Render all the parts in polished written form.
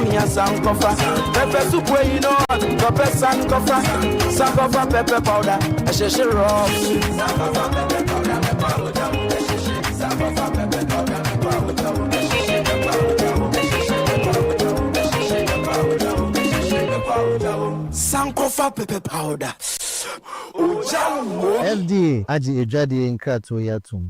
Jumia Sankofa, pepper soup where you know, pepper Sankofa, pepper powder, a sheshe raw. Sankofa pepper powder. FD Aji Ejadi in Krato Yatum.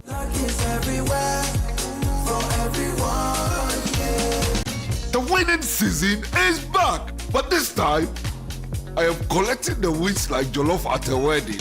The winning season is back, but this time I am collecting the wins like Jollof at a wedding.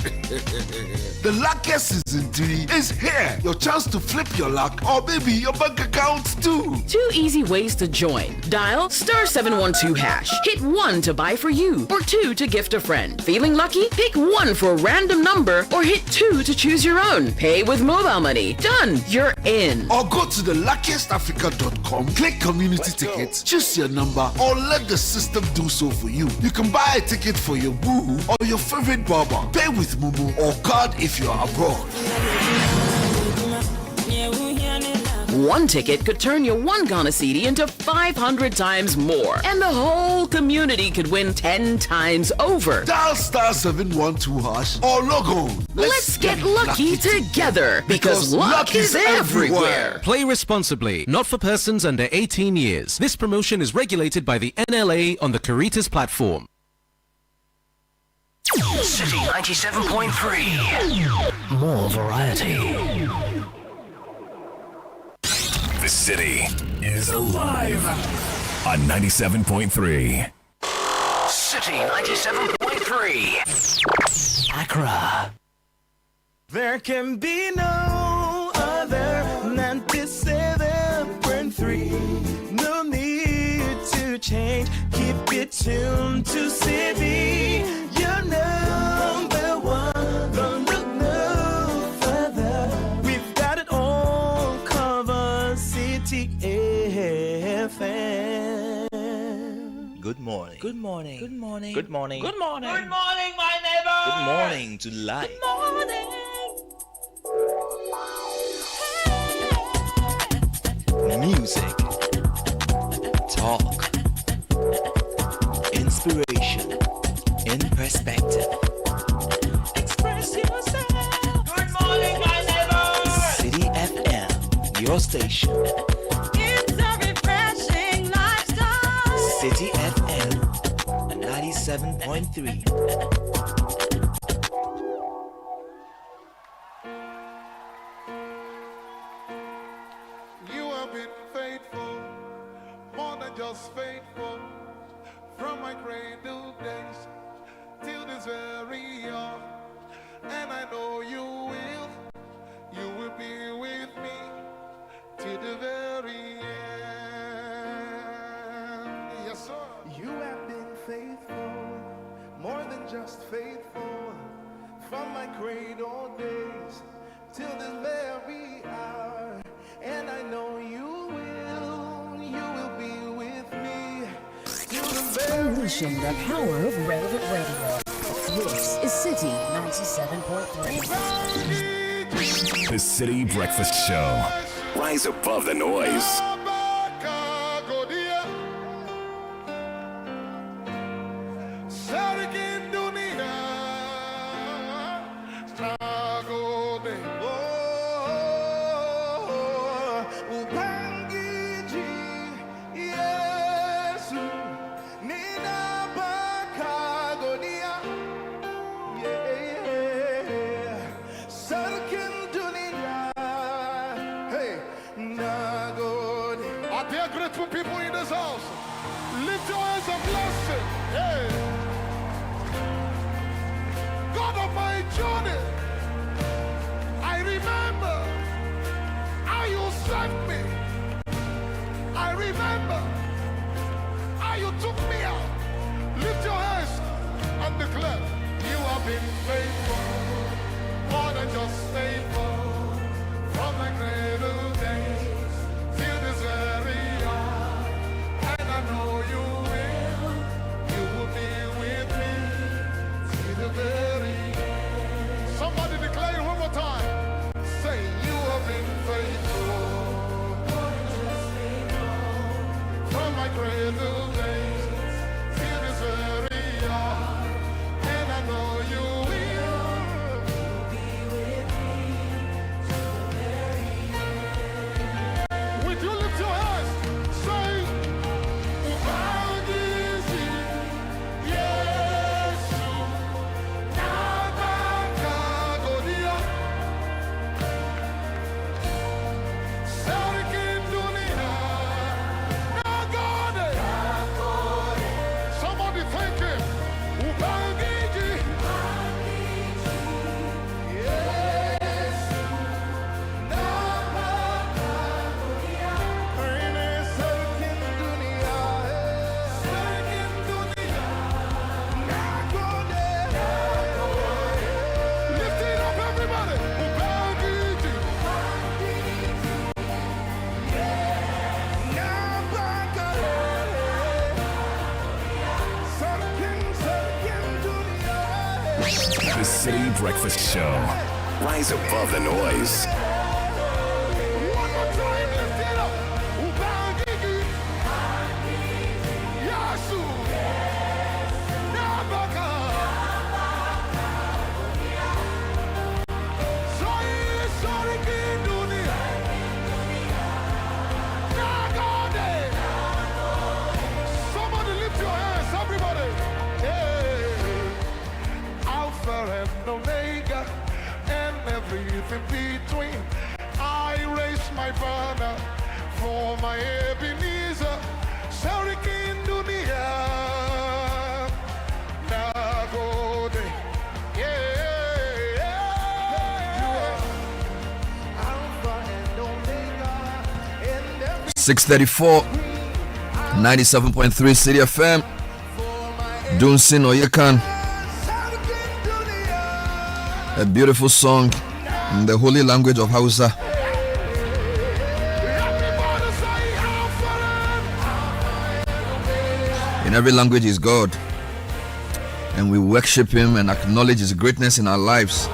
The luckiest season 3 is here. Your chance to flip your luck or maybe your bank account too. 2 easy ways to join. Dial *712#. Hit 1 to buy for you or 2 to gift a friend. Feeling lucky? Pick 1 for a random number or hit 2 to choose your own. Pay with mobile money. Done. You're in. Or go to the luckiestafrica.com, click community tickets, choose your number or let the system do so for you. You can buy a ticket for your boo or your favorite barber. Pay with Mumu or card if you are abroad. 1 ticket could turn your 1 Ghana Cedi into 500 times more. And the whole community could win 10 times over. Dial *712# or log on. Let's get lucky together because luck is everywhere. Play responsibly, not for persons under 18 years. This promotion is regulated by the NLA on the Caritas platform. Citi 97.3. More variety. The city is alive on 97.3. Citi 97.3. Accra. There can be no other than 97.3. No need to change. Keep it tuned to Citi. You're number one. Don't look no further. We've got it all covered. Citi FM. Good morning. Good morning. Good morning. Good morning. Good morning. Good morning, my neighbor. Good morning to life. Good morning. Music, talk, inspiration, in perspective. Express yourself. Good morning, my neighbor. Citi FM, your station. It's a refreshing lifestyle. Citi FM, 97.3. Just faithful from my cradle days till this very hour, and I know you will be with me till the very end. Yes, sir. You have been faithful, more than just faithful, from my cradle days till this very hour, and I know you will be with me. Unleashing the power of relevant radio. This is Citi 97.3. The Citi Breakfast Show. Rise above the noise. From my cradle The City Breakfast Show. Rise above the noise. One more time, lift it up. Ubangiji. Yasu. Nabaka. Sorry, Kindunia. Nagode. Somebody lift your hands, everybody. Yeah. Alpha and Omega and everything between. I raise my banner for my Ebenezer. Sharikin Dunia. Nagode. Yeah. Alpha and Omega and everything. 634 97.3 City FM. Dunsin Oyekan. A beautiful song in the holy language of Hausa. In every language is God, and we worship Him and acknowledge His greatness in our lives.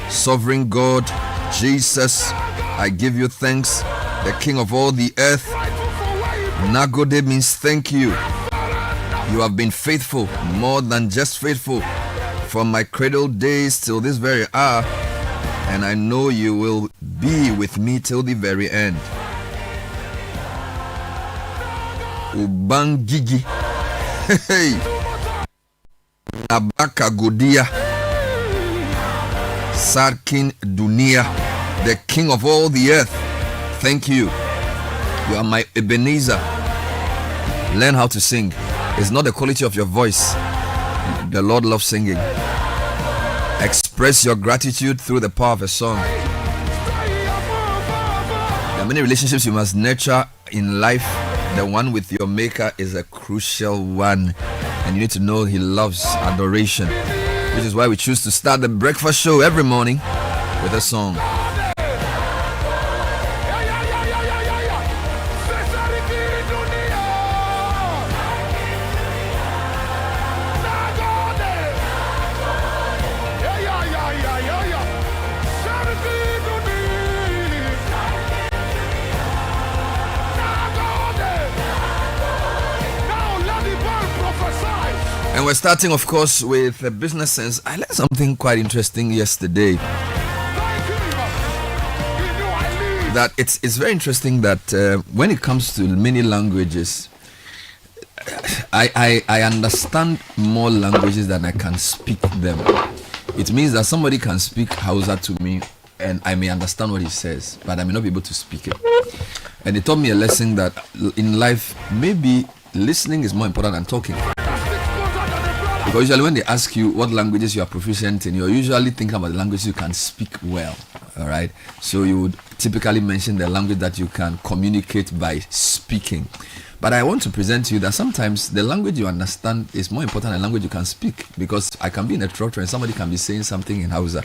Sovereign God, Jesus, I give you thanks, the King of all the earth. Nagode means thank you. You have been faithful, more than just faithful, from my cradle days till this very hour, and I know you will be with me till the very end. Ubangiji. Hey. Abaka Godia. Sarkin Dunia, the King of all the earth. Thank you. You are my Ebenezer. Learn how to sing. It's not the quality of your voice. The Lord loves singing. Express your gratitude through the power of a song. There are many relationships you must nurture in life. The one with your maker is a crucial one, and you need to know He loves adoration, which is why we choose to start the breakfast show every morning with a song. And we're starting, of course, with a business sense. I learned something quite interesting yesterday. That it's very interesting that when it comes to many languages, I understand more languages than I can speak them. It means that somebody can speak Hausa to me and I may understand what he says, but I may not be able to speak it. And it taught me a lesson that in life, maybe listening is more important than talking. Because usually when they ask you what languages you are proficient in, you're usually thinking about the languages you can speak well. All right. So you would typically mention the language that you can communicate by speaking. But I want to present to you that sometimes the language you understand is more important than the language you can speak. Because I can be in a tractor and somebody can be saying something in Hausa,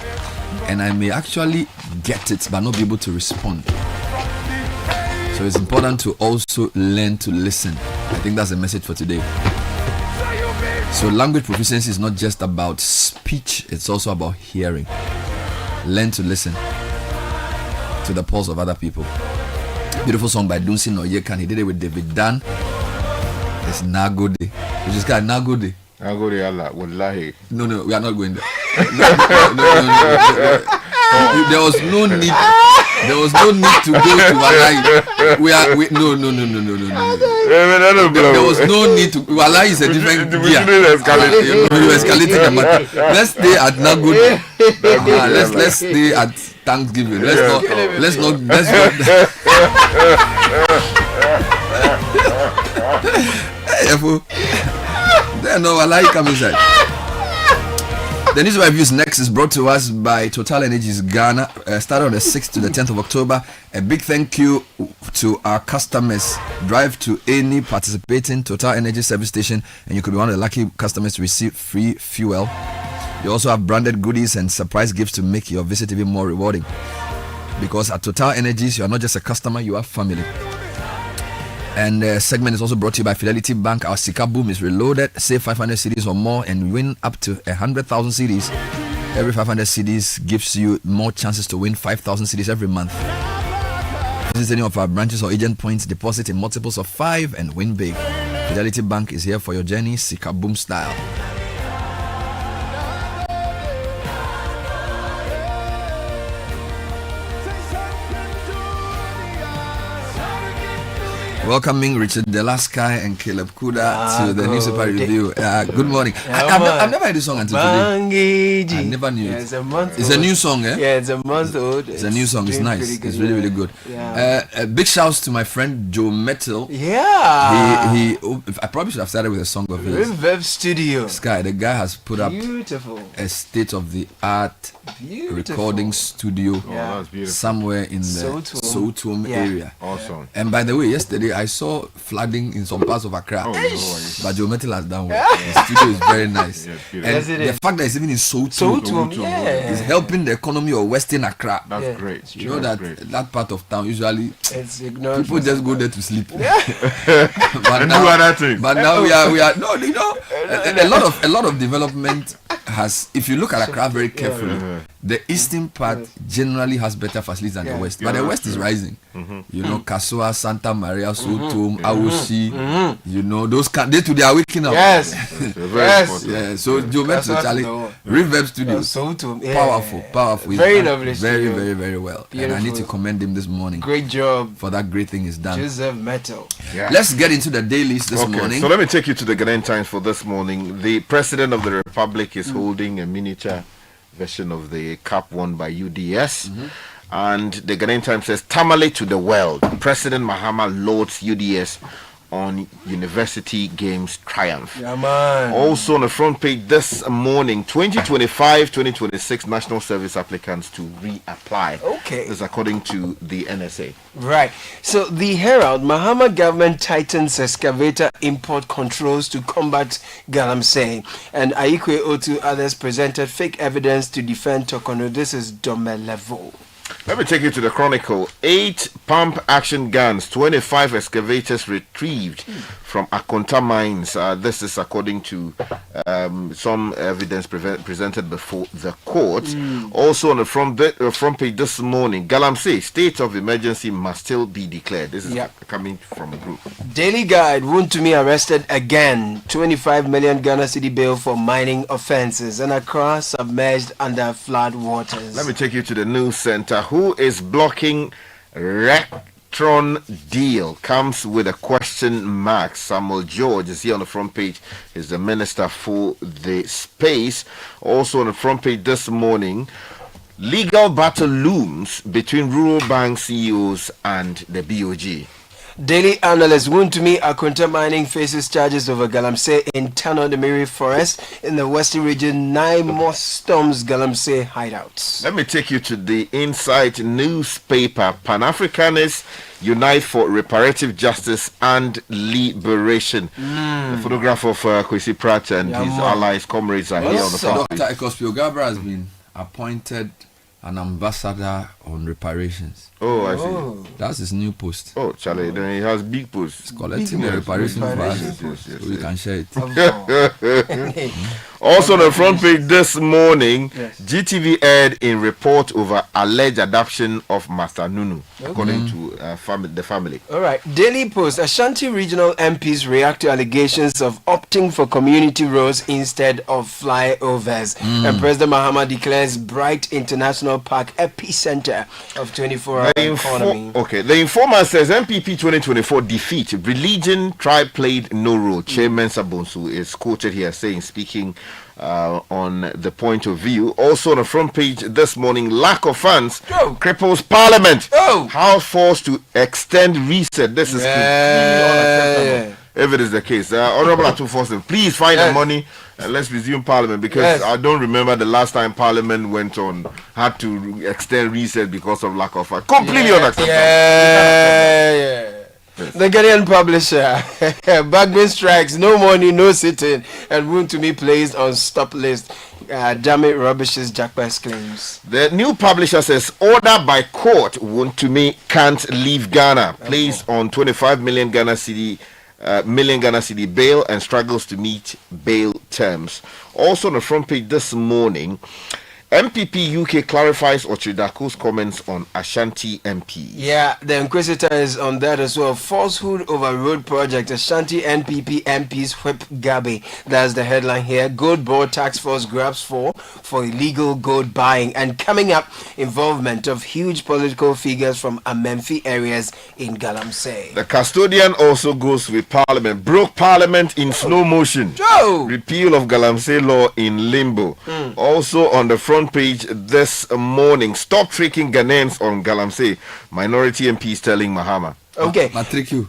and I may actually get it but not be able to respond. So it's important to also learn to listen. I think that's the message for today. So language proficiency is not just about speech, it's also about hearing. Learn to listen to the pulse of other people. Beautiful song by Dunsin Oyekan. He did it with David Dan. It's Nagode. Which is called Nagode. Nagode Allah, wallahi. No, we are not going there. No. There was no need to go to Wallahi. No. There was no need to. Wallahi is a different gear. You escalating the matter. Let's stay at Nagode. Let's stay at Thanksgiving. Let's not. Then no Wallahi come inside. The news reviews next is brought to us by Total Energies Ghana. Started on the 6th to the 10th of October. A big thank you to our customers. Drive to any participating Total Energy service station and you could be one of the lucky customers to receive free fuel. You also have branded goodies and surprise gifts to make your visit even more rewarding. Because at Total Energies, you are not just a customer, you are family. And the segment is also brought to you by Fidelity Bank. Our Sika Boom is reloaded. Save 500 CDs or more and win up to 100,000 CDs. Every 500 CDs gives you more chances to win 5,000 CDs every month. Visit any of our branches or agent points, deposit in multiples of 5 and win big. Fidelity Bank is here for your journey, Sika Boom style. Welcoming Richard Delaskai and Caleb Kuda to the newspaper review. Good morning. I've never heard this song until today. I never knew it. It's a new song, eh? Yeah, it's a month old. It's a new song. It's nice. It's really, really good. Yeah. Big shouts to my friend Joe Metal. Yeah. I probably should have started with a song of his. Reverb Studio. Sky, the guy has put up a state-of-the-art recording studio somewhere in the Sotum area. Awesome. And by the way, yesterday I saw flooding in some parts of Accra. But Joe Metal has done well. The studio is very nice. And the fact that it's even in Sotum is helping the economy of Western Accra. That's great. You know that part of town usually people just go there to sleep. But now we are no, you know, a lot of development has. If you look at Accra very carefully, the eastern part generally has better facilities than the west. But the west is rising. You know, Kasua, Santa Maria, Sotum, Awushi. You know, those they today are waking up. Yes. Yeah. So Joe Metal, Charlie, Reverb Studio, powerful. Very lovely. Very, very, very well. Beautiful. And I need to commend him this morning. Great job for that great thing he's done. Joseph Metal. Yeah. Let's get into the dailies this morning. So let me take you to the Ghanaian Times for this morning. The President of the Republic is holding a miniature version of the cup won by UDS. And the Ghanaian Times says, Tamale to the world. President Mahama lauds UDS on University Games triumph. Yeah, man. Also on the front page this morning, 2025-2026 national service applicants to reapply. Okay. This is according to the NSA. Right. So the Herald, Mahama government tightens excavator import controls to combat galamsey. And Aikwe Otu others presented fake evidence to defend Tokono. This is Domelevo. Let me take you to the Chronicle. 8 pump action guns, 25 excavators retrieved from Akonta mines. This is according to some evidence presented before the court. Also on the front page this morning, Galamsey, state of emergency must still be declared. This is coming from a group. Daily Guide, Wuntumi arrested again. 25 million Ghana cedi bail for mining offences. And Accra submerged under flood waters. Let me take you to the news center. Who is blocking Rectron deal? Comes with a question mark. Samuel George is here on the front page. He's the minister for the space. Also on the front page this morning, legal battle looms between rural bank CEOs and the BOG. Daily Analyst, Wuntumi Akonta Mining faces charges over Galamsey in Tano-Demiri Forest in the western region. 9 more storms Galamsey hideouts. Let me take you to the Insight newspaper. Pan-Africanists unite for reparative justice and liberation. The photograph of Kwesi Pratt and his allies, comrades are here on the front page. Dr. Ekospio Gabra has been appointed an ambassador on reparations. Oh, I see. That's his new post. Oh, Charlie, then he has big posts. He's collecting the reparation for us, so we can share it. Also on the front page this morning, GTV aired in report over alleged adoption of Master Nunu, according to the family. All right. Daily Post, Ashanti regional MPs react to allegations of opting for community roads instead of flyovers. And President Mahama declares Bright International Park epicenter of 24-hour economy. The informer says MPP 2024 defeat. Religion, tribe played no role. Chairman Sabonsu is quoted here saying, speaking on the point of view. Also on the front page this morning, lack of funds cripples Parliament. House forced to extend reset. This is unacceptable. If it is the case, Honorable Atu-Forsen, please find the money and let's resume Parliament, because I don't remember the last time Parliament had to extend recess because of lack of funds. Completely unacceptable. The Ghanaian publisher, Bagman strikes, no money, no sitting, and Wuntumi placed on stop list. Damit rubbishes Jackpot's claims. The new publisher says order by court Wontumi can't leave Ghana. Placed on 25 million Ghana cedi bail and struggles to meet bail terms. Also on the front page this morning, MPP UK clarifies Ochidako's comments on Ashanti MP. Yeah, the Inquisitor is on that as well. Falsehood over road project. Ashanti NPP MPs whip Gabi. That's the headline here. Gold board tax force grabs for illegal gold buying. And coming up, involvement of huge political figures from Amenfi areas in Galamsey. The custodian also goes with Parliament. Broke Parliament in slow motion. Joe! Repeal of Galamsey law in limbo. Also on the front page this morning, stop tricking Ghanaians on Galamsey. Minority MPs telling Mahama. Okay. I trick you.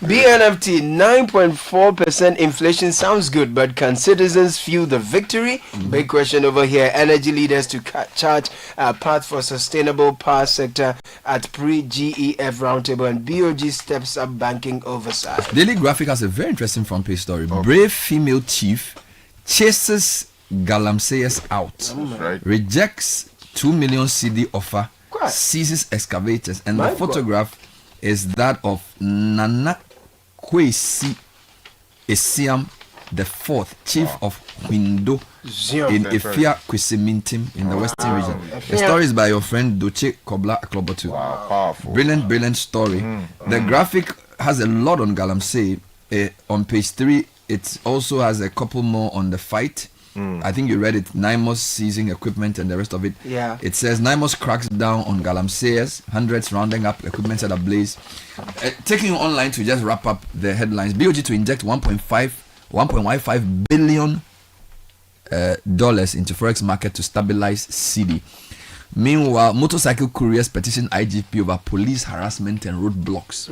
BNFT 9.4% inflation sounds good, but can citizens feel the victory? Big question over here. Energy leaders to chart a path for sustainable power sector at pre-GEF roundtable, and BOG steps up banking oversight. Daily Graphic has a very interesting front page story. Brave female chief chases Galamseyers out, rejects 2 million CD offer, seizes excavators, and the photograph is that of Nana Kwesi Esiam the fourth, chief of Windo in Efia Kwesimintim in the Western region. The story is by your friend Doche Kobla Aklobotu. Powerful. Brilliant story. The graphic has a lot on Galamsey. On page 3, it also has a couple more on the fight. I think you read it. Naimos seizing equipment and the rest of it. Yeah. It says Naimos cracks down on Galamseyers, hundreds rounding up equipment at a blaze. Taking you online to just wrap up the headlines. BOG to inject 1.15 billion dollars into forex market to stabilize Citi. Meanwhile, motorcycle couriers petition IGP over police harassment and roadblocks.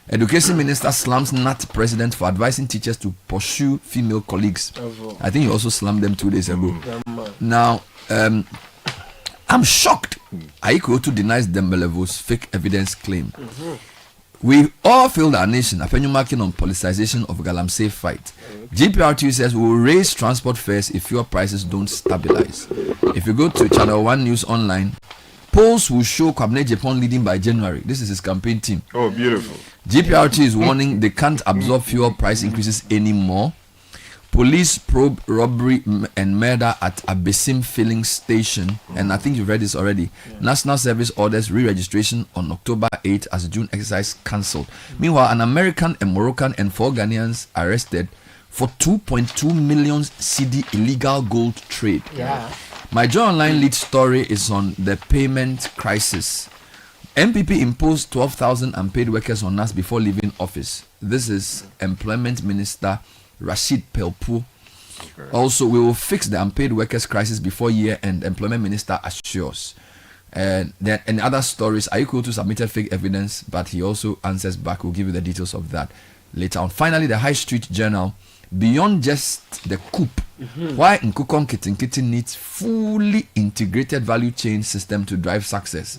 Education Minister slams NAT president for advising teachers to pursue female colleagues. I think he also slammed them 2 days ago. Now, I'm shocked. Aiko denies Dembelevo's fake evidence claim. We all failed our nation. Apenyu marking on politicization of Galamsey fight. GPRT says we will raise transport fares if fuel prices don't stabilize. If you go to Channel 1 News Online, polls will show Kwabena Japan leading by January. This is his campaign team. Oh, beautiful. GPRT is warning they can't absorb fuel price increases anymore. Police probe robbery and murder at Abesim filling station. And I think you've read this already. National Service orders re-registration on October 8 as June exercise cancelled. Meanwhile, an American, a Moroccan, and 4 Ghanaians arrested for 2.2 million CD illegal gold trade. My Joy Online lead story is on the payment crisis. MPP imposed 12,000 unpaid workers on us before leaving office. This is Employment Minister Rashid Pelpu. Also, we will fix the unpaid workers crisis before year end, Employment Minister assures. And then in other stories, Ayuko submitted fake evidence, but he also answers back. We'll give you the details of that later on. Finally, the High Street Journal. Beyond just the coup, why Nkukon Kitinkiti needs fully integrated value chain system to drive success.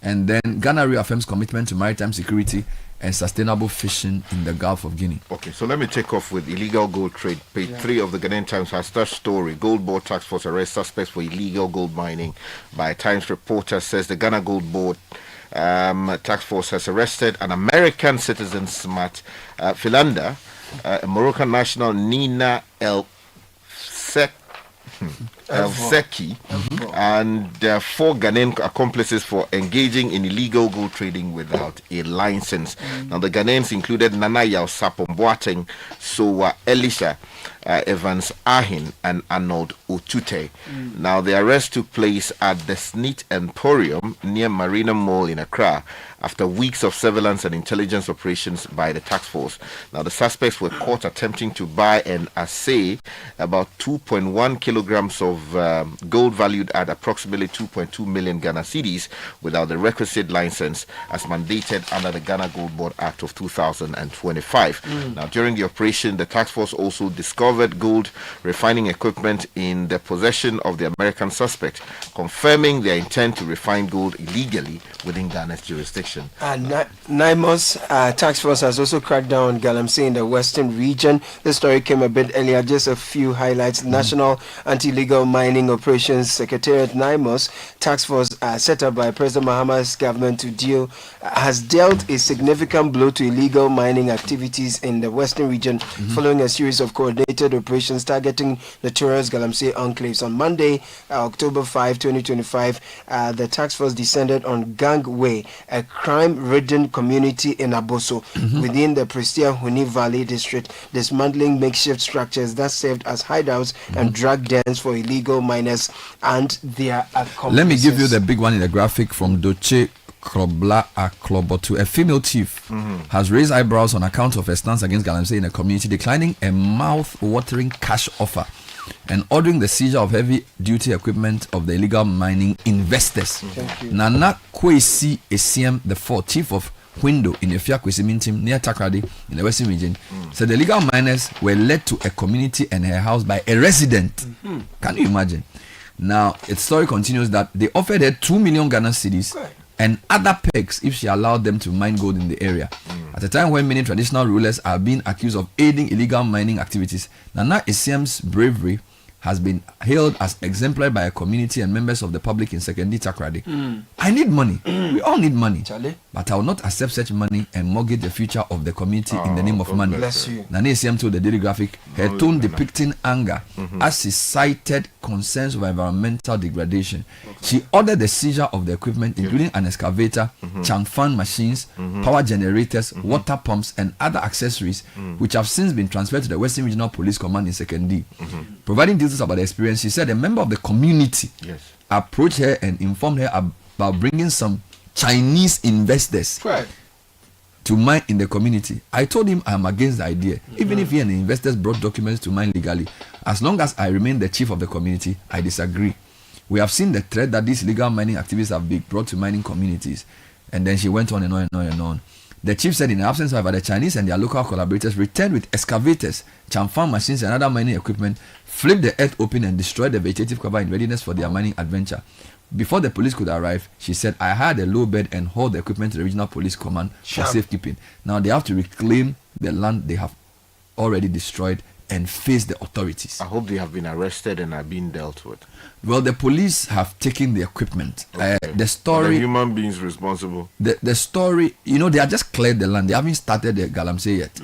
And then Ghana reaffirms commitment to maritime security and sustainable fishing in the Gulf of Guinea. Okay, so let me take off with illegal gold trade. Page 3 of the Ghanaian Times has that story. Gold Board task force arrests suspects for illegal gold mining. By Times reporter says the Ghana Gold Board task force has arrested an American citizen, Smart Philander, a Moroccan national, Nina El Seki, and 4 Ghanaian accomplices for engaging in illegal gold trading without a license. Now, the Ghanaians included Nana Yao Sapon Boateng, Sowa Elisha, Evans Ahin, and Arnold Otute. Now, the arrest took place at the Sneet Emporium near Marina Mall in Accra after weeks of surveillance and intelligence operations by the task force. Now, the suspects were caught attempting to buy and assay about 2.1 kilograms of of gold valued at approximately 2.2 million Ghana cedis without the requisite license as mandated under the Ghana Gold Board Act of 2025. Now, during the operation, the task force also discovered gold refining equipment in the possession of the American suspect, confirming their intent to refine gold illegally within Ghana's jurisdiction. NIMOS task force has also cracked down on Galamsey in the western region. This story came a bit earlier. Just a few highlights. National Anti-Illegal Mining Operations Secretariat NIMOS task force set up by President Mahama's government to deal has dealt a significant blow to illegal mining activities in the western region following a series of coordinated operations targeting notorious Galamsey enclaves. On Monday, October 5, 2025, the task force descended on Gangway, a crime-ridden community in Aboso within the Prestia Huni Valley district, dismantling makeshift structures that served as hideouts and drug dens for illegal miners and their accomplices. Let me give you the big one in the graphic from Doche Krobla Aklobotu. A female chief has raised eyebrows on account of her stance against Galamsey in a community, declining a mouth-watering cash offer and ordering the seizure of heavy-duty equipment of the illegal mining investors. Nana Kwesi Esiem, the fourth chief of Window in the Kwesi Mintim near Takrady in the western region, said the illegal miners were led to a community and her house by a resident. Can you imagine? Now, its story continues that they offered her 2 million Ghana cedis and other pegs if she allowed them to mine gold in the area. At a time when many traditional rulers are being accused of aiding illegal mining activities, Nana Esiam's bravery has been hailed as exemplary by a community and members of the public in Sekendi Takrady. I need money. We all need money. But I will not accept such money and mortgage the future of the community in the name of money. Nana Esiam told the Daily Graphic, her tone depicting anger as she cited concerns of environmental degradation. She ordered the seizure of the equipment, including an excavator, Changfan machines, power generators, water pumps, and other accessories, which have since been transferred to the Western Regional Police Command in Sekendi. Providing details about the experience, she said a member of the community approached her and informed her about bringing some Chinese investors to mine in the community. I told him I am against the idea. Even if he and the investors brought documents to mine legally, as long as I remain the chief of the community, I disagree. We have seen the threat that these illegal mining activities have been brought to mining communities. And then she went on and on and on and on. The chief said in the absence of the Chinese and their local collaborators returned with excavators, chamfan machines and other mining equipment, flipped the earth open and destroyed the vegetative cover in readiness for their mining adventure. Before the police could arrive, she said, I had a low bed and hauled the equipment to the regional police command for safekeeping. Now they have to reclaim the land they have already destroyed and face the authorities. I hope they have been arrested and are being dealt with. Well, the police have taken the equipment. The story... Are the human beings responsible? The story, they have just cleared the land. They haven't started the Galamsey yet.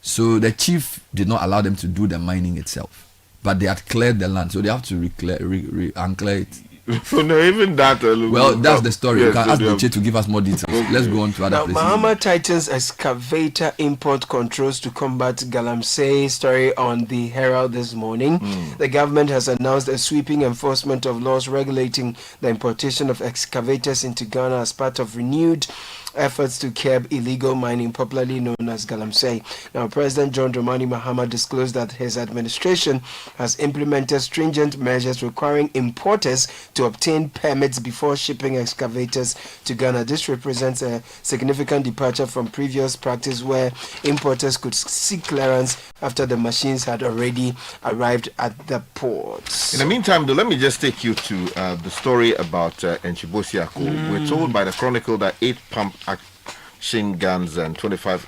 So the chief did not allow them to do the mining itself. But they had cleared the land, so they have to unclear it. So no, even that well, that's the story. You can ask the chief to give us more details. Let's go on to other places. Mahama tightens excavator import controls to combat Galamsey. Story on the Herald this morning. The government has announced a sweeping enforcement of laws regulating the importation of excavators into Ghana as part of renewed efforts to curb illegal mining, popularly known as Galamsey. Now, President John Dramani Mahama disclosed that his administration has implemented stringent measures requiring importers to obtain permits before shipping excavators to Ghana. This represents a significant departure from previous practice where importers could seek clearance after the machines had already arrived at the ports. In the meantime, though, let me just take you to the story about Enchibosiako. We're told by the Chronicle that 8 pump action guns and 25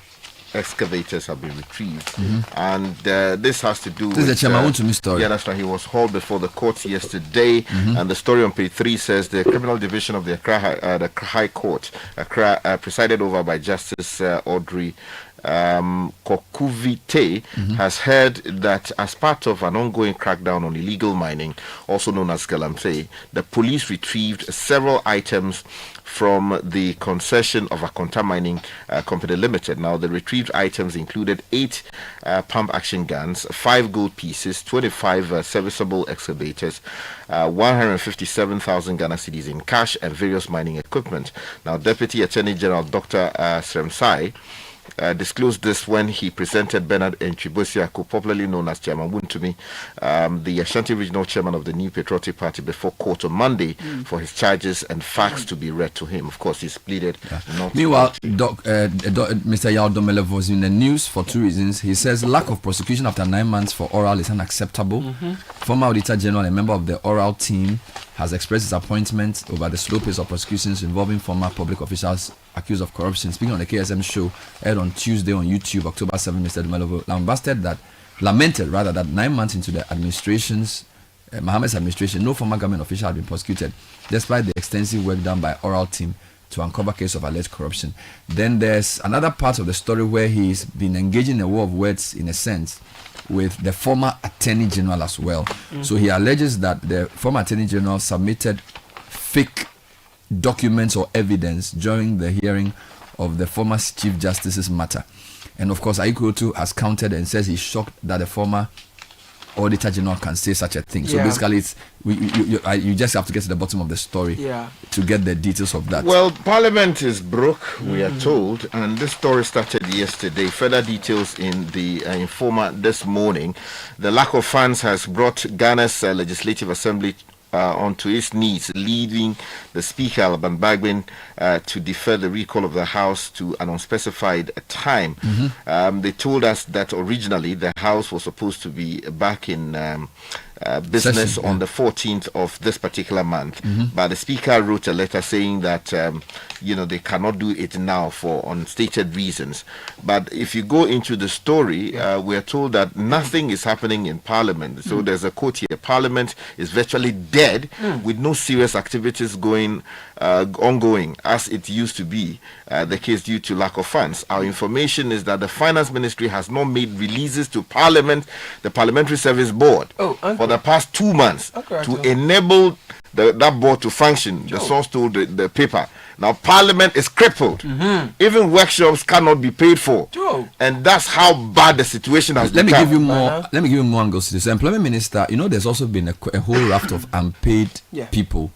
excavators have been retrieved, and this has to do with the Chemawuntumi story. Yeah, that's right. He was hauled before the courts yesterday, and the story on page 3 says the criminal division of the Accra High Court, Accra, presided over by Justice Audrey Kokuvite, has heard that as part of an ongoing crackdown on illegal mining, also known as Galamsey, the police retrieved several items from the concession of Akonta Mining Company Limited. Now, the retrieved items included 8 pump action guns, 5 gold pieces, 25 serviceable excavators, 157,000 Ghana cedis in cash, and various mining equipment. Now, Deputy Attorney General Dr. Sremsai disclosed this when he presented Bernard Enchibosiako, popularly known as Chairman Wuntumi, the Ashanti Regional Chairman of the New Patriotic Party, before court on Monday for his charges and facts to be read to him. Of course, he's pleaded not. Meanwhile, Mr. Yao Domelev was in the news for two reasons. He says lack of prosecution after 9 months for oral is unacceptable. Former Auditor General and member of the oral team has expressed disappointment over the slow pace of prosecutions involving former public officials accused of corruption. Speaking on the KSM show aired on Tuesday on YouTube, October 7, Mr. Dumelo lamented that 9 months into the administration's Mohammed's administration, no former government official had been prosecuted, despite the extensive work done by oral team to uncover case of alleged corruption. Then there's another part of the story where he's been engaging in a war of words, in a sense, with the former Attorney General as well. So he alleges that the former Attorney General submitted fake documents or evidence during the hearing of the former Chief Justice's matter. And of course, Aikoto has countered and says he's shocked that the former Auditor General can say such a thing. So basically, it's you just have to get to the bottom of the story to get the details of that. Well, Parliament is broke, we are told, and this story started yesterday. Further details in the Informer this morning. The lack of funds has brought Ghana's Legislative Assembly onto its knees, leading the Speaker, Alban Bagbin, to defer the recall of the House to an unspecified time. They told us that originally the House was supposed to be back in business on the 14th of this particular month, but the Speaker wrote a letter saying that they cannot do it now for unstated reasons. But if you go into the story, we are told that nothing is happening in Parliament. So there's a quote here: Parliament is virtually dead, with no serious activities ongoing as it used to be the case due to lack of funds. Our information is that the Finance Ministry has not made releases to Parliament, the Parliamentary Service Board, for the past 2 months to enable that board to function. The source told the paper. Now Parliament is crippled. Even workshops cannot be paid for, and that's how bad the situation has become. Let me give you more angles to this. The Employment Minister, there's also been a whole raft of unpaid people.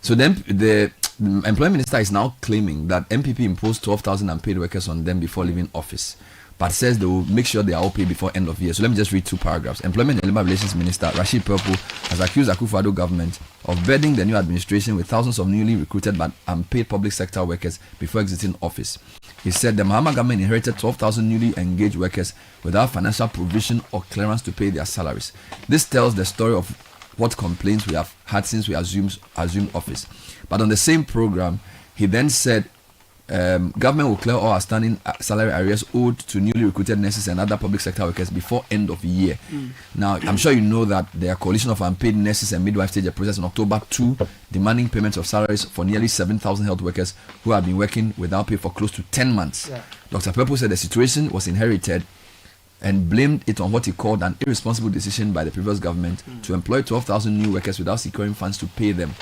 So then the Employment Minister is now claiming that MPP imposed 12,000 unpaid workers on them before leaving office, but says they will make sure they are all paid before end of year. So let me just read 2 paragraphs. Employment and Labour Relations Minister Rashid Purple has accused Akufo-Addo government of burdening the new administration with thousands of newly recruited but unpaid public sector workers before exiting office. He said the Mahama government inherited 12,000 newly engaged workers without financial provision or clearance to pay their salaries. This tells the story of what complaints we have had since we assumed office. But on the same program, he then said government will clear all outstanding salary arrears owed to newly recruited nurses and other public sector workers before end of year. Now, I'm sure you know that the coalition of unpaid nurses and midwives staged a process in October 2, demanding payments of salaries for nearly 7,000 health workers who have been working without pay for close to 10 months. Dr. Purple said the situation was inherited and blamed it on what he called an irresponsible decision by the previous government to employ 12,000 new workers without securing funds to pay them.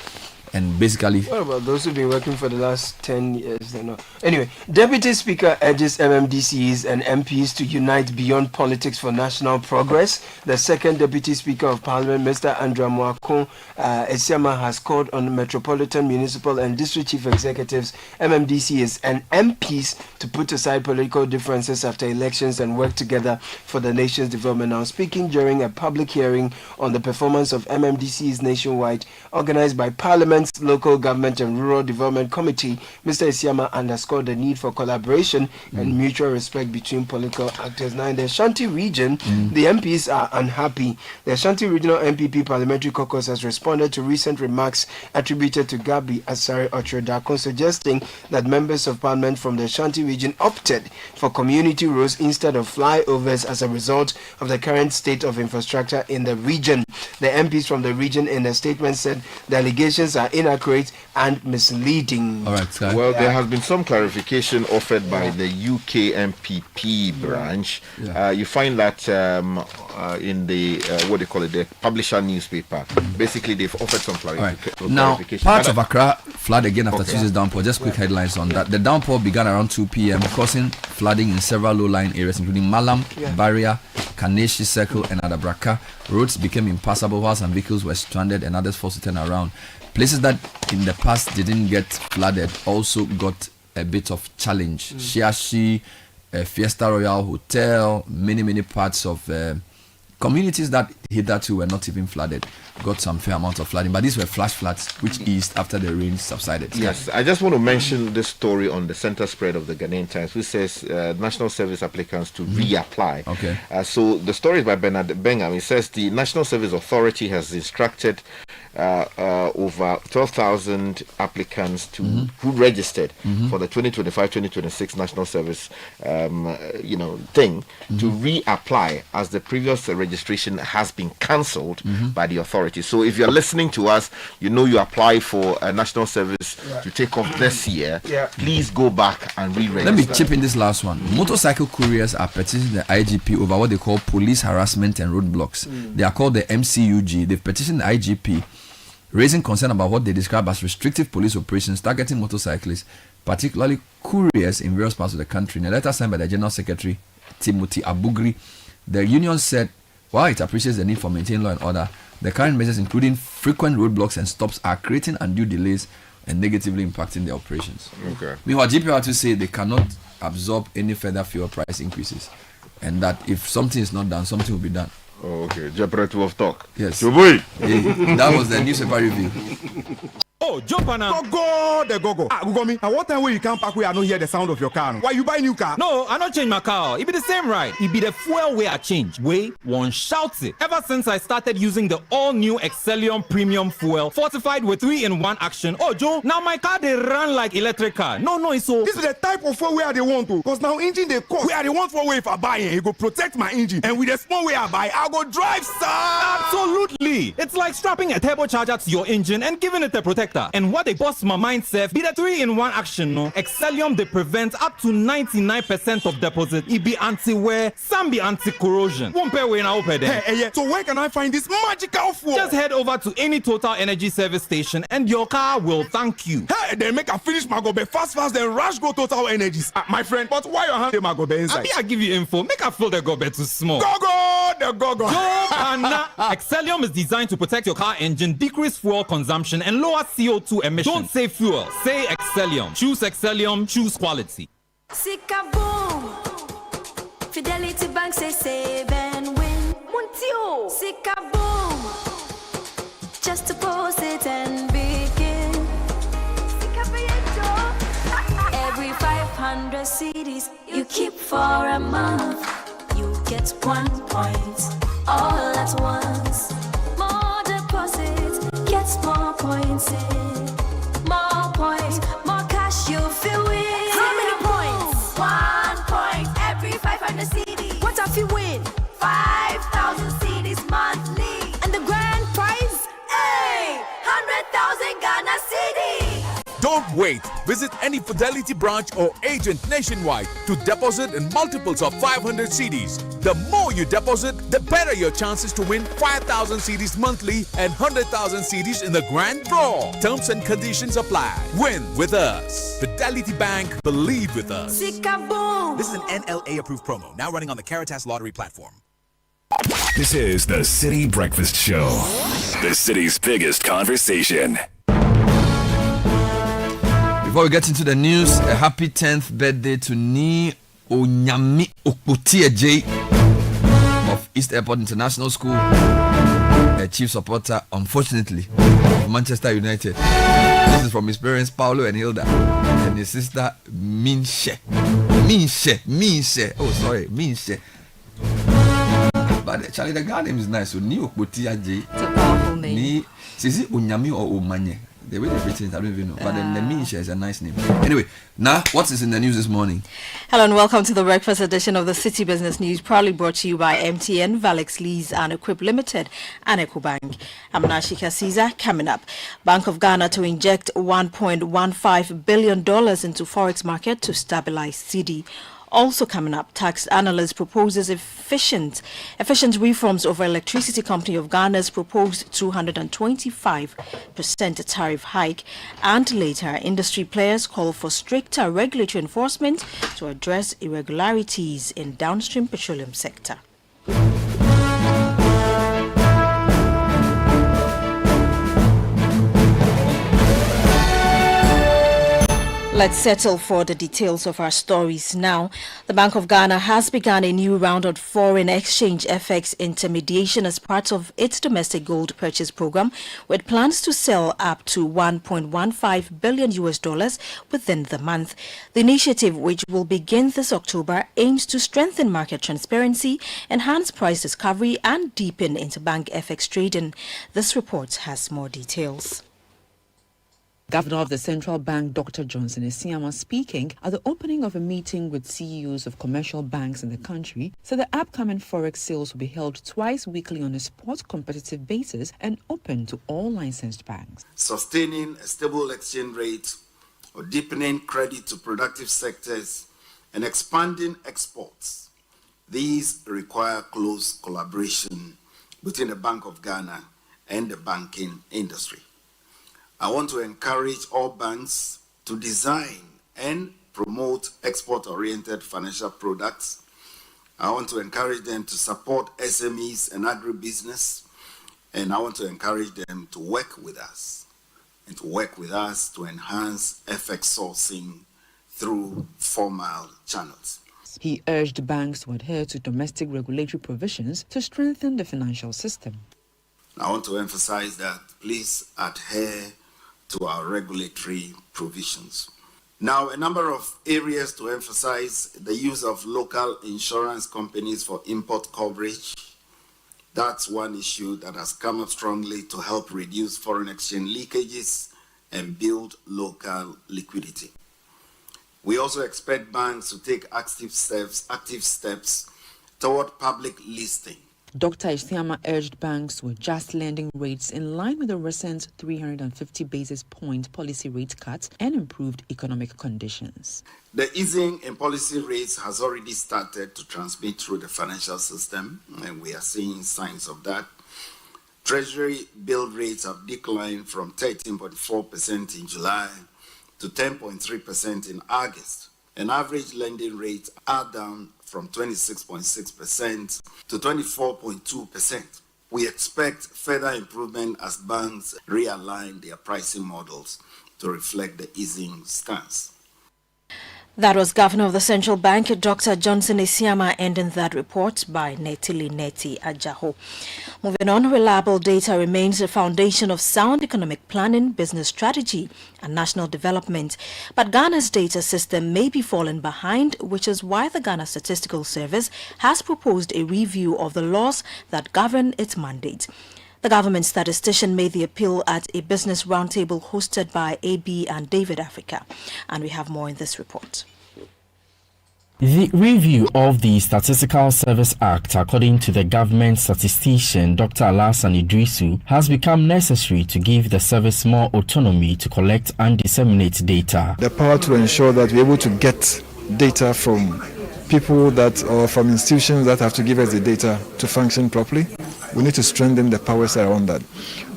And basically, what about those who've been working for the last 10 years? Anyway, Deputy Speaker urges MMDCs and MPs to unite beyond politics for national progress. The second Deputy Speaker of Parliament, Mr. Andrew Amoako Esiama, has called on Metropolitan, Municipal and District Chief Executives, MMDCs and MPs to put aside political differences after elections and work together for the nation's development. Now, speaking during a public hearing on the performance of MMDCs nationwide, organized by Parliament, Local Government and Rural Development Committee, Mr. Isiama underscored the need for collaboration and mutual respect between political actors. Now, in the Ashanti region, the MPs are unhappy. The Ashanti Regional MPP Parliamentary Caucus has responded to recent remarks attributed to Gabi Asare Ochodakon, suggesting that members of Parliament from the Ashanti region opted for community roads instead of flyovers as a result of the current state of infrastructure in the region. The MPs from the region in a statement said the allegations are inaccurate and misleading. All right, Sky. Well, there has been some clarification offered by the UK MPP branch. You find that in the what do you call it, the publisher newspaper. Basically, they've offered some clarification. Now, parts of Accra flood again after Tuesday's downpour. Just quick headlines on that. The downpour began around 2 p.m., causing flooding in several low-lying areas, including Malam, Barrier, Kaneshi Circle, and Adabraka. Roads became impassable while some vehicles were stranded and others forced to turn around. Places that in the past didn't get flooded also got a bit of challenge. Shiashi, Fiesta Royal Hotel, many parts of communities that hitherto were not even flooded got some fair amount of flooding, but these were flash floods which eased after the rain subsided. Yes, I just want to mention this story on the center spread of the Ghanaian Times, which says national service applicants to reapply. Okay. So the story is by Bernard Bengham. It says the National Service Authority has instructed over 12,000 applicants to who registered for the 2025-2026 National Service thing to reapply, as the previous registration has been cancelled by the authority. So if you're listening to us, you apply for a national service to take off this year, please go back and re-register. Let me chip in this last one. Motorcycle couriers are petitioning the IGP over what they call police harassment and roadblocks. They are called the MCUG. They've petitioned the IGP, raising concern about what they describe as restrictive police operations targeting motorcyclists, particularly couriers in various parts of the country. In a letter signed by the General Secretary, Timothy Abugri, the union said, while it appreciates the need for maintaining law and order, the current measures, including frequent roadblocks and stops, are creating undue delays and negatively impacting their operations. Okay. Meanwhile, GPRT say they cannot absorb any further fuel price increases, and that if something is not done, something will be done. Oh, okay. Jeopardy of talk. Yes. Your boy. That was the newspaper review. Oh, jump on now. Go. Google me. At what time will you come back where I don't hear the sound of your car? Why you buy new car? No, I don't change my car. It be the same ride. It be the fuel way I change. Way one shouts it. Ever since I started using the all-new Excellium Premium Fuel, fortified with 3-in-1 action. Oh, Joe, now my car they run like electric car. No, it's so. This is the type of fuel where they want to. Cause now engine they cost. Where they want for way if I buy it, it go protect my engine. And with the small way I buy, I go drive, sir. Absolutely. It's like strapping a turbocharger to your engine and giving it a protector. And what they bust my mind, Seth, be the 3-in-1 action, no? Excellium, they prevent up to 99% of deposit. It be anti-wear, some be anti-corrosion. Won't pay when I open there. Hey, so where can I find this magical fuel? Just head over to any Total Energy service station and your car will thank you. Hey, they make a finish my gobe fast, then rush go Total Energies. My friend, but why your hand my gobe inside? I give you info. Make a fill the gobe too small. Go. Excellium is designed to protect your car engine, decrease fuel consumption, and lower CO2 emissions. Don't say fuel, say Excellium. Choose Excellium, choose quality. Sika boom. Fidelity Bank say save and win. Muntio. Sika boom. Just deposit and begin. Sika every 500 CDs you keep for a month, you get 1 point all at once. More deposits gets more points in. More points, more cash you feel win. How many points? 1 point every 500 CDs. What if you win? 5,000 CDs monthly. And the grand prize? Hey! 100,000 Ghana CDs. Don't wait. Visit any Fidelity branch or agent nationwide to deposit in multiples of 500 CDs. The more you deposit, the better your chances to win 5,000 CDs monthly and 100,000 CDs in the grand draw. Terms and conditions apply. Win with us. Fidelity Bank, believe with us. Sika-boom. This is an NLA approved promo, now running on the Caritas Lottery platform. This is the Citi Breakfast Show, the city's biggest conversation. Before we get into the news, a happy 10th birthday to Ni Onyami Okputie J of East Airport International School, a chief supporter, unfortunately, of Manchester United. This is from his parents, Paulo and Hilda, and his sister, Minshe. But Charlie, the guy name is nice. So Ni Okputie J. It's a powerful name. Ni, is it Onyami or Omanye? The way they've written it, I don't even know. But then the Minsha is a nice name. Anyway, now what is in the news this morning? Hello and welcome to the breakfast edition of the City Business News, proudly brought to you by MTN, Valix Lease and Equip Limited and EcoBank. I'm Nashika Caesar. Coming up, Bank of Ghana to inject $1.15 billion into forex market to stabilize Citi. Also coming up, tax analyst proposes efficient reforms over Electricity Company of Ghana's proposed 225% tariff hike. And later, industry players call for stricter regulatory enforcement to address irregularities in downstream petroleum sector. Let's settle for the details of our stories now. The Bank of Ghana has begun a new round of foreign exchange FX intermediation as part of its domestic gold purchase program, with plans to sell up to $1.15 billion within the month. The initiative, which will begin this October, aims to strengthen market transparency, enhance price discovery, and deepen interbank FX trading. This report has more details. Governor of the Central Bank, Dr. Johnson Esiama, speaking at the opening of a meeting with CEOs of commercial banks in the country, said the upcoming forex sales will be held twice weekly on a spot competitive basis and open to all licensed banks. Sustaining a stable exchange rate or deepening credit to productive sectors and expanding exports. These require close collaboration between the Bank of Ghana and the banking industry. I want to encourage all banks to design and promote export-oriented financial products. I want to encourage them to support SMEs and agribusiness, and I want to encourage them to work with us and to work with us to enhance FX sourcing through formal channels. He urged banks to adhere to domestic regulatory provisions to strengthen the financial system. I want to emphasize that please adhere to our regulatory provisions. Now, a number of areas to emphasize: the use of local insurance companies for import coverage. That's one issue that has come up strongly to help reduce foreign exchange leakages and build local liquidity. We also expect banks to take active steps toward public listing. Dr. Esiama urged banks to adjust lending rates in line with the recent 350 basis point policy rate cuts and improved economic conditions. The easing in policy rates has already started to transmit through the financial system, and we are seeing signs of that. Treasury bill rates have declined from 13.4% in July to 10.3% in August, and average lending rates are down from 26.6% to 24.2%. We expect further improvement as banks realign their pricing models to reflect the easing stance. That was Governor of the Central Bank, Dr. Johnson Esiama, ending that report by Netili Neti Ajaho. Moving on, reliable data remains the foundation of sound economic planning, business strategy, and national development. But Ghana's data system may be falling behind, which is why the Ghana Statistical Service has proposed a review of the laws that govern its mandate. The government statistician made the appeal at a business roundtable hosted by AB and David Africa. And we have more in this report. The review of the Statistical Service Act, according to the government statistician Dr. Alassane Idrisu, has become necessary to give the service more autonomy to collect and disseminate data. The power to ensure that we're able to get data from people that or from institutions that have to give us the data to function properly. We need to strengthen the powers around that.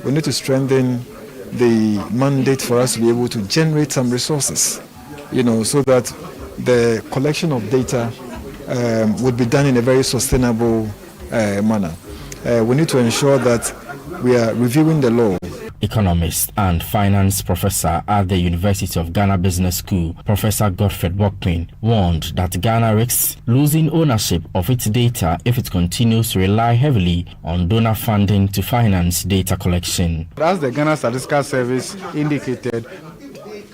We need to strengthen the mandate for us to be able to generate some resources, so that the collection of data would be done in a very sustainable manner. We need to ensure that we are reviewing the law. Economist and finance professor at the University of Ghana Business School, Professor Godfred Bokpin, warned that Ghana risks losing ownership of its data if it continues to rely heavily on donor funding to finance data collection. As the Ghana Statistical Service indicated,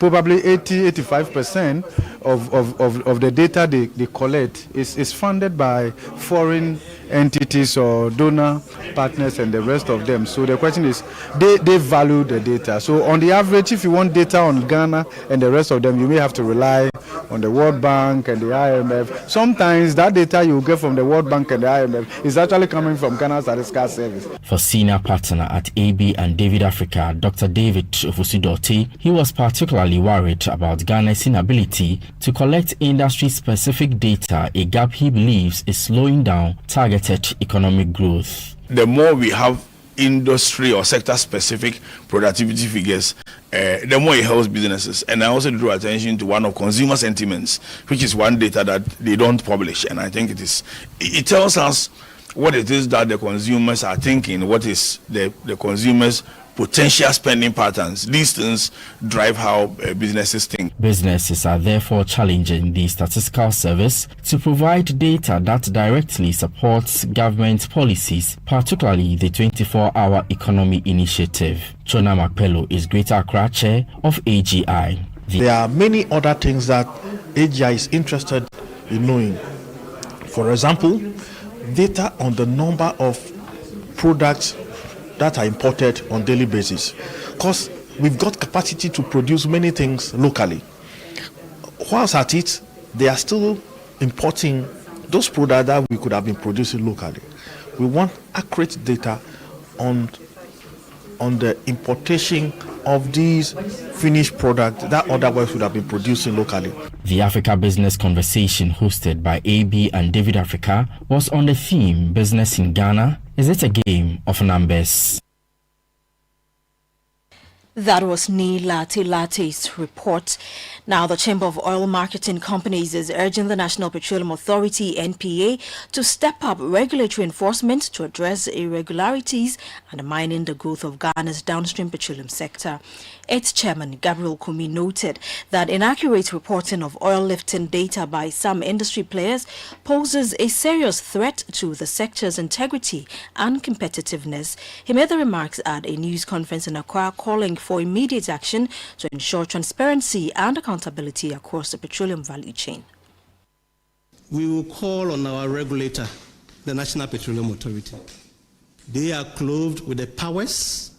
probably 80-85% of the data they collect is funded by foreign entities or donor partners and the rest of them. So the question is, they value the data. So on the average, if you want data on Ghana and the rest of them, you may have to rely on the World Bank and the IMF. Sometimes that data you get from the World Bank and the IMF is actually coming from Ghana Statistical Service. For senior partner at AB and David Africa, Dr. David Ofusidote, he was particularly worried about Ghana's inability to collect industry-specific data, a gap he believes is slowing down targeted economic growth. The more we have industry or sector specific productivity figures, the more it helps businesses. And I also draw attention to one of consumer sentiments, which is one data that they don't publish, and I think it tells us what it is that the consumers are thinking, what is the consumers' potential spending patterns. These things drive how businesses think. Businesses are therefore challenging the Statistical Service to provide data that directly supports government policies, particularly the 24-hour economy initiative. Chona Makpelo is Greater Accra Chair of AGI. There are many other things that AGI is interested in knowing. For example, data on the number of products that are imported on daily basis, because we've got capacity to produce many things locally. Whilst at it, they are still importing those products that we could have been producing locally. We want accurate data on the importation of these finished products that otherwise would have been producing locally. The Africa Business Conversation hosted by AB and David Africa was on the theme Business in Ghana. Is it a game of numbers? That was Neil Latte's report. Now, the Chamber of Oil Marketing Companies is urging the National Petroleum Authority, NPA, to step up regulatory enforcement to address irregularities undermining the growth of Ghana's downstream petroleum sector. Its chairman, Gabriel Kumi, noted that inaccurate reporting of oil lifting data by some industry players poses a serious threat to the sector's integrity and competitiveness. He made the remarks at a news conference in Accra, calling for immediate action to ensure transparency and accountability across the petroleum value chain. We will call on our regulator, the National Petroleum Authority. They are clothed with the powers.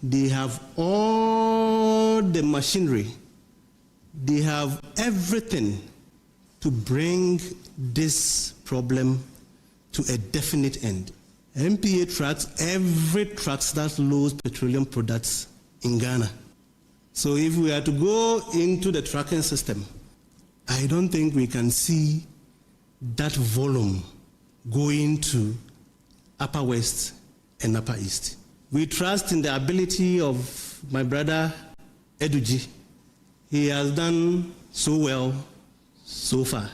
They have all the machinery. They have everything to bring this problem to a definite end. MPA tracks every trucks that loads petroleum products in Ghana. So if we are to go into the tracking system, I don't think we can see that volume going to Upper West and Upper East. We trust in the ability of my brother Eduji. He has done so well so far.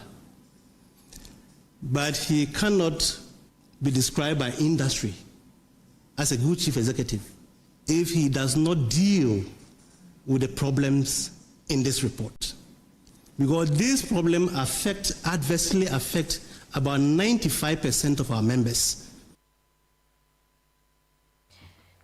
But he cannot be described by industry as a good chief executive if he does not deal with the problems in this report. Because these problems adversely affect about 95% of our members.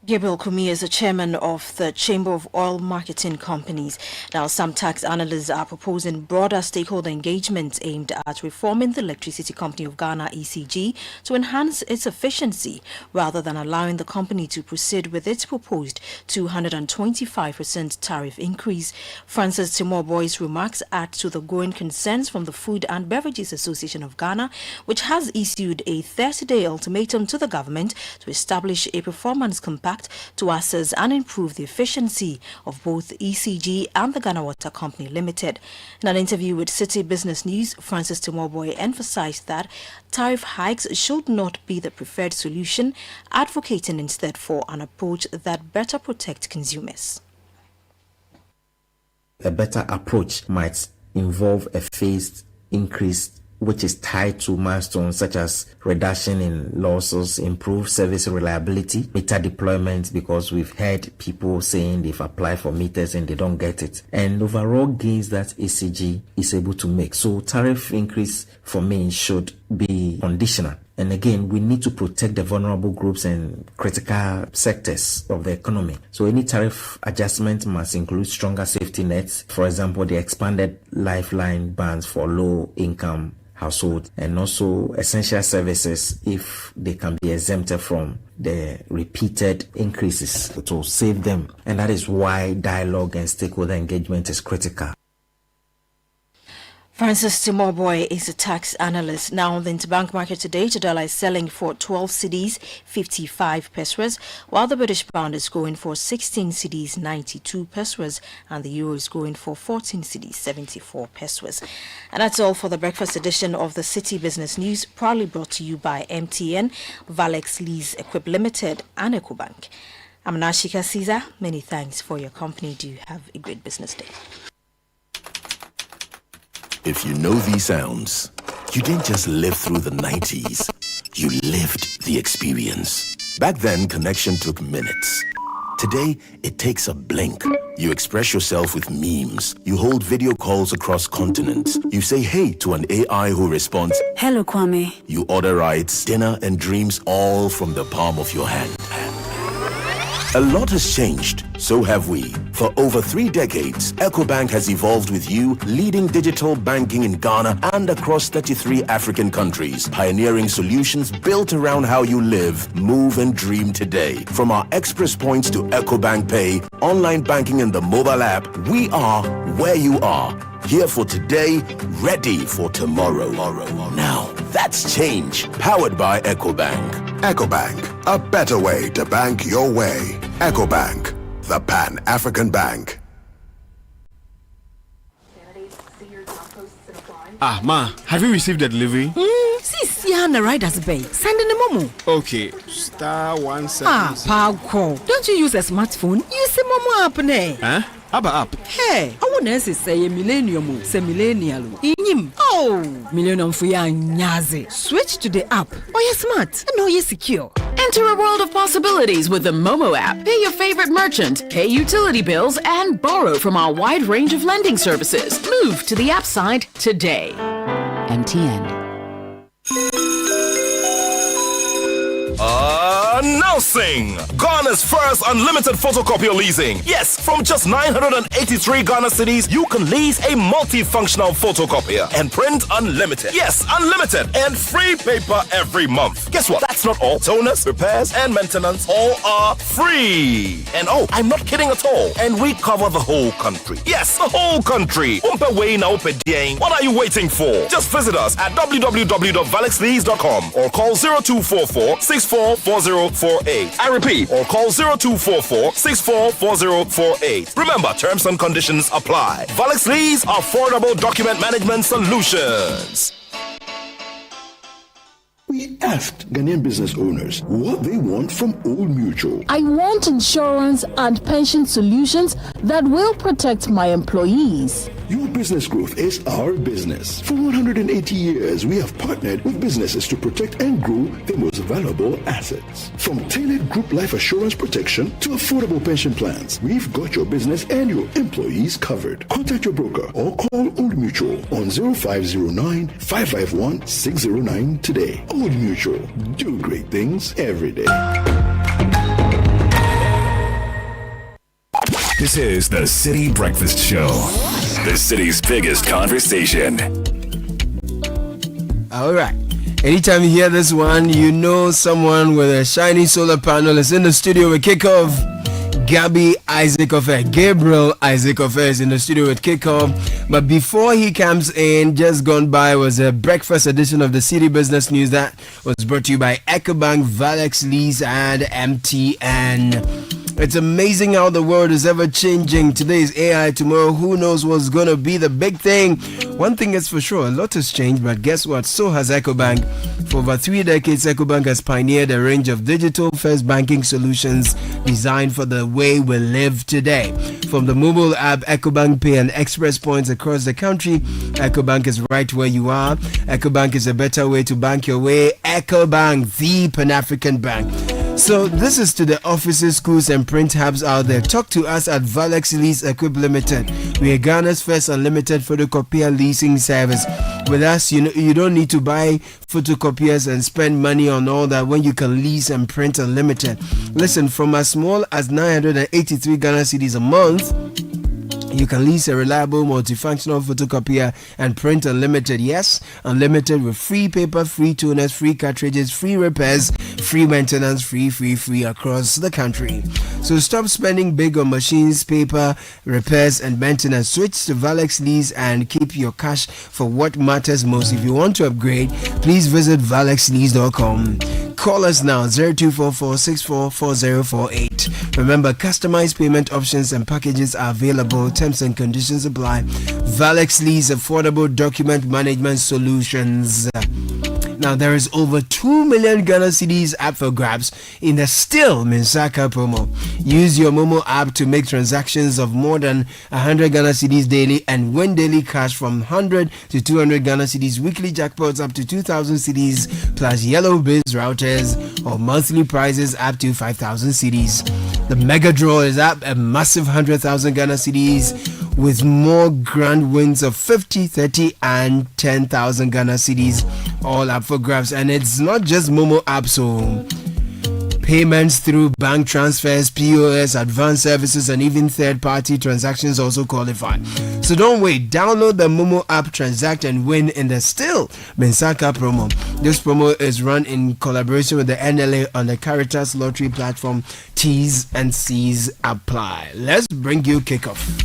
Gabriel Kumi is the chairman of the Chamber of Oil Marketing Companies. Now, some tax analysts are proposing broader stakeholder engagement aimed at reforming the Electricity Company of Ghana, ECG, to enhance its efficiency rather than allowing the company to proceed with its proposed 225% tariff increase. Francis Timoboy's remarks add to the growing concerns from the Food and Beverages Association of Ghana, which has issued a 30-day ultimatum to the government to establish a performance compact to assess and improve the efficiency of both ECG and the Ghana Water Company Limited. In an interview with Citi Business News, Francis Timoboy emphasized that tariff hikes should not be the preferred solution, advocating instead for an approach that better protects consumers. A better approach might involve a phased increase which is tied to milestones such as reduction in losses, improved service reliability, meter deployment, because we've heard people saying they've applied for meters and they don't get it, and overall gains that ECG is able to make. So tariff increase for me should be conditional. And again, we need to protect the vulnerable groups and critical sectors of the economy. So any tariff adjustment must include stronger safety nets. For example, the expanded lifeline bands for low-income households, and also essential services if they can be exempted from the repeated increases to save them. And that is why dialogue and stakeholder engagement is critical. Francis Timoboy is a tax analyst. Now on the interbank market today, the dollar is selling for 12 cedis, 55 pesos, while the British pound is going for 16 cedis, 92 pesos, and the euro is going for 14 cedis, 74 pesos. And that's all for the breakfast edition of the Citi Business News, proudly brought to you by MTN, Valex Lease Equip Limited, and EcoBank. I'm Nashika Caesar. Many thanks for your company. Do have a great business day. If you know these sounds, you didn't just live through the 90s. You lived the experience. Back then, connection took minutes. Today, it takes a blink. You express yourself with memes. You hold video calls across continents. You say hey to an AI who responds, Hello, Kwame. You order rides, dinner, and dreams all from the palm of your hand. A lot has changed, so have we. For over 3 decades, EcoBank has evolved with you, leading digital banking in Ghana and across 33 African countries, pioneering solutions built around how you live, move, and dream today. From our express points to EcoBank Pay, online banking, and the mobile app, we are where you are. Here for today, ready for tomorrow. Now, that's change, powered by EcoBank. EcoBank, a better way to bank your way. EcoBank, the Pan-African Bank. Ah, Ma, have you received the delivery? See, the rider's bay. Send in the momo. Okay, *176. Pow. Don't you use a smartphone? Use the momo app, ne? Huh? Aba app. Hey, I want to say millennium, say millennial. Inyim. Oh, millennium for ya nyaze. Switch to the app. Oh, you're smart. And oh, you're secure. Enter a world of possibilities with the Momo app. Pay your favorite merchant, pay utility bills, and borrow from our wide range of lending services. Move to the app side today. MTN. Announcing Ghana's first unlimited photocopier leasing. Yes, from just 983 Ghana cedis, you can lease a multifunctional photocopier and print unlimited. Yes, unlimited and free paper every month. Guess what? That's not all. Toners, repairs, and maintenance all are free. And oh, I'm not kidding at all. And we cover the whole country. Yes, the whole country. What are you waiting for? Just visit us at www.valexlease.com or call 0244 644048. I repeat, or call 0244 644048. Remember, terms and conditions apply. Valex Lease, affordable document management solutions. We asked Ghanaian business owners what they want from Old Mutual. I want insurance and pension solutions that will protect my employees. Your business growth is our business. For 180 years, we have partnered with businesses to protect and grow their most valuable assets. From tailored group life assurance protection to affordable pension plans, we've got your business and your employees covered. Contact your broker or call Old Mutual on 0509 551 609 today. Old Mutual, do great things every day. This is the City Breakfast Show, the city's biggest conversation. All right. Anytime you hear this one, you know someone with a shiny solar panel is in the studio with Kickoff. Gabriel Isaac is in the studio with Kickoff. But before he comes in, just gone by was a breakfast edition of the City Business News that was brought to you by EcoBank, Valex Lease, and MTN. It's amazing how the world is ever changing. Today is AI, tomorrow who knows what's going to be the big thing. One thing is for sure, a lot has changed, but guess what? So has EcoBank. For over 3 decades, EcoBank has pioneered a range of digital-first banking solutions designed for the way we live today. From the mobile app EcoBank Pay and Express Points across the country, EcoBank is right where you are. EcoBank is a better way to bank your way. EcoBank, the Pan-African Bank. So this is to the offices, schools, and print hubs out there. Talk to us at Valex Lease Equip Limited. We are Ghana's first unlimited photocopier leasing service. With us, you don't need to buy photocopiers and spend money on all that when you can lease and print unlimited. Listen, from as small as 983 Ghana cedis a month, you can lease a reliable multifunctional photocopier and print unlimited. Yes, unlimited with free paper, free toners, free cartridges, free repairs, free maintenance, free across the country. So stop spending big on machines, paper, repairs, and maintenance. Switch to Valex Lease and keep your cash for what matters most. If you want to upgrade, please visit valexlease.com. Call us now, 0244-644048. Remember, customized payment options and packages are available. Terms and conditions apply. Valex Lease, affordable document management solutions. Now, there is over 2 million Ghana cedis up for grabs in the Still Minsaka promo. Use your Momo app to make transactions of more than 100 Ghana cedis daily and win daily cash from 100 to 200 Ghana cedis, weekly jackpots up to 2,000 cedis, plus yellow biz routers or monthly prizes up to 5,000 cedis. The mega draw is up, a massive 100,000 Ghana cedis with more grand wins of 50, 30 and 10,000 Ghana cedis all up for grabs. And it's not just Momo app, so payments through bank transfers, POS, advanced services, and even third-party transactions also qualify. So don't wait. Download the Momo app, transact, and win in the Still Mensaka promo. This promo is run in collaboration with the NLA on the Caritas Lottery platform. T's and C's apply. Let's bring you Kickoff.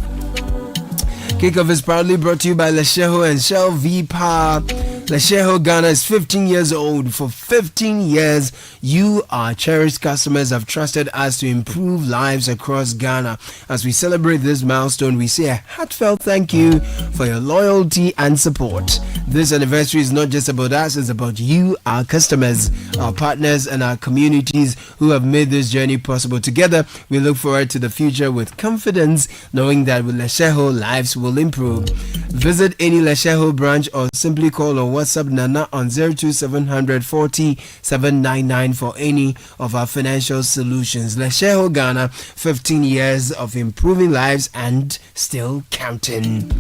Kickoff is proudly brought to you by Lesheho and Shell V-Power. Lesheho Ghana is 15 years old. For 15 years, you, our cherished customers, have trusted us to improve lives across Ghana. As we celebrate this milestone, we say a heartfelt thank you for your loyalty and support. This anniversary is not just about us, it's about you, our customers, our partners, and our communities who have made this journey possible. Together, we look forward to the future with confidence, knowing that with Lesheho, lives will improve. Visit any Lesheho branch or simply call or WhatsApp Nana on 02700 40 799 for any of our financial solutions. Lesheho Ghana, 15 years of improving lives and still counting.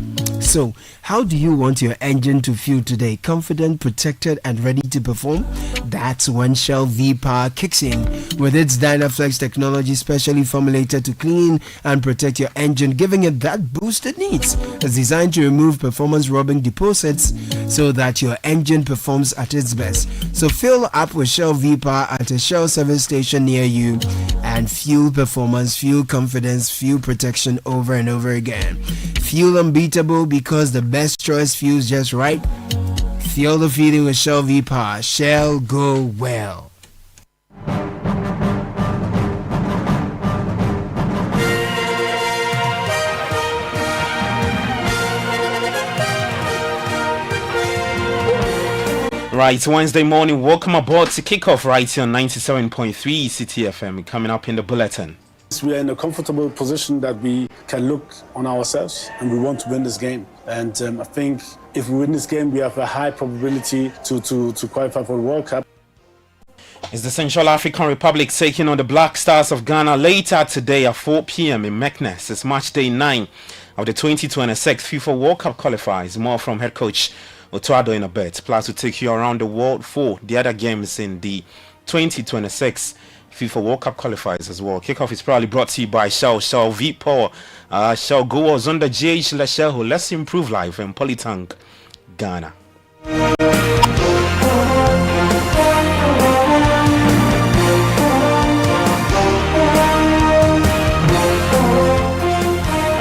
So, how do you want your engine to feel today? Confident, protected, and ready to perform? That's when Shell V-Power kicks in. With its Dynaflex technology specially formulated to clean and protect your engine, giving it that boost it needs. It's designed to remove performance-robbing deposits so that your engine performs at its best. So fill up with Shell V-Power at a Shell service station near you and fuel performance, fuel confidence, fuel protection over and over again. Fuel unbeatable because the best choice fuels just right. Feel the feeling with Shell V-Power. Shell go well. Right, Wednesday morning, welcome aboard to Kickoff right here on 97.3 Citi FM. Coming up in the bulletin. We are in a comfortable position that we can look on ourselves and we want to win this game. And I think if we win this game, we have a high probability to qualify for the World Cup. It's the Central African Republic taking on the Black Stars of Ghana later today at 4 p.m. in Meknes. It's match day 9 of the 2026 FIFA World Cup qualifiers. More from head coach Otuado in a bit. Plus, we'll take you around the world for the other games in the 2026 FIFA World Cup qualifiers as well. Kickoff is probably brought to you by Shell V-Power. Shell Go on the GH Lesheho. Let's improve life in Polytank, Ghana.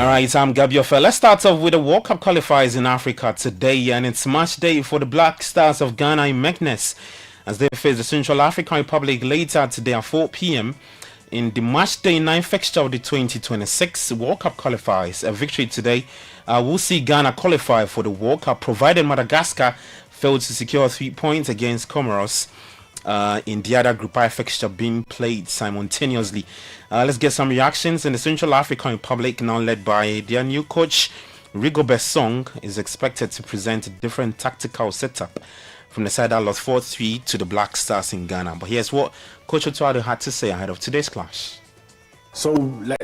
Alright, I'm Gabiofe. Let's start off with the World Cup qualifiers in Africa today, and it's match day for the Black Stars of Ghana in Meknes as they face the Central African Republic later today at 4 p.m. in the match day 9 fixture of the 2026 World Cup qualifiers. A victory today will see Ghana qualify for the World Cup, provided Madagascar failed to secure 3 points against Comoros in the other Group I fixture being played simultaneously. Let's get some reactions in the Central African Republic, now led by their new coach. Rigobert Song is expected to present a different tactical setup from the side that lost 4-3 to the Black Stars in Ghana. But here's what Coach Otuado had to say ahead of today's clash. So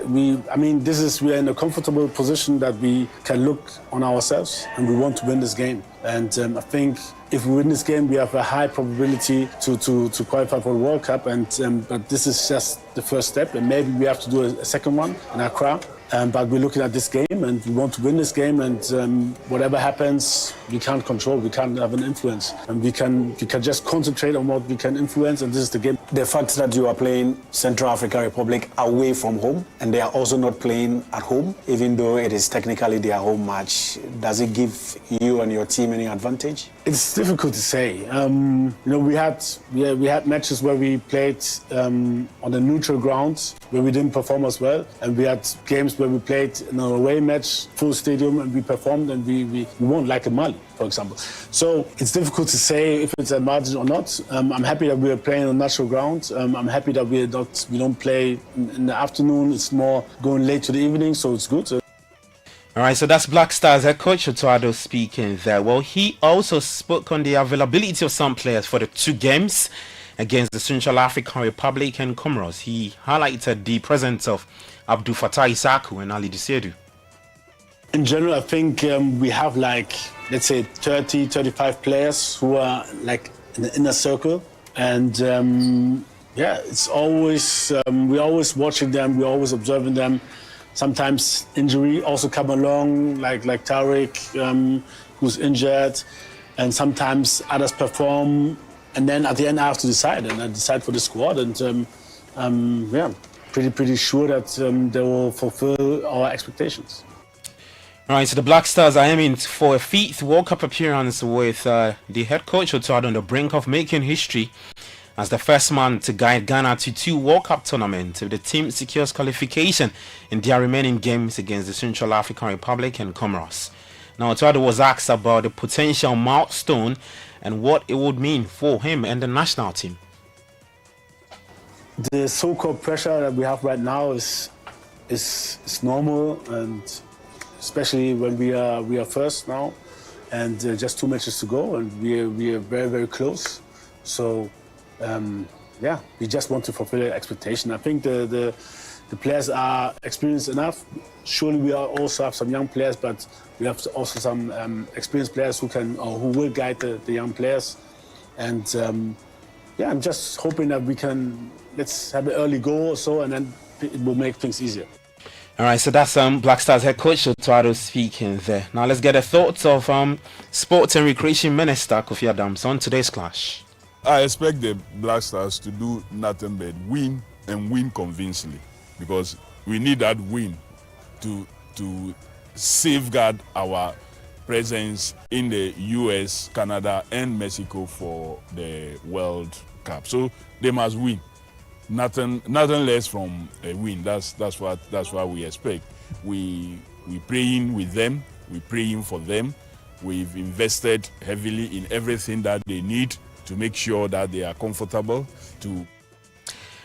we are in a comfortable position that we can look on ourselves and we want to win this game. And I think if we win this game, we have a high probability to qualify for the World Cup. And but this is just the first step, and maybe we have to do a second one in Accra. But we're looking at this game and we want to win this game, and whatever happens, we can't control, we can't have an influence. And we can just concentrate on what we can influence, and this is the game. The fact that you are playing Central African Republic away from home and they are also not playing at home, even though it is technically their home match, does it give you and your team any advantage? It's difficult to say. We had matches where we played on a neutral ground where we didn't perform as well, and we had games where we played in an away match, full stadium, and we performed and we won, like in Mali, for example. So it's difficult to say if it's a margin or not. I'm happy that we are playing on natural ground. I'm happy that we don't play in the afternoon. It's more going late to the evening, so it's good. All right, so that's Black Stars head coach Otuado speaking there. Well, he also spoke on the availability of some players for the two games against the Central African Republic and Comoros. He highlighted the presence of Abdul Fattah Isaku and Ali Disedu. In general, I think we have like, let's say 30, 35 players who are like in the inner circle. And yeah, it's always, we're always watching them, we're always observing them. Sometimes injury also come along, like Tariq, who's injured. And sometimes others perform. And then at the end I have to decide, and I decide for the squad. And yeah, pretty sure that they will fulfill our expectations. All right, so the Black Stars are aiming for a 5th World Cup appearance with the head coach Otuado on the brink of making history as the first man to guide Ghana to 2 World Cup tournaments if the team secures qualification in their remaining games against the Central African Republic and Comoros. Now, Otuado was asked about the potential milestone and what it would mean for him and the national team. The so-called pressure that we have right now is normal, and especially when we are first now, and just 2 matches to go, and we are very, very close. So yeah, we just want to fulfill the expectation. I think the players are experienced enough. Surely we also have some young players, but we have also some experienced players who can or who will guide the young players. And yeah, I'm just hoping that we can let's have an early goal or so, and then it will make things easier. All right, so that's Black Stars head coach Otuado speaking there. Now let's get the thoughts of Sports and Recreation Minister Kofi Adams on today's clash. I expect the Black Stars to do nothing but win, and win convincingly, because we need that win to safeguard our presence in the US, Canada and Mexico for the World Cup. So they must win. Nothing less from a win. That's what we expect. We praying with them. We praying for them. We've invested heavily in everything that they need to make sure that they are comfortable to.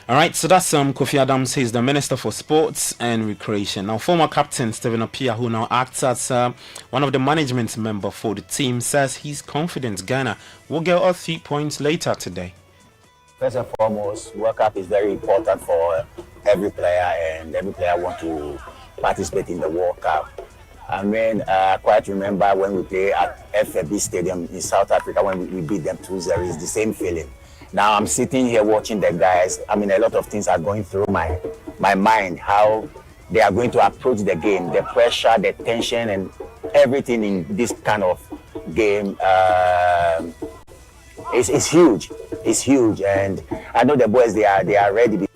All right, so that's Kofi Adams. He's the Minister for Sports and Recreation. Now, former captain Stephen Opia, who now acts as one of the management members for the team, says he's confident Ghana will get all 3 points later today. First and foremost, World Cup is very important for every player, and every player wants to participate in the World Cup. I mean, I quite remember when we played at FAB Stadium in South Africa when we beat them 2-0. It's the same feeling. Now I'm sitting here watching the guys. I mean, a lot of things are going through my mind, how they are going to approach the game, the pressure, the tension, and everything in this kind of game. It's huge. It's huge, and I know the boys they are ready.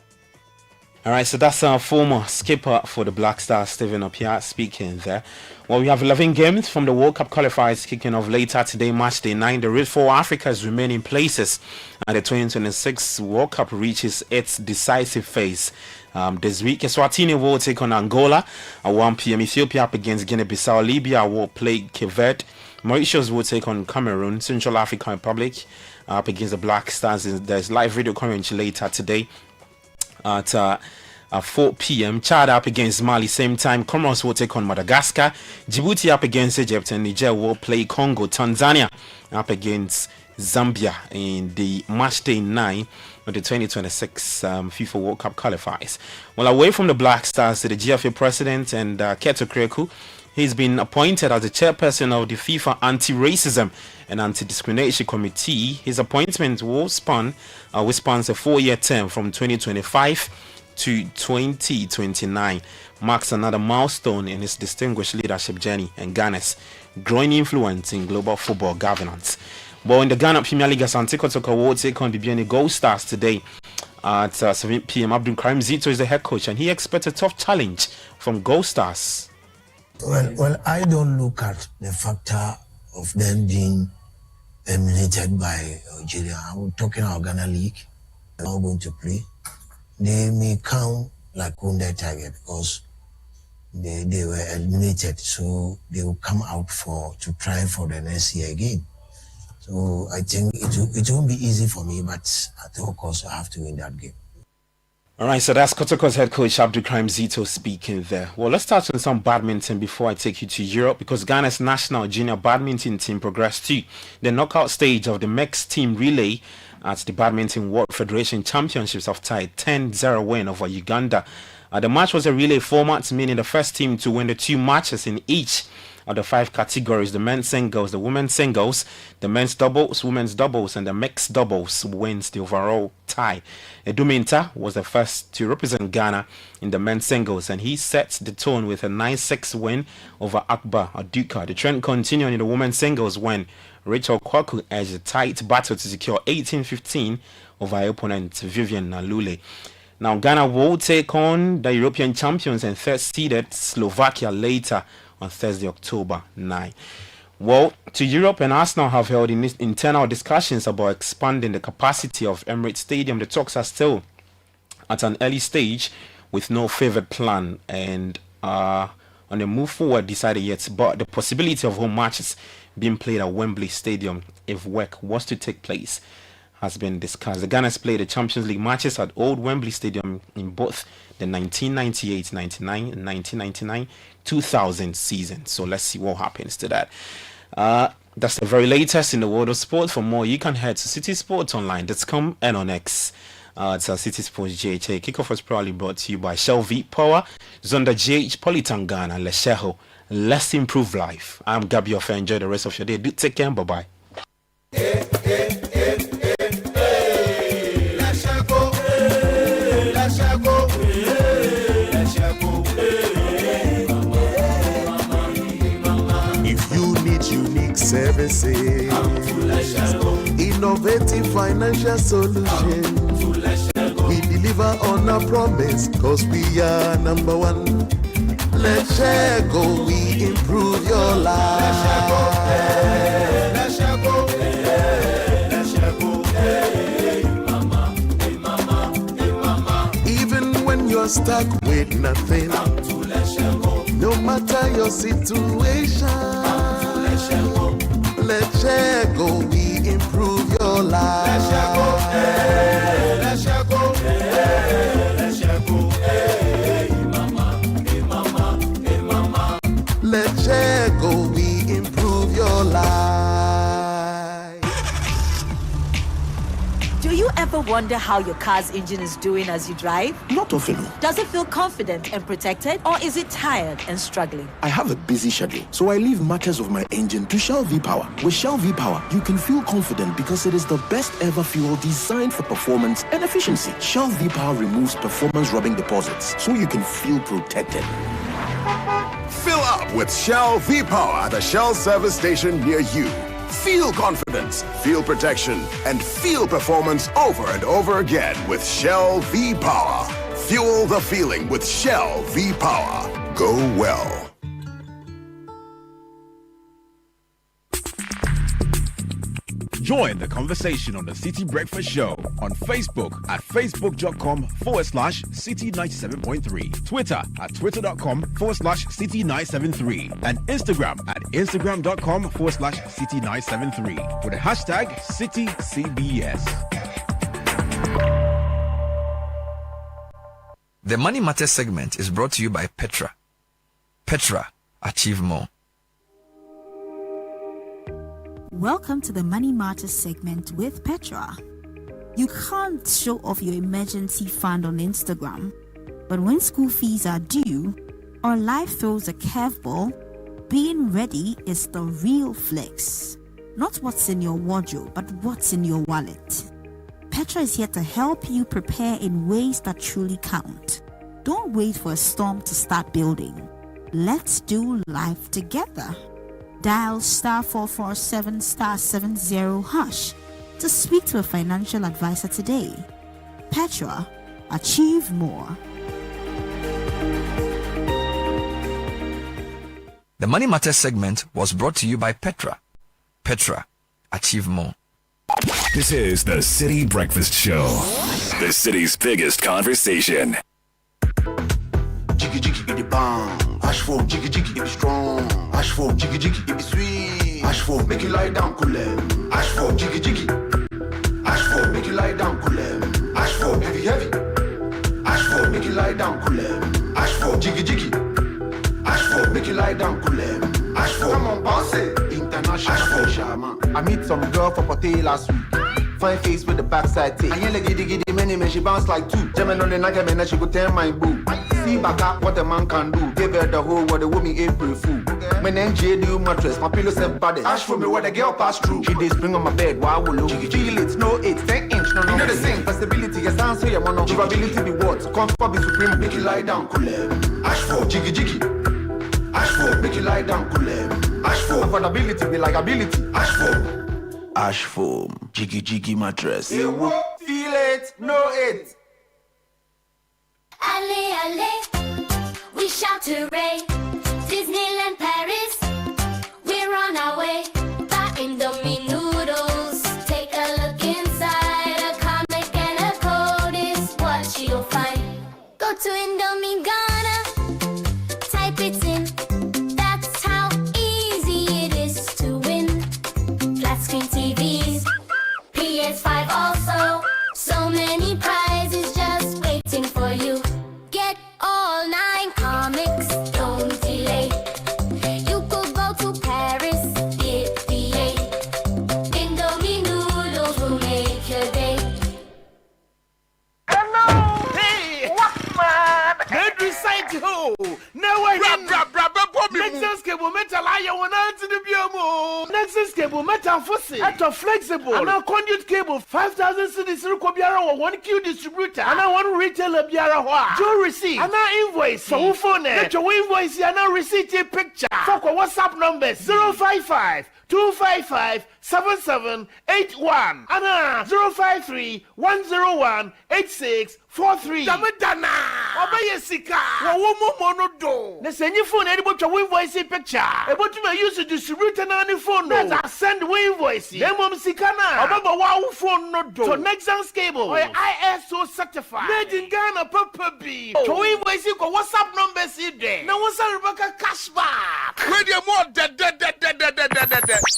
All right, so that's our former skipper for the Black Stars, Stephen Opia, speaking there. Well, we have 11 games from the World Cup qualifiers kicking off later today, March Day 9. The race for Africa's remaining places, and the 2026 World Cup reaches its decisive phase. This week, Eswatini will take on Angola at 1 p.m. Ethiopia up against Guinea-Bissau. Libya will play Cape Verde. Mauritius will take on Cameroon. Central African Republic up against the Black Stars. There's live video coverage later today at 4 p.m. Chad up against Mali, same time. Comoros will take on Madagascar. Djibouti up against Egypt, and Niger will play Congo. Tanzania up against Zambia in the March Day 9 of the 2026 FIFA World Cup qualifiers. Well, away from the Black Stars, the GFA president and Keto Kreku, he's been appointed as the chairperson of the FIFA Anti-Racism and Anti-Discrimination Committee. His appointment will span a 4-year term from 2025 to 2029. Marks another milestone in his distinguished leadership journey and Ghana's growing influence in global football governance. Well, in the Ghana Premier League, Asante Kotoko will take on the BNA Gold Stars today at 7 p.m. Abdul Karim Zito is the head coach, and he expects a tough challenge from Gold Stars. Well, I don't look at the factor of them being eliminated by Algeria. I'm talking about Ghana League. They're not going to play. They may count like wounded target because they were eliminated, so they will come out to try for the next year again. So I think it won't be easy for me, but at all costs I have to win that game. All right, so that's Kotoko's head coach Abdul Karim Zito speaking there. Well, let's start with some badminton before I take you to Europe, because Ghana's national junior badminton team progressed to the knockout stage of the mixed team relay at the Badminton World Federation Championships after a 10-0 win over Uganda. The match was a relay format, meaning the first team to win the 2 matches in each of the 5 categories: the men's singles, the women's singles, the men's doubles, women's doubles, and the mixed doubles wins the overall tie. Eduminta was the first to represent Ghana in the men's singles, and he set the tone with a 9-6 win over Akbar Aduka. The trend continued in the women's singles when Rachel Kwaku edged a tight battle to secure 18-15 over her opponent Vivian Nalule. Now Ghana will take on the European champions and third-seeded Slovakia later on Thursday, October 9. Well, to Europe and Arsenal have held internal discussions about expanding the capacity of Emirates Stadium. The talks are still at an early stage with no favored plan and on a move forward decided yet, but the possibility of home matches being played at Wembley Stadium if work was to take place has been discussed. The Ghana's played the Champions League matches at Old Wembley Stadium in both the 1998-99 and 1999-2000 season. So let's see what happens to that. That's the very latest in the world of sport. For more, you can head to citysportsonline.com and on X. It's our City Sports GHA. Kickoff was proudly brought to you by Shell V Power, Zonda GH, Politan Ghana, Lesheho. Let's improve life. I'm Gabi Ofe. Enjoy the rest of your day. Do take care. Bye-bye. Services, innovative financial solutions. We deliver on our promise, cause we are number one. Let's share go, we improve your life. Let's share go, let's share go, hey mama, hey mama, hey mama. Even when you're stuck with nothing, no matter your situation, let's share go, we improve your life. Let's share go, hey, let's share go, hey, let's share go, hey mama, hey mama, hey mama. Let's share go, we improve your life. Do you ever wonder how your car's engine is doing as you drive? Not often. Does it feel confident and protected, or is it tired and struggling? I have a busy schedule, so I leave matters of my engine to Shell V Power. With Shell V Power, you can feel confident because it is the best ever fuel designed for performance and efficiency. Shell V Power removes performance rubbing deposits, so you can feel protected. Fill up with Shell V Power at a Shell service station near you. Feel confidence, feel protection, and feel performance over and over again with Shell V Power. Fuel the feeling with Shell V Power. Go well. Join the conversation on the City Breakfast Show on Facebook at facebook.com/City97.3, Twitter at twitter.com/City973, and Instagram at instagram.com/City973 with the hashtag CityCBS. The Money Matters segment is brought to you by Petra. Petra, achieve more. Welcome to the Money Matters segment with Petra. You can't show off your emergency fund on Instagram, but when school fees are due or life throws a curveball, being ready is the real flex. Not what's in your wardrobe, but what's in your wallet. Petra is here to help you prepare in ways that truly count. Don't wait for a storm to start building. Let's do life together. Dial *447*70# to speak to a financial advisor today. Petra, achieve more. The Money Matters segment was brought to you by Petra. Petra, achieve more. This is the City Breakfast Show, the city's biggest conversation. Jiggy jiggy be the bomb. Ashford jiggy jiggy be strong. Ashford jiggy jiggy be sweet. Ashford make you lie down cool. Ashford jiggy jiggy. Ashford make you lie down cool. Ashford heavy heavy. Ashford make you lie down cool. Ashford jiggy jiggy. Ashford make you lie down cool. Ashford come on boss it. International Ashford Shaman. I meet some girl for Poté last week. Fine face with the backside tape. I ain't like giddy many man, she bounce like two. German on the night, man, she go tell my boo. See back up what a man can do. Give her the whole what the woman April fool. My name JDU mattress, my pillow said body. Ash for me where the girl pass through. She did spring on my bed, why will look? Feel it, no 8, 10 inch, no. You know the same, possibility, yes, answer your mono. Durability be what? Comfort be supreme, make it lie down, cool. Ash for jiggy jiggy. Ash for make it lie down, cool. Ash for affordability be like ability. Ash for. Ash foam, jiggy jiggy mattress. Feel it, know it. Allez, allez, we shout hooray. Disneyland Paris, we're on our way. Buy Indomie noodles, take a look inside. A comic and a code is what you'll find. Go to Indomie Ghana, type it in. That's how easy it is to win. Flat screen TVs, PS5 also. So many prizes just waiting for you. Get all 9 comics, don't delay. You could go to Paris, Italy. Indomie noodles will make your day. Hey, what man? Good recite ho. No way. Nexus cable metal I want to the biomo. Nexus cable metal fossil. At a flexible. And a conduit cable 5,000 cities Rukobiara or 1Q distributor. And I want retailer Biara. Joe receipt. And I invoice. So phone. Get your invoice and I receipt a picture. Fuck WhatsApp numbers 055 255 7781 and 053 101 8643. Damadana. Obey Sika. Womo do. The send your phone able to invoice picture. Able to use a distributor on the phone. That's send invoice. Then mom Sikana. About wow phone no do. So Nexus cable. ISO certified. Made in Ghana Papa B. To invoice you WhatsApp numbers in there. Now what's Rebecca cashback? Radio more dead.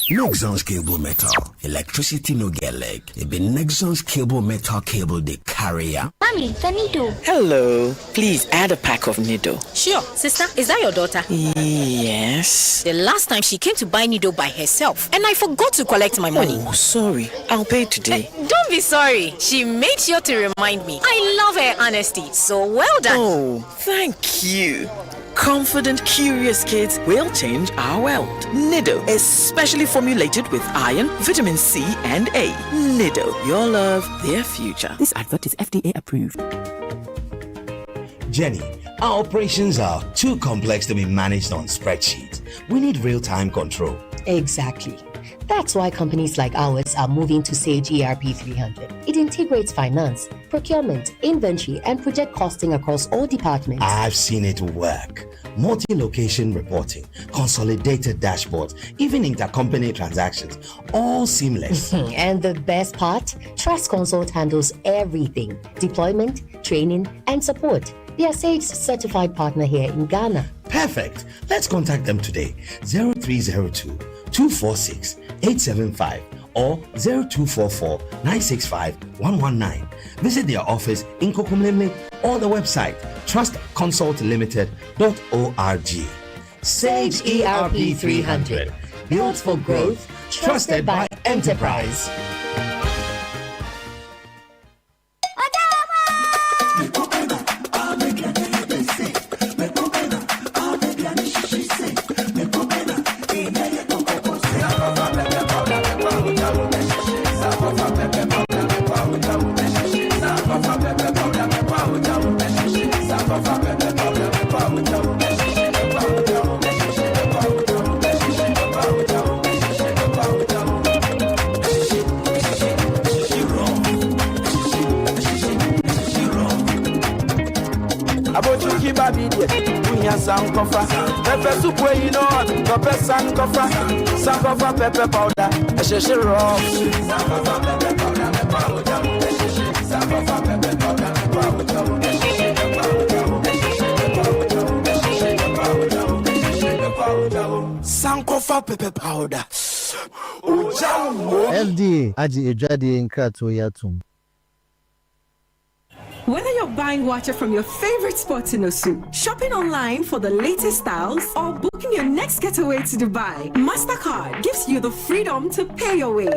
Nexons cable metal. Electricity no get leg. It be Nexons cable metal cable the carrier. Mommy, the needle. Hello. Please add a pack of needle. Sure. Sister, is that your daughter? Yes. The last time she came to buy needle by herself and I forgot to collect my money. Oh, sorry. I'll pay today. Don't be sorry. She made sure to remind me. I love her honesty. So well done. Oh, thank you. Confident, curious kids will change our world. Nido, especially formulated with iron, vitamin C, and A. Nido, your love, their future. This advert is FDA approved. Jenny, our operations are too complex to be managed on spreadsheets. We need real-time control. Exactly. That's why companies like ours are moving to Sage ERP 300. It integrates finance, procurement, inventory, and project costing across all departments. I've seen it work. Multi-location reporting, consolidated dashboards, even intercompany transactions, all seamless. And the best part? Trust Consult handles everything. Deployment, training, and support. They are Sage's certified partner here in Ghana. Perfect. Let's contact them today. 0302 246 875 or 0244 965 119. Visit their office in Kokomlemle or the website trustconsultlimited.org. Sage ERP 300. Built for growth, trusted by enterprise. Sankofa, pepper soup where you know pepper sankofa, sankofa pepper powder, a sheshe raw. Sankofa pepper powder, sankofa pepper powder, sankofa pepper powder. FDA, Aji Ejadi Nkrato Yatum. Whether you're buying water from your favorite spots in Osu, shopping online for the latest styles, or booking your next getaway to Dubai, MasterCard gives you the freedom to pay your way.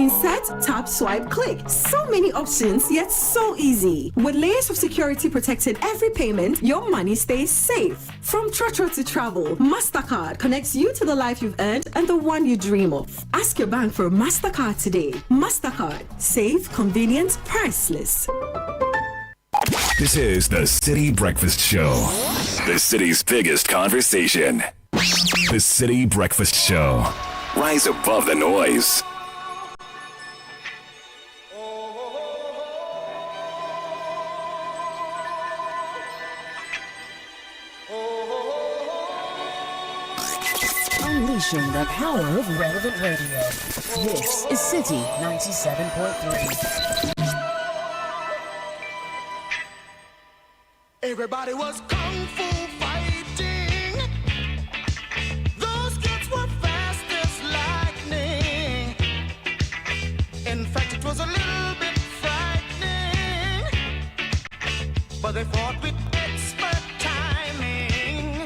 Insert, tap, swipe, click. So many options, yet so easy. With layers of security protecting every payment, your money stays safe. From Trotro to travel, MasterCard connects you to the life you've earned and the one you dream of. Ask your bank for a MasterCard today. MasterCard. Safe, convenient, priceless. This is the City Breakfast Show, the city's biggest conversation. The City Breakfast Show. Rise above the noise. Unleashing the power of relevant radio. This is City 97.3. Everybody was kung fu fighting. Those kids were fast as lightning. In fact, it was a little bit frightening. But they fought with expert timing.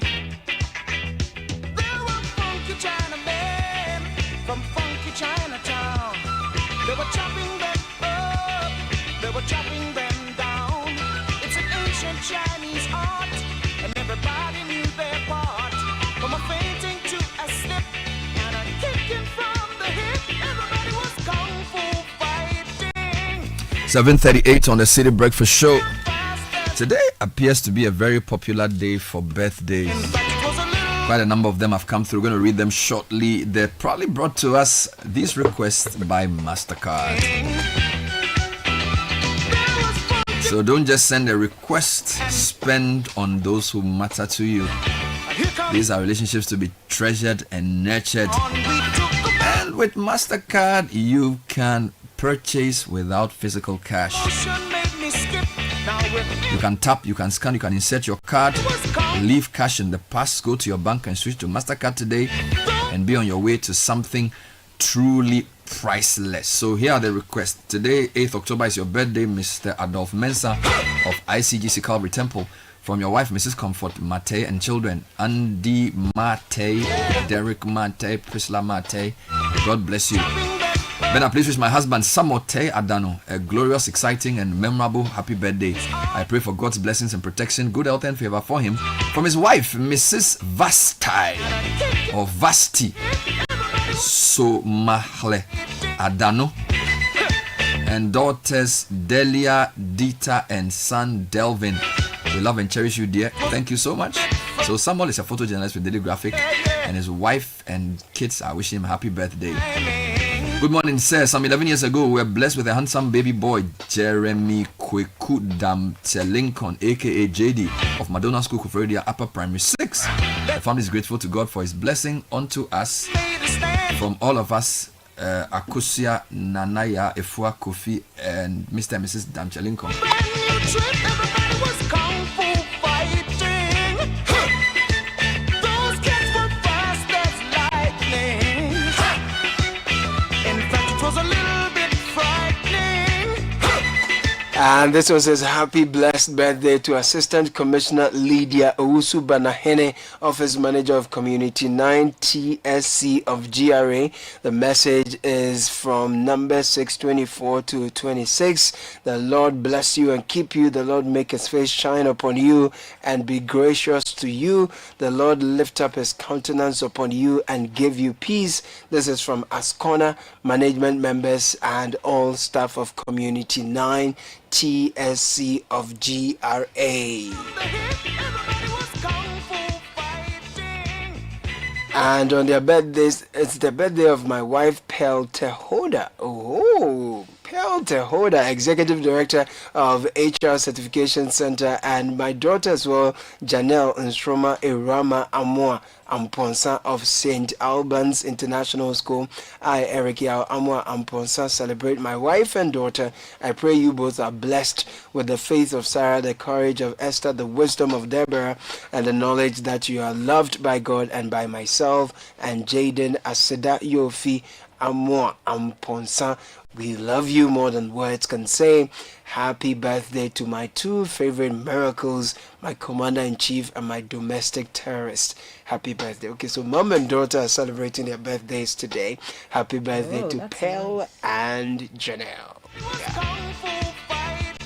There were funky Chinamen from funky Chinatown. They were chopping them up. They were chopping them down. It's an ancient Chinese art, and everybody knew their part. From a fainting to a slip, and a kicking from the hip. Everybody was kung fu fighting. 7:38 on the City Breakfast Show. Today appears to be a very popular day for birthdays. Quite a number of them have come through. We're going to read them shortly. They're probably brought to us these requests by MasterCard. So don't just send a request, spend on those who matter to you. These are relationships to be treasured and nurtured. And with MasterCard, you can purchase without physical cash. You can tap, you can scan, you can insert your card, leave cash in the past, go to your bank and switch to MasterCard today and be on your way to something truly priceless. So here are the requests. Today, 8th October, is your birthday, Mr. Adolf Mensah of ICGC Calvary Temple. From your wife, Mrs. Comfort Mate, and children, Andy Mate, Derek Mate, Priscilla Mate. God bless you. Bena, please wish my husband Samote Adano a glorious, exciting, and memorable happy birthday. I pray for God's blessings and protection, good health and favor for him. From his wife, Mrs. Vastai or Vasti Somahle Adano, and daughters Delia, Dita, and son Delvin. We love and cherish you, dear. Thank you so much. So Samuel is a photojournalist with Daily Graphic, and his wife and kids are wishing him a happy birthday. Good morning, sir. Some 11 years ago, we were blessed with a handsome baby boy, Jeremy Kwekudam Lincoln, aka JD, of Madonna School, Kufuria, Upper Primary 6. The family is grateful to God for his blessing unto us. From all of us, Akusia, Nanaya, Efua, Kofi, and Mr. and Mrs. Damche Lincoln. And this was his happy blessed birthday to Assistant Commissioner Lydia Owusu Banahene, Office Manager of Community 9 TSC of GRA. The message is from number 624 to 26. The Lord bless you and keep you. The Lord make his face shine upon you and be gracious to you. The Lord lift up his countenance upon you and give you peace. This is from Ascona management members and all staff of Community 9 TSC of GRA. And on their birthdays, it's the birthday of my wife, Pearl Tehoda. Oh, Pearl Tehoda, Executive Director of HR Certification Center, and my daughter as well, Janelle Nstroma Irama Amwa Amponsa of St. Albans International School. I, Eric Yao Amwa Amponsa, celebrate my wife and daughter. I pray you both are blessed with the faith of Sarah, the courage of Esther, the wisdom of Deborah, and the knowledge that you are loved by God and by myself and Jaden Aseda Yofi Amwa Amponsa. We love you more than words can say. Happy birthday to my two favorite miracles, my commander-in-chief and my domestic terrorist. Happy birthday. Okay, so mom and daughter are celebrating their birthdays today. Happy birthday to Pearl and Janelle.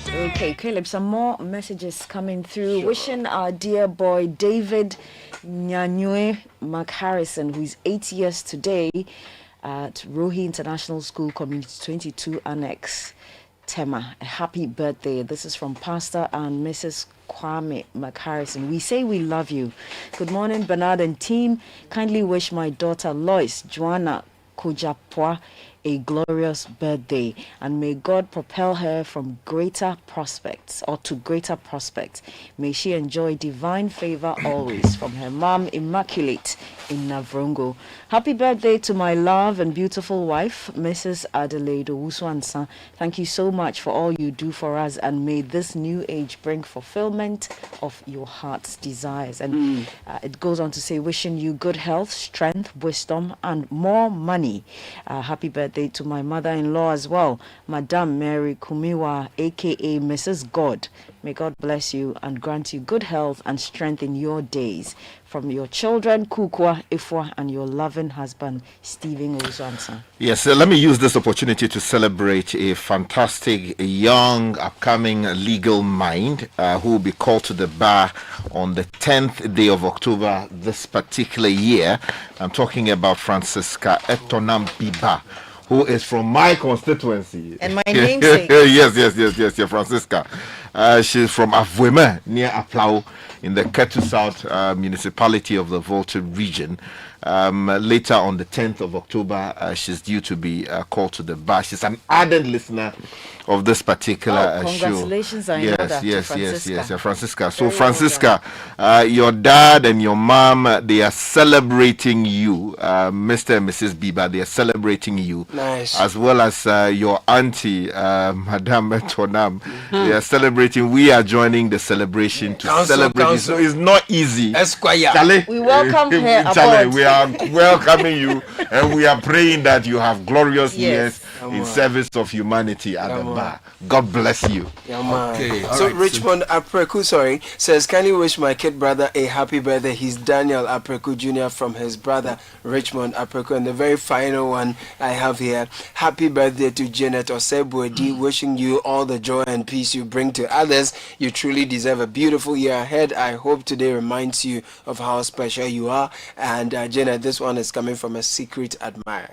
Okay, Caleb, some more messages coming through. Wishing our dear boy David Nyanyue McHarrison, who is 8 years today, at Rohi International School, Community 22 Annex, Tema. A happy birthday. This is from Pastor and Mrs. Kwame McHarrison. We say we love you. Good morning, Bernard and team. Kindly wish my daughter Lois Joanna Kojapwa a glorious birthday, and may God propel her from greater prospects or to greater prospects. May she enjoy divine favor always from her mom Immaculate in Navrongo. Happy birthday to my love and beautiful wife, Mrs. Adelaide Owusu-Ansah. Thank you so much for all you do for us, and may this new age bring fulfillment of your heart's desires. And it goes on to say, wishing you good health, strength, wisdom, and more money. Happy birthday to my mother-in-law as well, Madame Mary Kumiwa, aka Mrs. God. May God bless you and grant you good health and strength in your days. From your children, Kukwa, Ifwa, and your loving husband, Stephen Owusu-Ansah. Yes, let me use this opportunity to celebrate a fantastic young upcoming legal mind who will be called to the bar on the 10th day of October this particular year. I'm talking about Francisca Etonam Biba, who is from my constituency. And my namesake. yes, Francisca. She's from Avueme, near Aplau, in the Ketu South municipality of the Volta region. Later on the 10th of October, she's due to be called to the bar. She's an ardent listener of this particular show. Congratulations, Yes, Francisca. So, Francisca, your dad and your mom, they are celebrating you, Mr. and Mrs. Biba. They are celebrating you, as well as your auntie, Madame Tonam. They are celebrating. We are joining the celebration to celebrate. So it's not easy. Esquire. Charlie, we welcome her. Charlie, we are welcoming you, and we are praying that you have glorious years in service of humanity at the bar. God bless you. Okay. So Richmond Apreku, says, can you wish my kid brother a happy birthday? He's Daniel Apreku Jr. from his brother Richmond Apreku. And the very final one I have here, happy birthday to Janet Osebwedi, wishing you all the joy and peace you bring to others. You truly deserve a beautiful year ahead. I hope today reminds you of how special you are. And Janet, this one is coming from a secret admirer.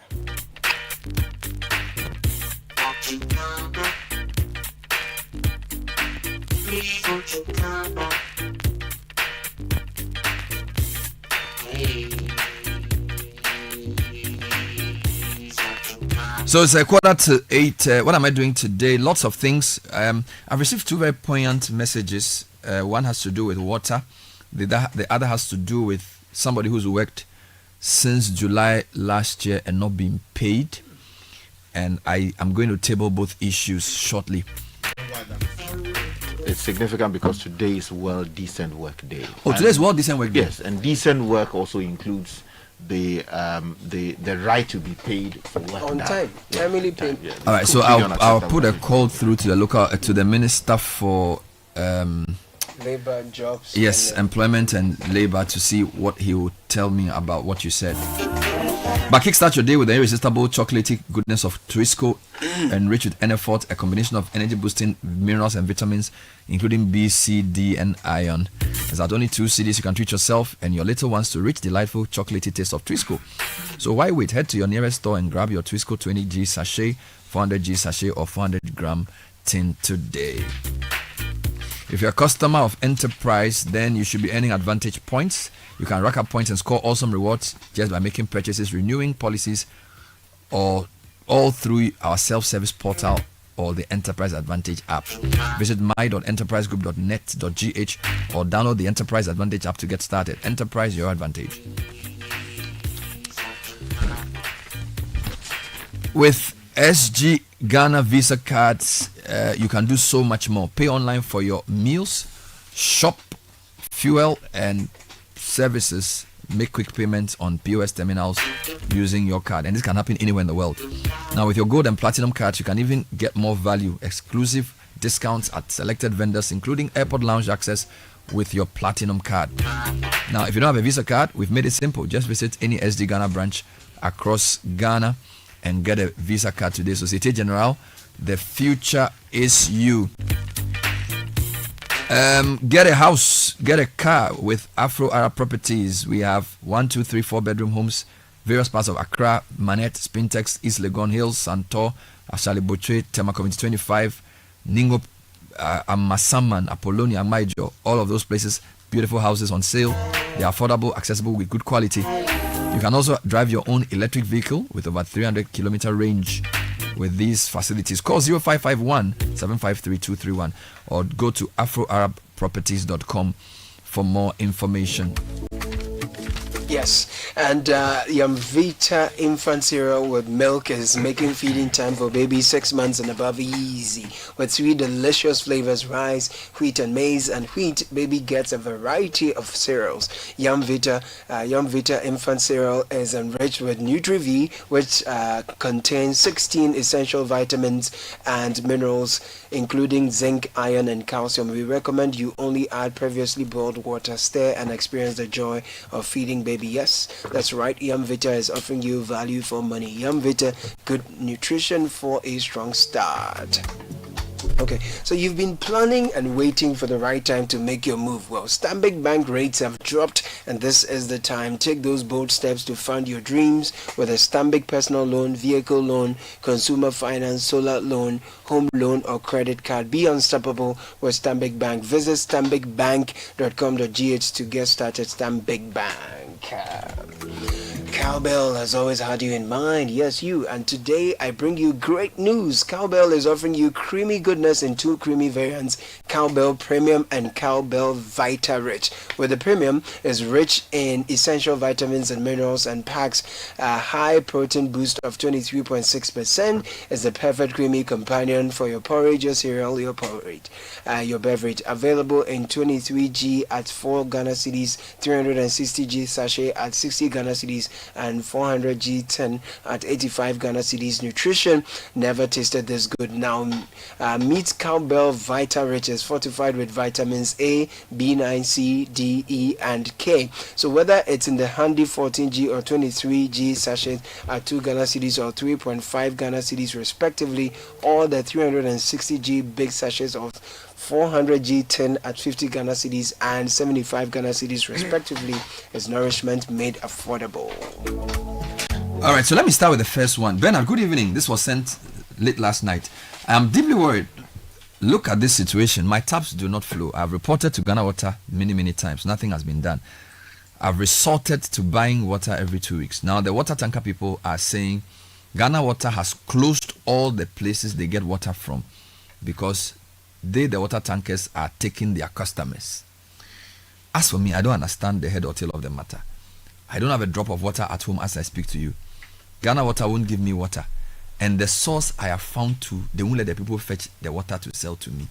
So it's 7:45. What am I doing today? Lots of things. I've received two very poignant messages. One has to do with water. The other has to do with somebody who's worked since July last year and not been paid. And I am going to table both issues shortly. It's significant because today is World Decent Work Day. Oh, today is World Decent Work Day. Yes, and decent work also includes the right to be paid for work on time, timely paid. All right, so I'll put a call through to the minister for labor, jobs. Yes, employment and labor, to see what he will tell me about what you said. But kickstart your day with the irresistible chocolatey goodness of Trisco, enriched with NF4, a combination of energy boosting minerals and vitamins, including B, C, D, and iron. There's at only 2 CDs you can treat yourself and your little ones to rich, delightful chocolatey taste of Trisco. So why wait? Head to your nearest store and grab your Trisco 20G sachet, 400G sachet, or 400 gram tin today. If you're a customer of Enterprise, then you should be earning advantage points. You can rack up points and score awesome rewards just by making purchases, renewing policies, or all through our self-service portal or the Enterprise Advantage app. Visit my.enterprisegroup.net.gh or download the Enterprise Advantage app to get started. Enterprise, your advantage. With SG Ghana Visa cards, you can do so much more. Pay online for your meals, shop, fuel, and services make quick payments on POS terminals using your card, and this can happen anywhere in the world. Now, with your gold and platinum cards, you can even get more value, exclusive discounts at selected vendors, including airport lounge access with your platinum card. Now, if you don't have a Visa card, we've made it simple. Just visit any SD Ghana branch across Ghana and get a Visa card today. Societe Generale, the future is you. Get a house, get a car with Afro Arab Properties. We have 1, 2, 3, 4 bedroom homes, various parts of Accra, Manette, Spintex, East Legon Hills, Santor, Ashali Botre, Tema Community 25, Ningo, Amasaman, Apollonia, Maijo, all of those places, beautiful houses on sale. They are affordable, accessible with good quality. You can also drive your own electric vehicle with over 300 kilometer range with these facilities. Call 0551 753 231 or go to afroarabproperties.com for more information. Yes, and Yamvita infant cereal with milk is making feeding time for babies 6 months and above easy. With 3 delicious flavors, rice, wheat and maize and wheat, baby gets a variety of cereals. Yamvita infant cereal is enriched with Nutri-V, which contains 16 essential vitamins and minerals, including zinc, iron and calcium. We recommend you only add previously boiled water, stir and experience the joy of feeding baby. Yes, that's right. Yamvita is offering you value for money. Yamvita, good nutrition for a strong start. Okay, so you've been planning and waiting for the right time to make your move. Well, Stanbic Bank rates have dropped, and this is the time. Take those bold steps to fund your dreams with a Stanbic personal loan, vehicle loan, consumer finance, solar loan, home loan, or credit card. Be unstoppable with Stanbic Bank. Visit stanbicbank.com.gh to get started. Stanbic Bank. Cowbell has always had you in mind, yes you, and today I bring you great news. Cowbell is offering you creamy goodness in 2 creamy variants, Cowbell Premium and Cowbell Vita Rich. With the Premium is rich in essential vitamins and minerals and packs a high protein boost of 23.6%. Is the perfect creamy companion for your porridge, your cereal, your beverage. Available in 23G at 4 Ghana cedis, 360G sachet at 60 Ghana cedis, and 400G 10 at 85 Ghana cedis. Nutrition never tasted this good. Now meet Cowbell Vita Rich is fortified with vitamins A, B9, C, D, E and K. So whether it's in the handy 14G or 23G sachet at 2 Ghana cedis or 3.5 Ghana cedis respectively, or the 360G big sachets of 400G 10 at 50 Ghana cedis and 75 Ghana cedis respectively, is nourishment made affordable. All right, so let me start with the first one. Bernard, good evening. This was sent late last night. I'm deeply worried. Look at this situation. My taps do not flow. I've reported to Ghana Water many times. Nothing has been done. I've resorted to buying water every 2 weeks. Now the water tanker people are saying Ghana Water has closed all the places they get water from because the water tankers are taking their customers. As for me, I don't understand the head or tail of the matter. I don't have a drop of water at home as I speak to you. Ghana Water won't give me water. And the source I have found too, they won't let the people fetch the water to sell to me.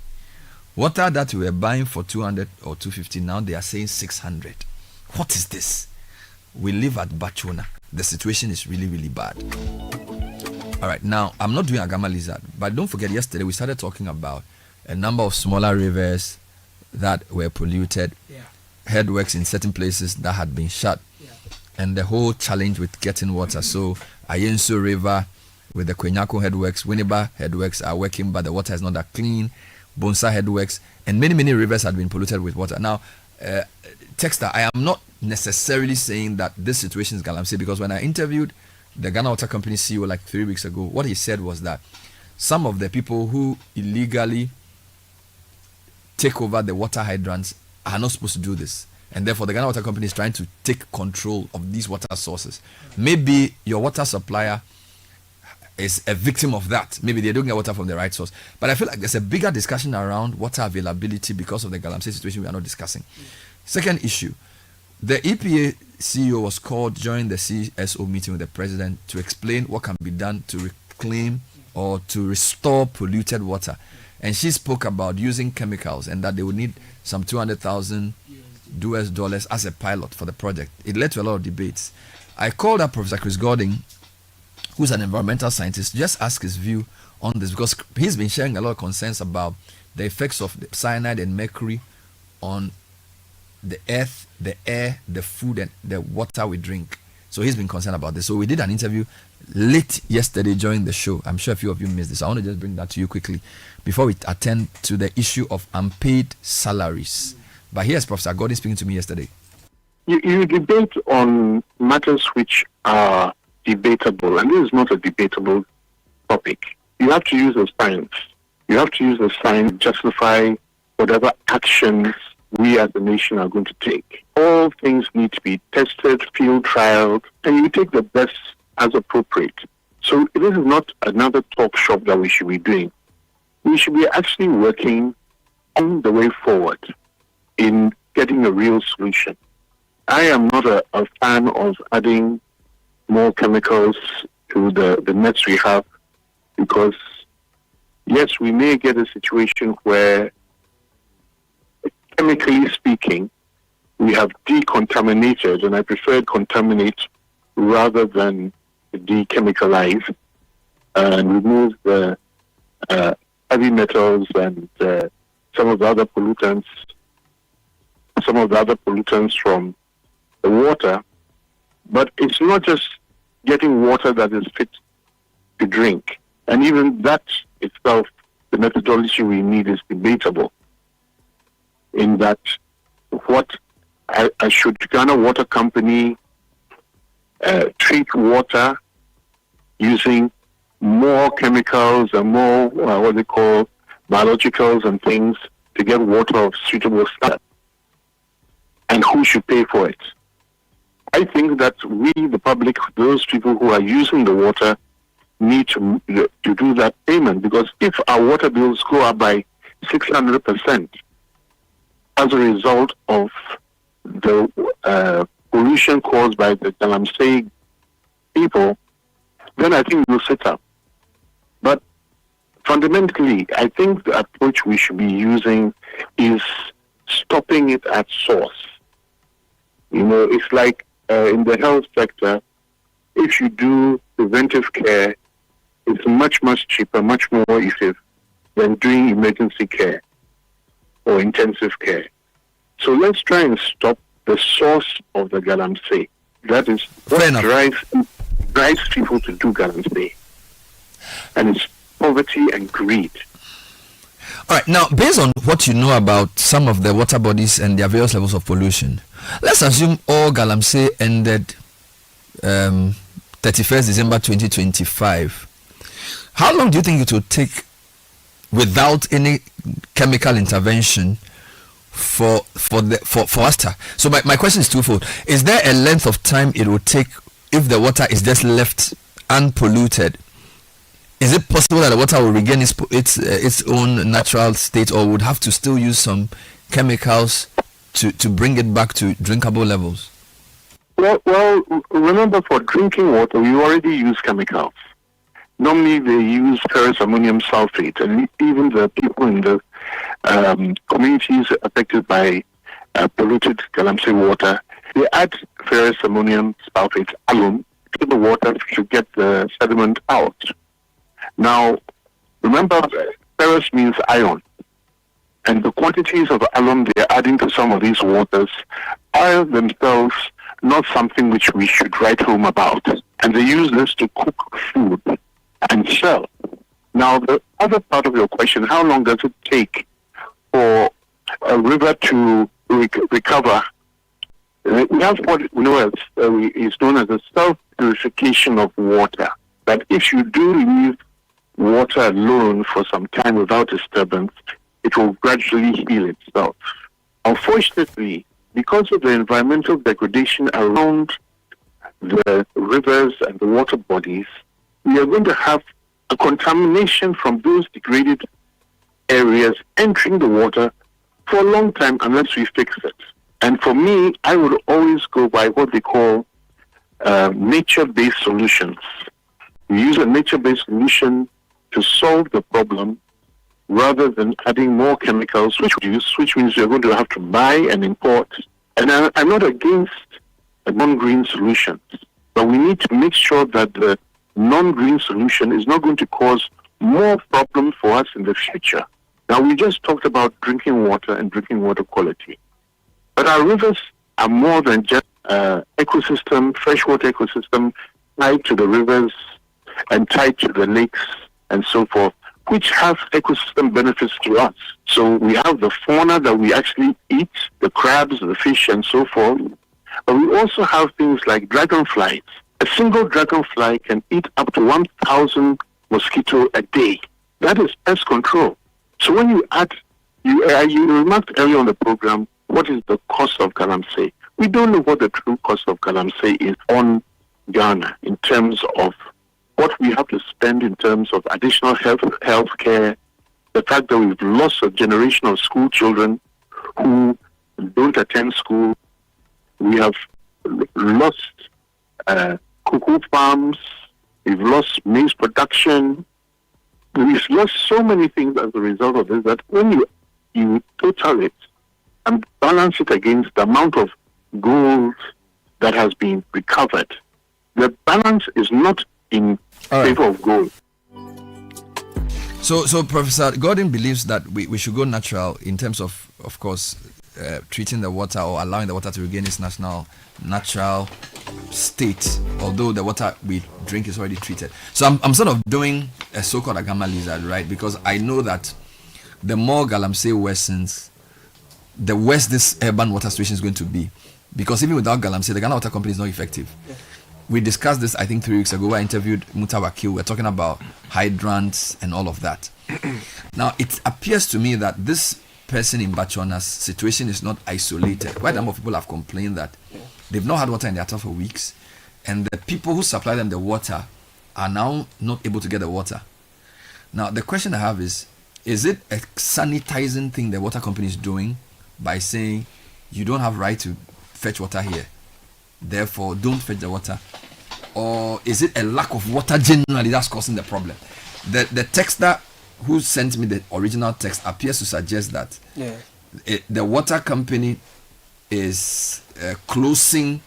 Water that we were buying for 200 or 250, now they are saying 600. What is this? We live at Bachona. The situation is really bad. All right, now I'm not doing Agama Lizard, but don't forget yesterday we started talking about a number of smaller rivers that were polluted, headworks in certain places that had been shut, and the whole challenge with getting water. So Ayenso River with the Kwenyako headworks, Winneba headworks are working, but the water is not that clean. Bonsa headworks, and many rivers had been polluted with water. Now, Texter, I am not necessarily saying that this situation is galamsey, because when I interviewed the Ghana Water Company CEO like 3 weeks ago, what he said was that some of the people who illegally take over the water hydrants are not supposed to do this, and therefore the Ghana Water Company is trying to take control of these water sources. Maybe your water supplier is a victim of that. Maybe they don't get water from the right source. But I feel like there's a bigger discussion around water availability because of the galamsey situation we are not discussing. Second issue, the EPA CEO was called during the CSO meeting with the president to explain what can be done to reclaim or to restore polluted water. And she spoke about using chemicals and that they would need some 200,000 US as a pilot for the project. It led to a lot of debates. I called up Professor Chris Gordon, who's an environmental scientist, to just ask his view on this, because he's been sharing a lot of concerns about the effects of the cyanide and mercury on the earth, the air, the food, and the water we drink. So he's been concerned about this. So we did an interview late yesterday during the show. I'm sure a few of you missed this. I want to just bring that to you quickly before we attend to the issue of unpaid salaries. But here's Professor Gordon speaking to me yesterday. You debate on matters which are debatable, and this is not a debatable topic. You have to use the science. You have to use the science to justify whatever actions we as a nation are going to take. All things need to be tested, field trialed, and you take the best as appropriate. So this is not another talk shop that we should be doing. We should be actually working on the way forward in getting a real solution. I am not a fan of adding more chemicals to the nets we have, because yes, we may get a situation where, chemically speaking, we have decontaminated, and I prefer contaminate rather than dechemicalize, and remove the heavy metals and some of the other pollutants from the water. But it's not just getting water that is fit to drink. And even that itself, the methodology we need is debatable. In that, what should Ghana Water Company treat water using more chemicals and more what they call biologicals and things to get water of suitable standard? And who should pay for it? I think that we, the public, those people who are using the water, need to do that payment, because if our water bills go up by 600% as a result of the pollution caused by the Galamsey people, then I think we'll sit up. But fundamentally, I think the approach we should be using is stopping it at source. You know, it's like in the health sector, if you do preventive care, it's much, much cheaper, much more effective than doing emergency care or intensive care. So let's try and stop the source of the Galamsey. That is what drives people to do Galamsey. And it's poverty and greed. All right, now, based on what you know about some of the water bodies and their various levels of pollution, let's assume all Galamsey ended 31st December 2025. How long do you think it will take without any chemical intervention for us to? So my question is twofold. Is there a length of time it will take if the water is just left unpolluted? Is it possible that the water will regain its own natural state, or would have to still use some chemicals to bring it back to drinkable levels? Well, remember, for drinking water, we already use chemicals. Normally, they use ferrous ammonium sulfate, and even the people in the communities affected by polluted Galamsey water, they add ferrous ammonium sulfate, alum, to the water to get the sediment out. Now, remember, ferrous means iron, and the quantities of alum they're adding to some of these waters are themselves not something which we should write home about. And they use this to cook food and sell. Now, the other part of your question, how long does it take for a river to recover? We have what we know is known as the self-purification of water. That if you do leave water alone for some time without disturbance, it will gradually heal itself. Unfortunately, because of the environmental degradation around the rivers and the water bodies, we are going to have a contamination from those degraded areas entering the water for a long time unless we fix it. And for me, I would always go by what they call nature-based solutions. We use a nature-based solution to solve the problem rather than adding more chemicals, which means you're going to have to buy and import And I'm not against non-green solutions, but we need to make sure that the non-green solution is not going to cause more problems for us in the future. Now, we just talked about drinking water and drinking water quality. But our rivers are more than just ecosystem, freshwater ecosystem, tied to the rivers and tied to the lakes and so forth, which have ecosystem benefits to us. So we have the fauna that we actually eat, the crabs, the fish, and so forth. But we also have things like dragonflies. A single dragonfly can eat up to 1,000 mosquitoes a day. That is pest control. So when you add, you remarked earlier on the program, what is the cost of galamsey? We don't know what the true cost of galamsey is on Ghana in terms of what we have to spend in terms of additional health care, the fact that we've lost a generation of school children who don't attend school. We have lost cocoa farms. We've lost maize production. We've lost so many things as a result of this that when you total it and balance it against the amount of gold that has been recovered, the balance is not in favor of gold. So Professor Gordon believes that we should go natural in terms of course, treating the water or allowing the water to regain its natural state, although the water we drink is already treated. So I'm sort of doing a so-called Agama lizard, right? Because I know that the more galamsey worsens, the worse this urban water situation is going to be. Because even without galamsey, the Ghana Water Company is not effective. Yeah. We discussed this, I think, 3 weeks ago. I interviewed Mutawakil. We're talking about hydrants and all of that. Now, it appears to me that this person in Bachona's situation is not isolated. Quite a number of people have complained that they've not had water in their town for weeks, and the people who supply them the water are now not able to get the water. Now, the question I have is it a sanitizing thing the water company is doing by saying you don't have right to fetch water here, therefore don't fetch the water? Or is it a lack of water generally that's causing the problem? The texter who sent me the original text appears to suggest that the water company is closing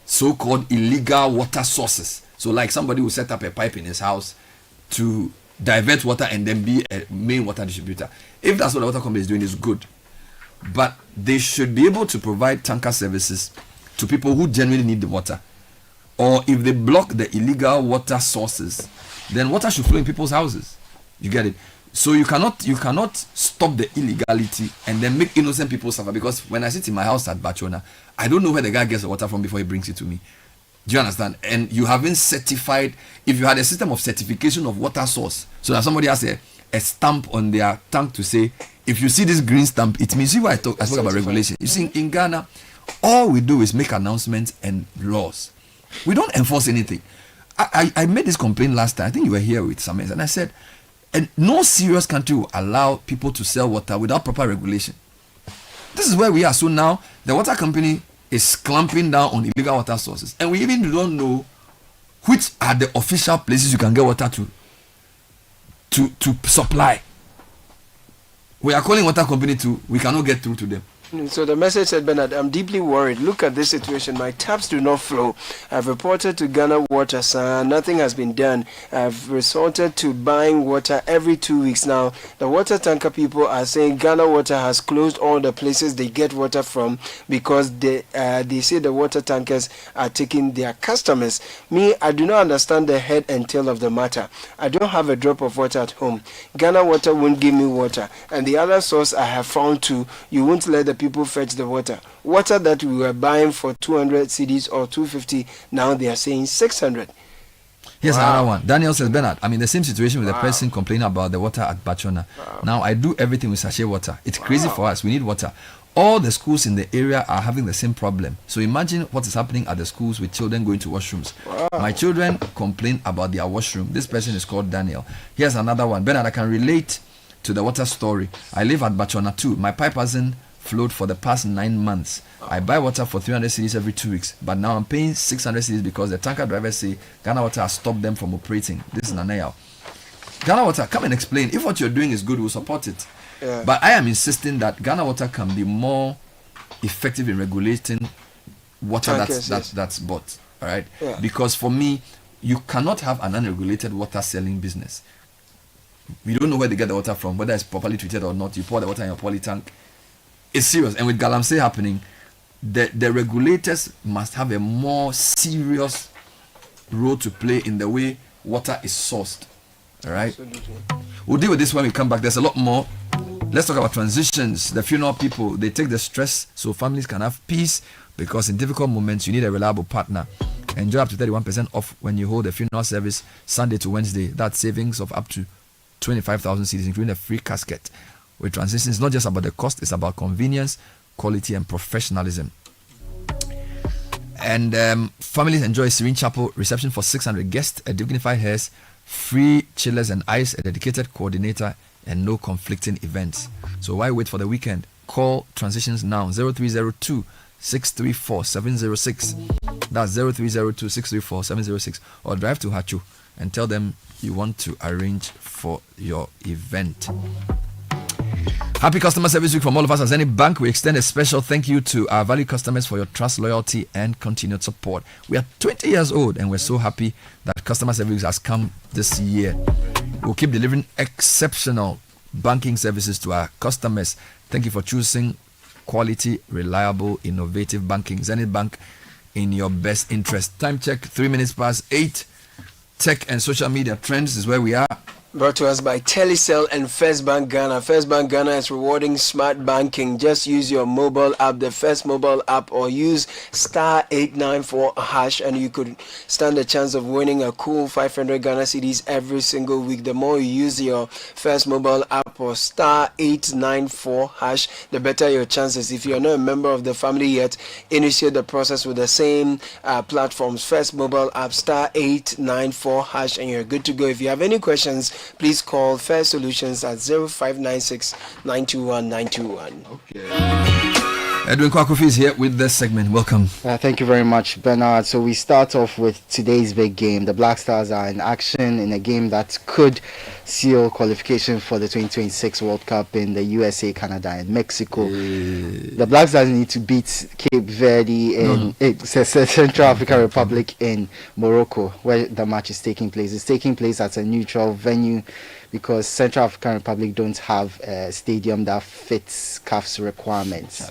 so-called illegal water sources. So like somebody will set up a pipe in his house to divert water and then be a main water distributor. If that's what the water company is doing, is good. But they should be able to provide tanker services to people who genuinely need the water. Or if they block the illegal water sources, then water should flow in people's houses. You get it? So you cannot stop the illegality and then make innocent people suffer. Because when I sit in my house at Bachona, I don't know where the guy gets the water from before he brings it to me. Do you understand? And you haven't certified. If you had a system of certification of water source, so that somebody has a stamp on their tank to say, if you see this green stamp, it means I spoke about regulation. You see, in Ghana, all we do is make announcements and laws. We don't enforce anything. I made this complaint last time. I think you were here with Samuel, and I said, and no serious country will allow people to sell water without proper regulation. This is where we are. So now the water company is clamping down on illegal water sources, and we even don't know which are the official places you can get water to supply. We are calling water company we cannot get through to them. So the message said, Bernard, I'm deeply worried. Look at this situation. My taps do not flow. I've reported to Ghana Water, sir. Nothing has been done. I've resorted to buying water every 2 weeks now. The water tanker people are saying Ghana Water has closed all the places they get water from because they say the water tankers are taking their customers. Me, I do not understand the head and tail of the matter. I don't have a drop of water at home. Ghana Water won't give me water. And the other source I have found too, you won't let the people fetch the water that we were buying for 200 cedis or 250, now they are saying 600. Here's another one. Daniel says, Bernard, I'm in the same situation with the person complaining about the water at Bachona. Now I do everything with sachet water. It's crazy for us. We need water. All the schools in the area are having the same problem. So imagine what is happening at the schools with children going to washrooms. My children complain about their washroom. This person is called Daniel. Here's another one. Bernard, I can relate to the water story. I live at Bachona too. My pipe hasn't flowed for the past 9 months. I buy water for 300 cedis every 2 weeks, but now I'm paying 600 cedis because the tanker drivers say Ghana Water has stopped them from operating. This is Nanayao. Ghana Water, come and explain. If what you're doing is good, we'll support it. Yeah. But I am insisting that Ghana Water can be more effective in regulating water that's bought. All right, because for me, you cannot have an unregulated water selling business. You don't know where they get the water from, whether it's properly treated or not. You pour the water in your poly tank. It's serious. And with Galamsey happening, the regulators must have a more serious role to play in the way water is sourced. All right. Absolutely. We'll deal with this when we come back. There's a lot more. Let's talk about transitions. The funeral people, they take the stress so families can have peace, because in difficult moments you need a reliable partner. Enjoy up to 31% off when you hold a funeral service Sunday to Wednesday. That's savings of up to 25,000 cedis, including a free casket. With transitions, it's not just about the cost, it's about convenience, quality, and professionalism. And families enjoy Serene Chapel reception for 600 guests, a dignified hearse, free chillers and ice, a dedicated coordinator, and no conflicting events. So why wait for the weekend? Call Transitions now, 0302 634 706. That's 0302 634 706. Or drive to Hachu and tell them you want to arrange for your event. Happy Customer Service Week from all of us as any bank. We extend a special thank you to our valued customers for your trust, loyalty, and continued support. We are 20 years old and we're so happy that Customer Service has come this year. We'll keep delivering exceptional banking services to our customers. Thank you for choosing quality, reliable, innovative banking. Zenith Bank, in your best interest. Time check, 3 minutes past 8. Tech and social media trends is where we are. Brought to us by Telecel and First Bank Ghana. First Bank Ghana is rewarding smart banking. Just use your mobile app, the First mobile app, or use *894# and you could stand a chance of winning a cool 500 Ghana cedis every single week. The more you use your First mobile app or *894#, the better your chances. If you're not a member of the family yet, initiate the process with the same platforms. First mobile app, *894# and you're good to go. If you have any questions, please call Fair Solutions at 0596 921 921. Okay. Edwin Kwakufi is here with this segment. Welcome. Thank you very much, Bernard. So we start off with today's big game. The Black Stars are in action in a game that could seal qualification for the 2026 World Cup in the USA, Canada, and Mexico. The Black Stars need to beat Cape Verde in Central African Republic in Morocco, where the match is taking place. It's taking place at a neutral venue because Central African Republic don't have a stadium that fits CAF's requirements.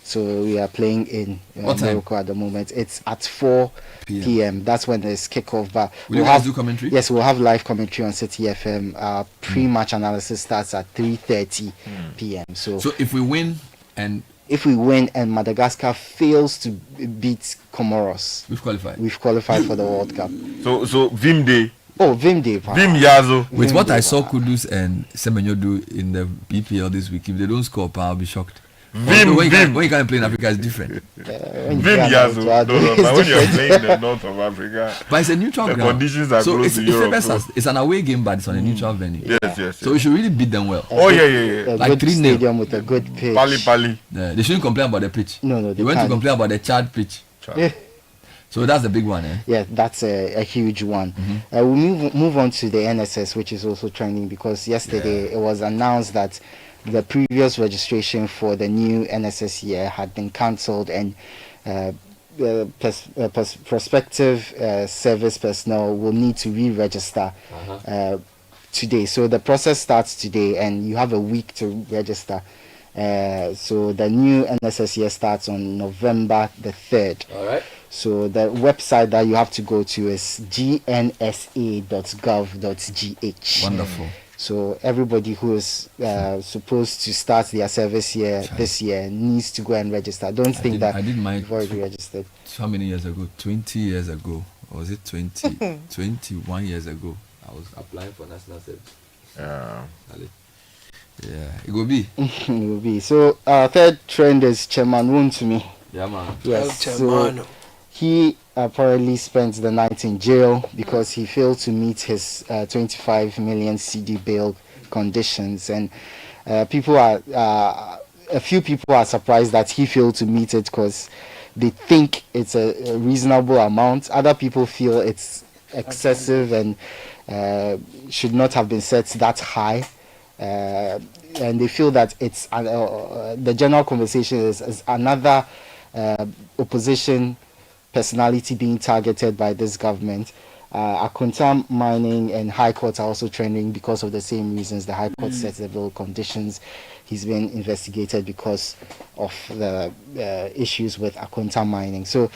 So we are playing in Morocco at the moment. It's at 4 p.m. That's when there's kickoff. But we'll have do commentary? Yes, we'll have live commentary on Citi FM. Pre-match analysis starts at 3:30 p.m. So if we win and Madagascar fails to beat Comoros, we've qualified for the World Cup. So Vim Day. Oh, Vim Day. Vim Yazo. With what I saw Kudus and Semenyo do in the BPL this week, if they don't score, I'll be shocked. When you can play in Africa, it's different. Vim Yazo. But when you're playing in the north of Africa, but it's a neutral ground. The conditions are close to Europe. It's an away game, but it's on a neutral venue. Yes. So we should really beat them well. A like good stadium with a good pitch. Pali. Yeah, they shouldn't complain about the pitch. No, they went to complain about the Chad pitch. So that's the big one, eh? Yeah, that's a huge one. We'll move on to the NSS, which is also trending because yesterday it was announced that the previous registration for the new NSS year had been cancelled and prospective service personnel will need to re-register today. So the process starts today and you have a week to register. So the new NSS year starts on November the 3rd. All right. So the website that you have to go to is gnsa.gov.gh. Wonderful. So everybody who is supposed to start their service year this year needs to go and register. Don't think that you've already registered. How many years ago? 20 years ago. Or was it 20? 21 years ago. I was applying for national service. Yeah, it will be. It will be. So third trend is Chairman Wontumi. Yeah, man. Yes. So he apparently spent the night in jail because he failed to meet his 25 million CD bail conditions, and a few people are surprised that he failed to meet it because they think it's a reasonable amount. Other people feel it's excessive and should not have been set that high. and they feel that it's the general conversation is another opposition personality being targeted by this government. Akonta mining and High Court are also trending because of the same reasons. The High Court set several conditions. He's been investigated because of the issues with Akonta mining. So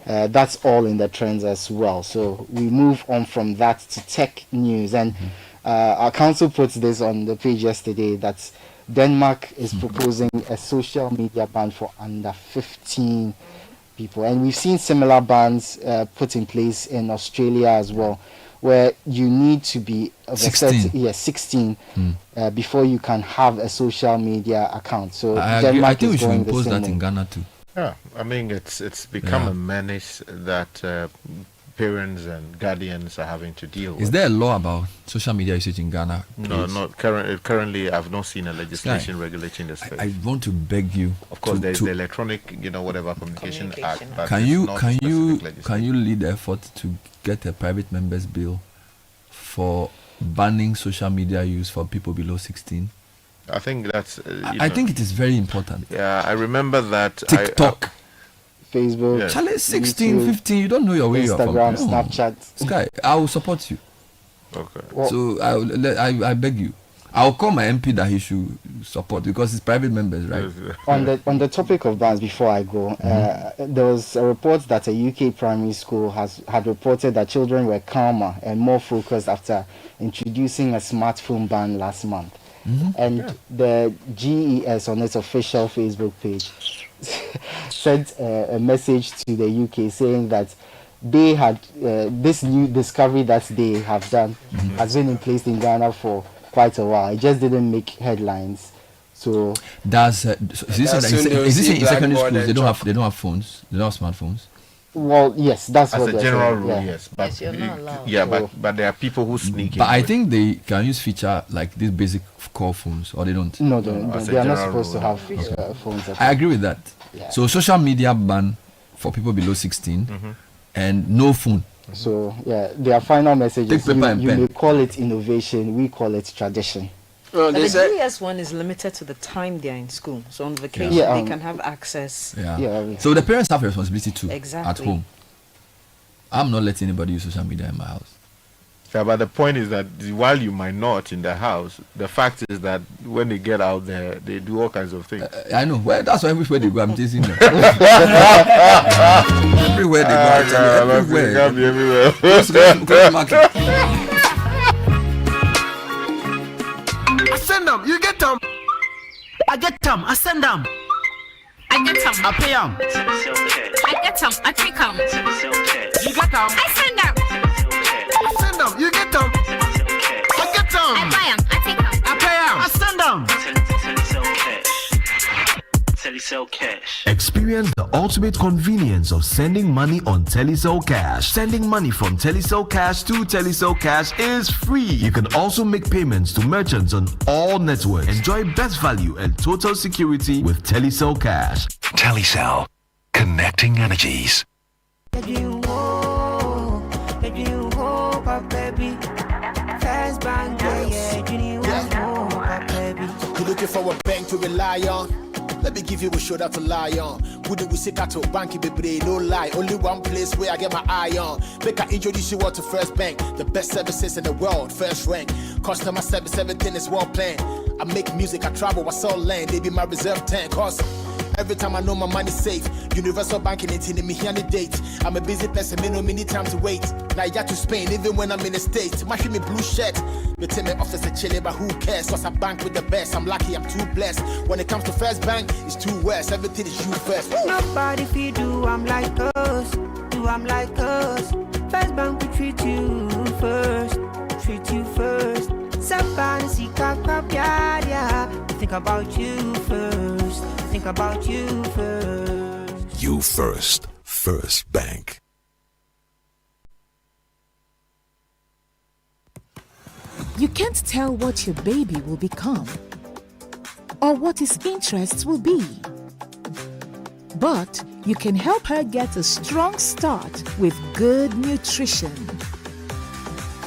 that's all in the trends as well. So we move on from that to tech news. And our council put this on the page yesterday that Denmark is proposing a social media ban for under 15 people. And we've seen similar bans put in place in Australia as well, where you need to be 16 before you can have a social media account. So I think we should impose that in Ghana too. Yeah, I mean it's become a menace that parents and guardians are having to deal with. Is there a law about social media usage in Ghana? No, not currently. I've not seen a legislation regulating this. I want to beg you. Of course, there's the electronic, whatever communication act. But can you lead the effort to get a private members bill for banning social media use for people below 16? I think that's. I think it is very important. Yeah, I remember that. TikTok. Facebook, yeah. Charlie, 16, 15, you don't know your way. Instagram, Snapchat. Sky, I will support you. Okay. Well, so I beg you. I'll call my MP that he should support because it's private members, right? On the topic of bans, before I go, there was a report that a UK primary school had reported that children were calmer and more focused after introducing a smartphone ban last month. And the GES on its official Facebook page sent a message to the UK saying that they had this new discovery that they have done has been in place in Ghana for quite a while. It just didn't make headlines. So is this in secondary schools? They don't have phones. They don't have smartphones. Well, yes, that's as what a general saying. rule. Yes, but yes, you're not allowed. Yeah, but there are people who sneak in. But I think they can use feature like these basic core phones, or they don't. No, they are not supposed to have phones. I agree with that. Yeah. So social media ban for people below 16 and no phone. So yeah, their final message is you may call it innovation, we call it tradition. But the GS one is limited to the time they are in school. So on vacation, they can have access. So the parents have a responsibility too. Exactly. At home. I'm not letting anybody use social media in my house. Yeah, but the point is that while you might not in the house, the fact is that when they get out there, they do all kinds of things. I know. Well, that's why everywhere they go, I'm chasing them. Everywhere they go, everywhere. I send them, you get them. I get them, I send them. I get them. I pay them. I get them. I take them. You get them. I send them. I send them, you get them. I get them. I buy them. I take them. I pay them. I send them. Telecel Cash. Experience the ultimate convenience of sending money on Telecel Cash. Sending money from Telecel Cash to Telecel Cash is free. You can also make payments to merchants on all networks. Enjoy best value and total security with Telecel Cash. Telecel, connecting energies. You're looking for a bank to rely on. Let me give you a shoulder to lie on. Wouldn't we say to bank baby? No lie, only one place where I get my eye on. Make I introduce you all to First Bank, the best services in the world, first rank. Customer service, everything is well planned. I make music, I travel, I sell land. They be my reserve tank. Cause every time I know my money's safe, universal banking ain't in me here on the date. I'm a busy person, me no need time to wait. Now I got to Spain, even when I'm in the States. My me blue shirt, they tell me office a chilly, but who cares? Cause I bank with the best, I'm lucky, I'm too blessed. When it comes to First Bank, it's too west, everything is you first. Nobody feed do I'm like us, do I'm like us. First Bank we treat you first, treat you first. Somebody see yeah. Think about you first, think about you first. You first, First Bank. You can't tell what your baby will become or what his interests will be. But you can help her get a strong start with good nutrition.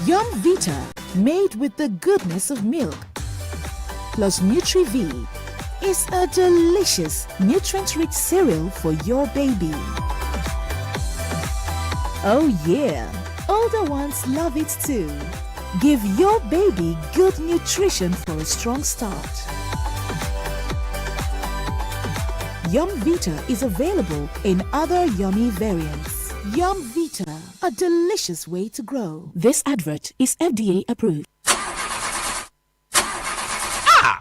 Yum Vita, made with the goodness of milk. plus Nutri-V is a delicious, nutrient-rich cereal for your baby. Oh yeah, older ones love it too. Give your baby good nutrition for a strong start. Yum Vita is available in other yummy variants. Yum Vita, a delicious way to grow. This advert is FDA approved.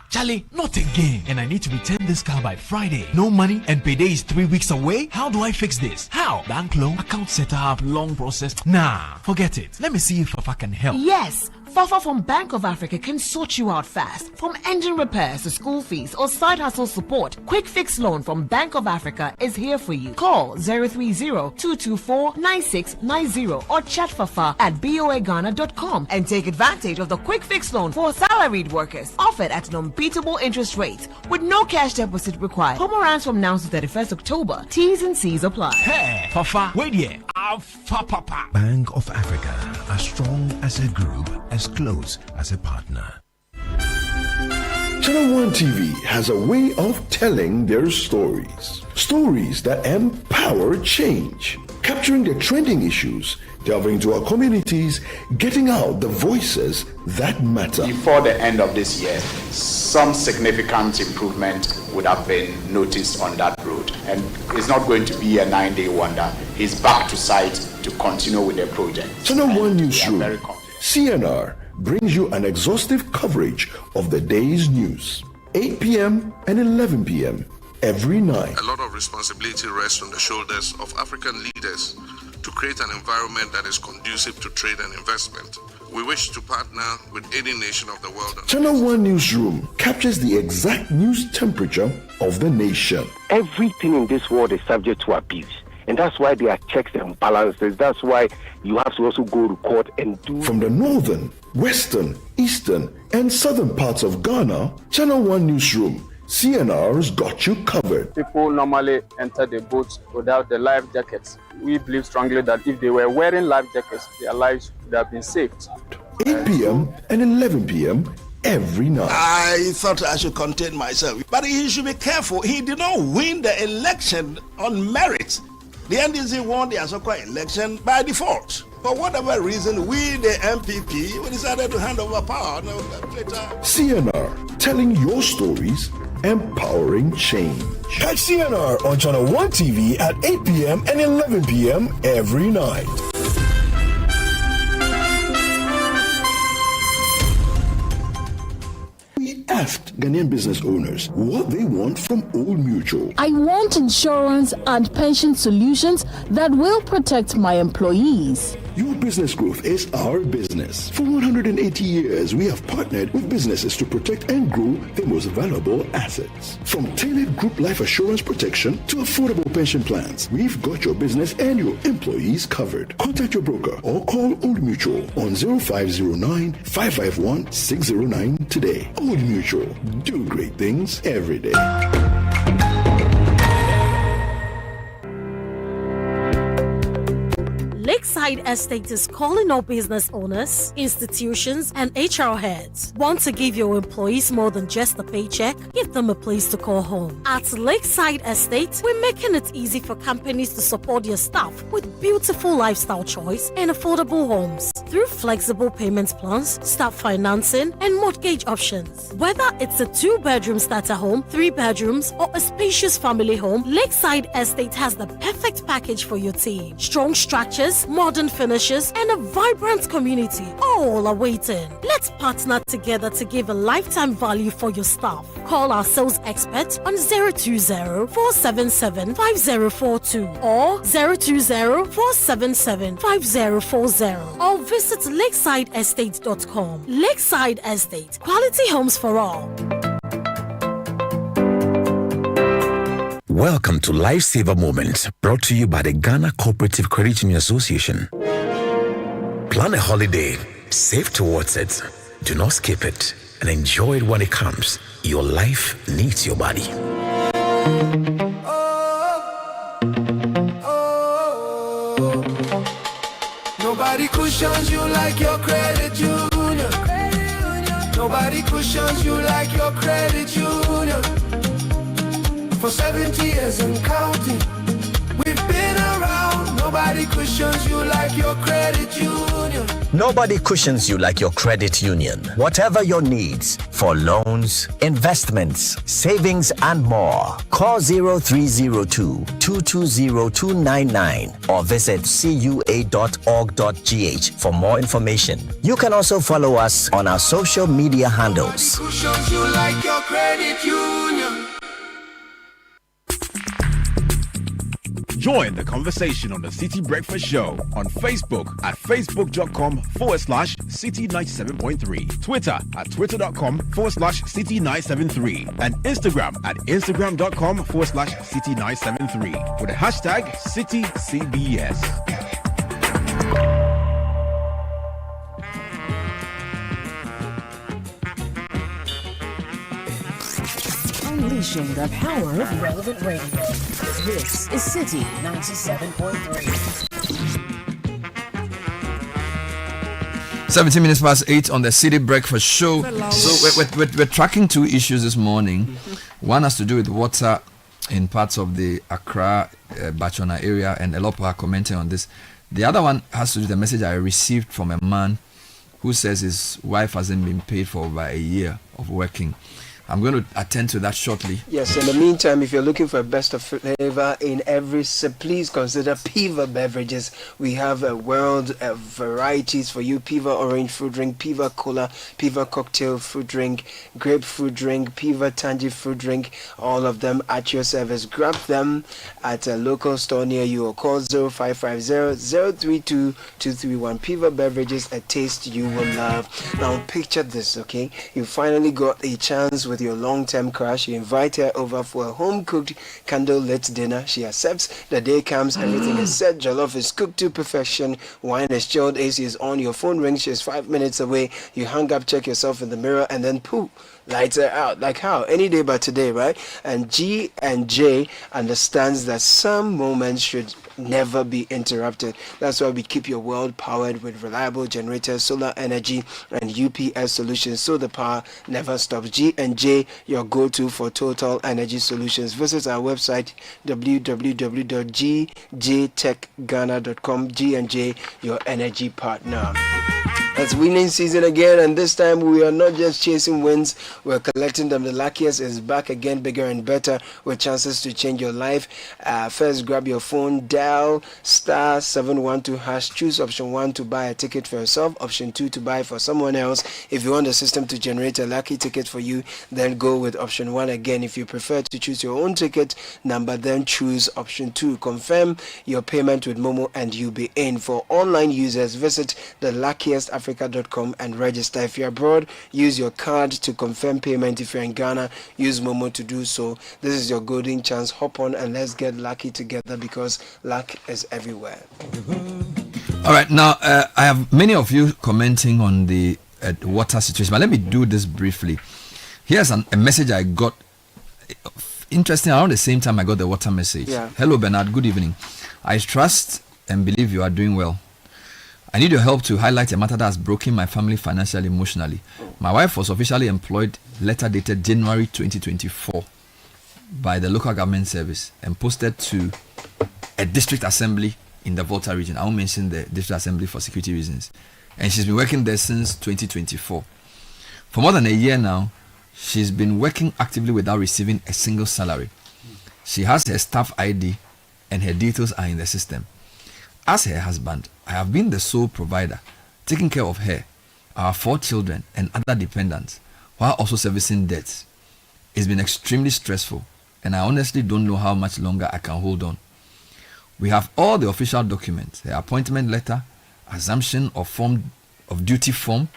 Charlie, not again. And I need to return this car by Friday. No money and payday is 3 weeks away? How do I fix this? How? Bank loan, account setup, long process. Nah, forget it. Let me see if Fafa can help. Yes. Fafa from Bank of Africa can sort you out fast. From engine repairs to school fees or side hustle support, Quick Fix Loan from Bank of Africa is here for you. Call 030-224-9690 or chat Fafa at boaghana.com and take advantage of the Quick Fix Loan for salaried workers. Offered at an unbeatable interest rate with no cash deposit required. Home runs from now to 31st October. T's and C's apply. Hey, Fafa, wait here. Papa. Bank of Africa, as strong as a group, as close as a partner. Channel One TV has a way of telling their stories. Stories that empower change, capturing the trending issues, delving into our communities, getting out the voices that matter. Before the end of this year, some significant improvement would have been noticed on that road. And it's not going to be a 9-day wonder. He's back to site to continue with the project. Channel One Newsroom, CNR, brings you an exhaustive coverage of the day's news. 8 p.m. and 11 p.m. every night. A lot of responsibility rests on the shoulders of African leaders to create an environment that is conducive to trade and investment. We wish to partner with any nation of the world. Channel One Newsroom captures the exact news temperature of the nation. Everything in this world is subject to abuse. And that's why there are checks and balances. That's why you have to also go to court and do... From the northern, western, eastern, and southern parts of Ghana, Channel One Newsroom, CNR's got you covered. People normally enter the boat without the life jackets. We believe strongly that if they were wearing life jackets, their lives would have been saved. 8 p.m. and 11 p.m. every night. I thought I should contain myself, but he should be careful. He did not win the election on merit. The NDC won the Asokwa election by default. For whatever reason, we, the MPP, we decided to hand over power. CNR, telling your stories, empowering change. Catch CNR on Channel One TV at 8 p.m. and 11 p.m. every night. We asked Ghanaian business owners what they want from Old Mutual. I want insurance and pension solutions that will protect my employees. Your business growth is our business. For 180 years, we have partnered with businesses to protect and grow their most valuable assets. From tailored group life assurance protection to affordable pension plans, we've got your business and your employees covered. Contact your broker or call Old Mutual on 0509 551 609 today. Old Mutual, do great things every day. Lakeside Estate is calling all business owners, institutions, and HR heads. Want to give your employees more than just a paycheck? Give them a place to call home. At Lakeside Estate, we're making it easy for companies to support their staff with beautiful lifestyle choice and affordable homes through flexible payment plans, staff financing, and mortgage options. Whether it's a 2-bedroom starter home, 3 bedrooms, or a spacious family home, Lakeside Estate has the perfect package for your team. Strong structures, modern finishes, and a vibrant community all are waiting. Let's partner together to give a lifetime value for your staff. Call our sales expert on 020-477-5042 or 020-477-5040 or visit lakesideestate.com. Lakeside Estate, quality homes for all. Welcome to Lifesaver Moments, brought to you by the Ghana Cooperative Credit Union Association. Plan a holiday, save towards it, do not skip it, and enjoy it when it comes. Your life needs your body. Nobody cushions you like your credit union. Nobody cushions you like your credit union. For 70 years and counting, we've been around. Nobody cushions you like your credit union. Nobody cushions you like your credit union. Whatever your needs for loans, investments, savings, and more, call 0302-220-299 or visit cua.org.gh for more information. You can also follow us on our social media handles. Cushions you like your credit union. Join the conversation on the City Breakfast Show on Facebook at facebook.com/City97.3, Twitter at twitter.com/City973, and Instagram at instagram.com/City973 with the hashtag CityCBS. Unleashing the power of relevant radio. This is City 97.3. 17 minutes past 8 on the City Breakfast Show. So we're tracking two issues this morning. One has to do with water in parts of the Accra, Bachona area, and a lot of people are commenting on this. The other one has to do with the message I received from a man who says his wife hasn't been paid for over a year of working. I'm going to attend to that shortly. Yes, in the meantime, if you're looking for a best of flavor in every sip, please consider Piva beverages. We have a world of varieties for you. Piva orange fruit drink, Piva cola, Piva cocktail fruit drink, grapefruit drink, Piva tangy fruit drink, all of them at your service. Grab them at a local store near you or call 0550-032-231. Piva beverages, a taste you will love. Now picture this, okay? You finally got a chance with your long-term crush. You invite her over for a home-cooked candle-lit dinner. She accepts. The day comes, everything is set, jollof is cooked to perfection, wine is chilled, AC is on, your phone rings, she's 5 minutes away, you hang up, check yourself in the mirror, and then poof, lights her out. Like how? Any day but today, right? And G&J understands that some moments should never be interrupted. That's why we keep your world powered with reliable generators, solar energy, and UPS solutions, so the power never stops. G&J, your go-to for total energy solutions. Visit our website www.gjtechghana.com. G&J, your energy partner. It's winning season again, and this time we are not just chasing wins, we're collecting them. The luckiest is back again, bigger and better, with chances to change your life. First, grab your phone, dial *712#, choose option 1 to buy a ticket for yourself, option 2 to buy for someone else. If you want the system to generate a lucky ticket for you, then go with option 1 again. If you prefer to choose your own ticket number, then choose option 2. Confirm your payment with Momo and you'll be in. For online users, visit theluckiestafrica.com and register. If you're abroad, use your card to confirm payment. If you're in Ghana, use Momo to do so. This is your golden chance. Hop on and let's get lucky together, because luck is everywhere. All right, now I have many of you commenting on the water situation, but let me do this briefly. Here's a message I got. Interesting, around the same time I got the water message. Yeah. Hello Bernard, good evening. I trust and believe you are doing well. I need your help to highlight a matter that has broken my family financially, emotionally. My wife was officially employed, letter dated January 2024, by the local government service and posted to a district assembly in the Volta region. I won't mention the district assembly for security reasons. And she's been working there since 2024. For more than a year now, she's been working actively without receiving a single salary. She has her staff ID and her details are in the system. As her husband, I have been the sole provider, taking care of her, our 4 children, and other dependents, while also servicing debts. It's been extremely stressful, and I honestly don't know how much longer I can hold on. We have all the official documents, her appointment letter, assumption of duty form,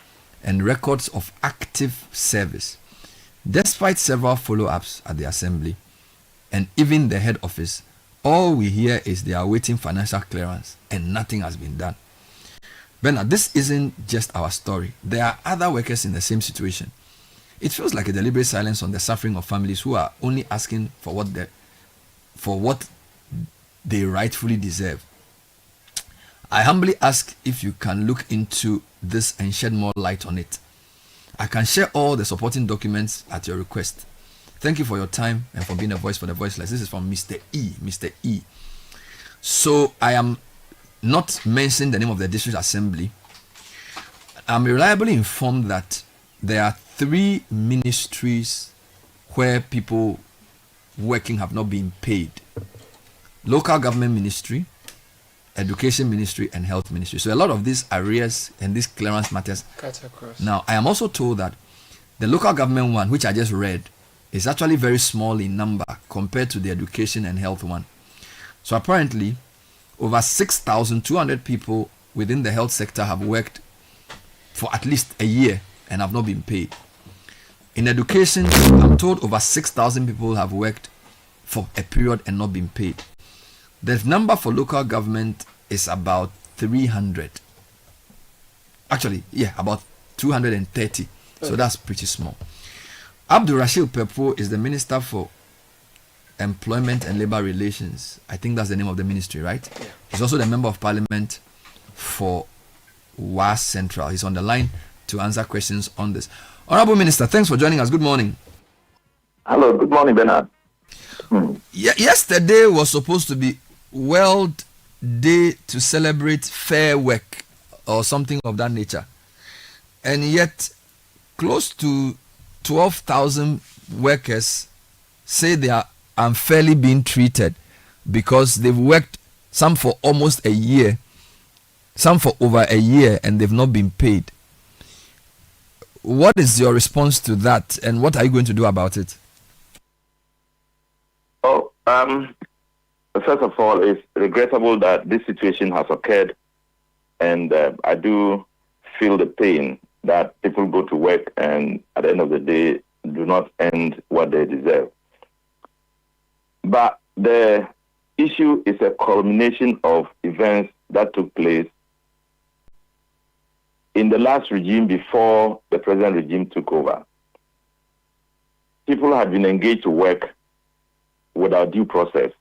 and records of active service. Despite several follow-ups at the assembly, and even the head office, all we hear is they are waiting financial clearance and nothing has been done. Bernard, this isn't just our story. There are other workers in the same situation. It feels like a deliberate silence on the suffering of families who are only asking for what they rightfully deserve. I humbly ask if you can look into this and shed more light on it. I can share all the supporting documents at your request. Thank you for your time and for being a voice for the voiceless. This is from Mr. E. Mr. E. So I am not mentioning the name of the district assembly. I'm reliably informed that there are 3 ministries where people working have not been paid. Local government ministry, education ministry, and health ministry. So a lot of these arrears and these clearance matters cut across. Now, I am also told that the local government one, which I just read, is actually very small in number compared to the education and health one. So apparently, over 6,200 people within the health sector have worked for at least a year and have not been paid. In education, I'm told over 6,000 people have worked for a period and not been paid. The number for local government is about 300. Actually, yeah, about 230. So that's pretty small. Abdul Rashid Pepo is the Minister for Employment and Labor Relations. I think that's the name of the ministry, right? Yeah. He's also the Member of Parliament for WAS Central. He's on the line to answer questions on this. Honorable Minister, thanks for joining us. Good morning. Hello, good morning, Bernard. Yesterday was supposed to be World Day to celebrate fair work or something of that nature. And yet, close to 12,000 workers say they are unfairly being treated because they've worked, some for almost a year, some for over a year, and they've not been paid. What is your response to that, and what are you going to do about it? First of all, it's regrettable that this situation has occurred, and I do feel the pain that people go to work and at the end of the day do not earn what they deserve. But the issue is a culmination of events that took place in the last regime before the present regime took over. People had been engaged to work without due process.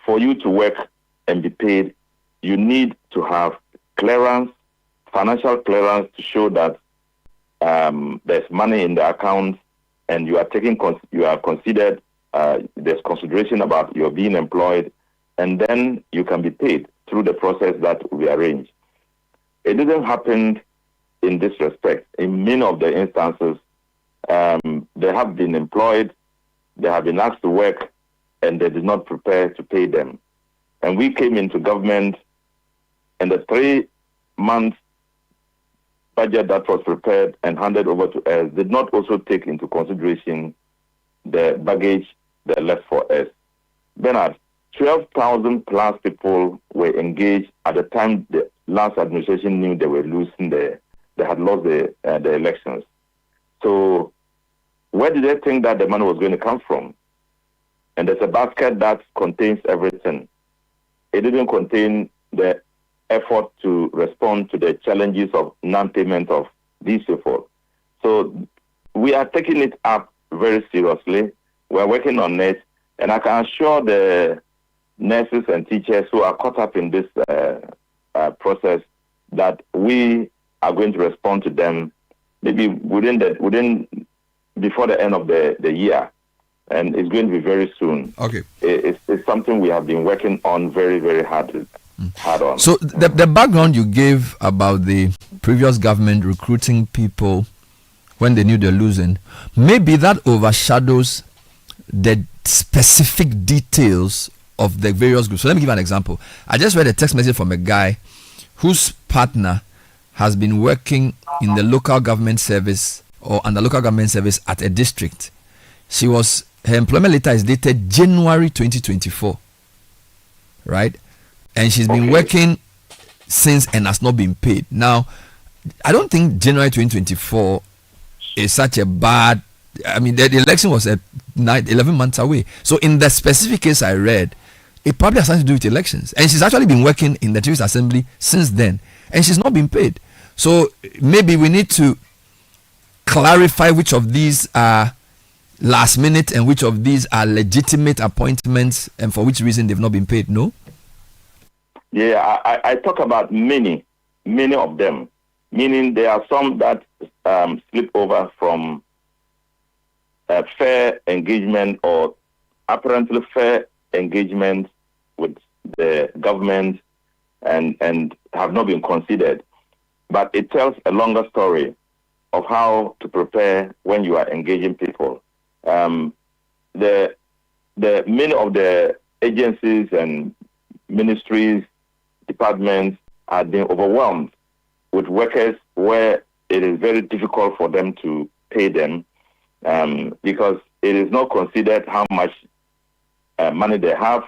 For you to work and be paid, you need to have clearance, financial clearance to show that there's money in the account and you are considered, there's consideration about your being employed, and then you can be paid through the process that we arrange. It didn't happen in this respect. In many of the instances, they have been employed, they have been asked to work, and they did not prepare to pay them. And we came into government, and the 3-month budget that was prepared and handed over to us did not also take into consideration the baggage they left for us. Bernard, 12,000 plus people were engaged at the time the last administration knew they were losing they had lost the elections. So where did they think that the money was going to come from? And there's a basket that contains everything. It didn't contain the effort to respond to the challenges of non-payment of these people. So we are taking it up very seriously. We're working on it. And I can assure the nurses and teachers who are caught up in this process that we are going to respond to them maybe before the end of the year. And it's going to be very soon. Okay. It's something we have been working on very, very hard on. So the background you gave about the previous government recruiting people when they knew they're losing, maybe that overshadows the specific details of the various groups. So let me give an example. I just read a text message from a guy whose partner has been working in the local government service or under local government service at a district. Her employment letter is dated January 2024, right? And she's been working since and has not been paid. Now, I don't think January 2024 is such a bad. I mean, the election was 11 months away. So in the specific case I read, it probably has something to do with elections. And she's actually been working in the Chiefs Assembly since then, and she's not been paid. So maybe we need to clarify which of these are last minute and which of these are legitimate appointments and for which reason they've not been paid. No? Yeah, I talk about many of them. meaning there are some that slip over from fair engagement or apparently fair engagement with the government and have not been considered. But it tells a longer story of how to prepare when you are engaging people. The many of the agencies and ministries, departments are being overwhelmed with workers where it is very difficult for them to pay them because it is not considered how much money they have,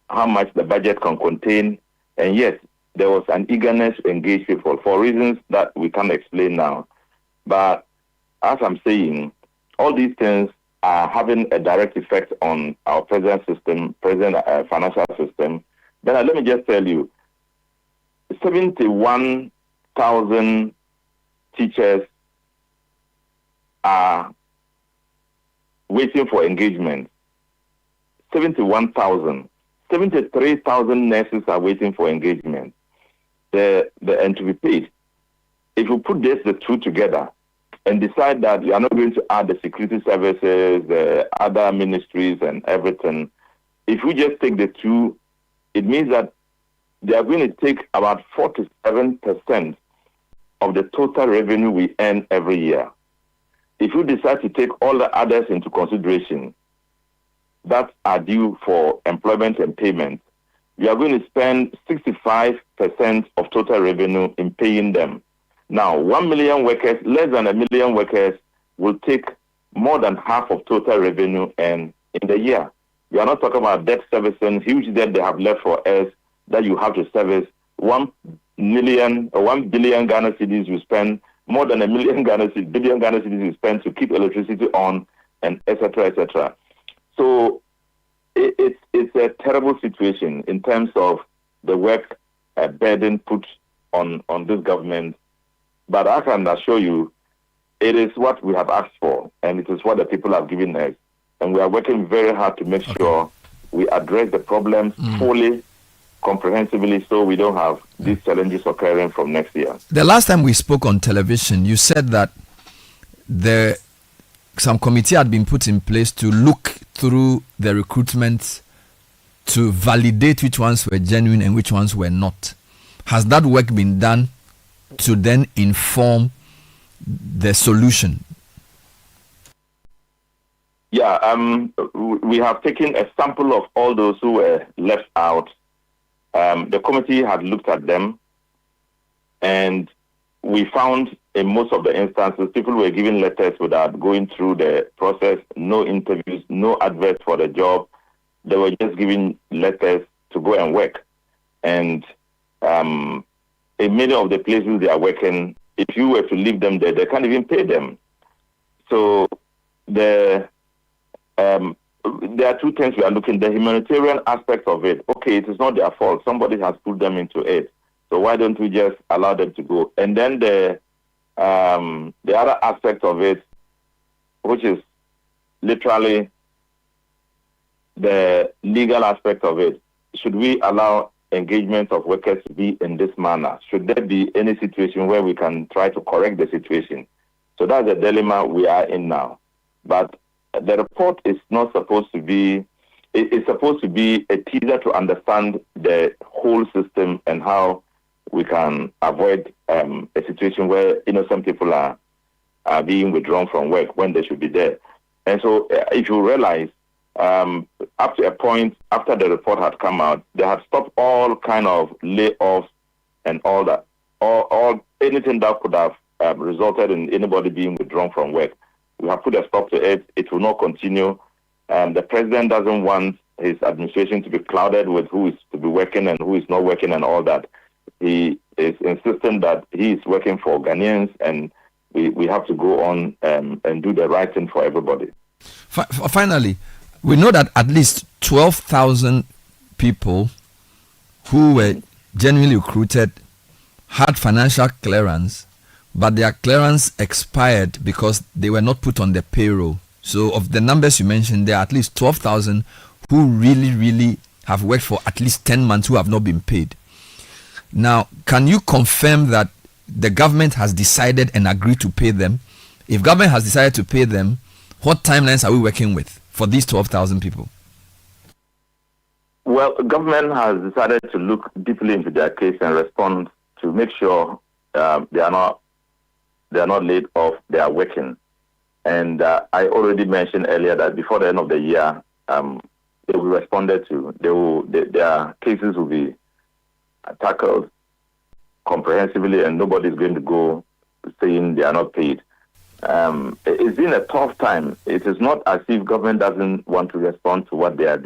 how much the budget can contain, and yet there was an eagerness to engage people for reasons that we can't explain now. But as I'm saying, all these things are having a direct effect on our present system, financial system. Then let me just tell you, 71,000 teachers are waiting for engagement. 71,000. 73,000 nurses are waiting for engagement. And to be paid. If you put the two together and decide that you are not going to add the security services, the other ministries and everything, if we just take the two, it means that they are going to take about 47% of the total revenue we earn every year. If you decide to take all the others into consideration that are due for employment and payment, we are going to spend 65% of total revenue in paying them. Now, 1 million workers, less than 1 million workers, will take more than half of total revenue and in the year. We are not talking about debt servicing, huge debt they have left for us that you have to service. 1 billion Ghana cedis you spend, more than a billion Ghana cedis you spend to keep electricity on, and etc., etc. So it's a terrible situation in terms of the work burden put on this government. But I can assure you, it is what we have asked for, and it is what the people have given us. And we are working very hard to make sure we address the problems fully, comprehensively, so we don't have these challenges occurring from next year. The last time we spoke on television, you said that some committee had been put in place to look through the recruitment to validate which ones were genuine and which ones were not. Has that work been done to then inform the solution? Yeah, we have taken a sample of all those who were left out. The committee had looked at them, and we found in most of the instances, people were given letters without going through the process, no interviews, no adverts for the job. They were just given letters to go and work. And in many of the places they are working, if you were to leave them there, they can't even pay them. So there are two things we are looking. The humanitarian aspect of it, okay, it is not their fault. Somebody has put them into it. So why don't we just allow them to go? And then the other aspect of it, which is literally the legal aspect of it, should we allow engagement of workers to be in this manner? Should there be any situation where we can try to correct the situation? So that's the dilemma we are in now. But the report is not supposed to be, it's supposed to be a teaser to understand the whole system and how we can avoid a situation where innocent people are being withdrawn from work when they should be there. And so if you realize, up to a point after the report had come out, they had stopped all kind of layoffs and all that, all anything that could have resulted in anybody being withdrawn from work. We have put a stop to it. It will not continue. The president doesn't want his administration to be clouded with who is to be working and who is not working and all that. He is insisting that he is working for Ghanaians, and we have to go on and do the right thing for everybody. Finally, we know that at least 12,000 people who were genuinely recruited had financial clearance, but their clearance expired because they were not put on the payroll. So of the numbers you mentioned, there are at least 12,000 who really have worked for at least 10 months who have not been paid. Now, can you confirm that the government has decided and agreed to pay them? If government has decided to pay them, what timelines are we working with for these 12,000 people? Well, government has decided to look deeply into their case and respond to make sure they are not laid off. They are working, and I already mentioned earlier that before the end of the year, they will be responded to. Their cases will be tackled comprehensively, and nobody is going to go saying they are not paid. It's been a tough time. It is not as if government doesn't want to respond to what they are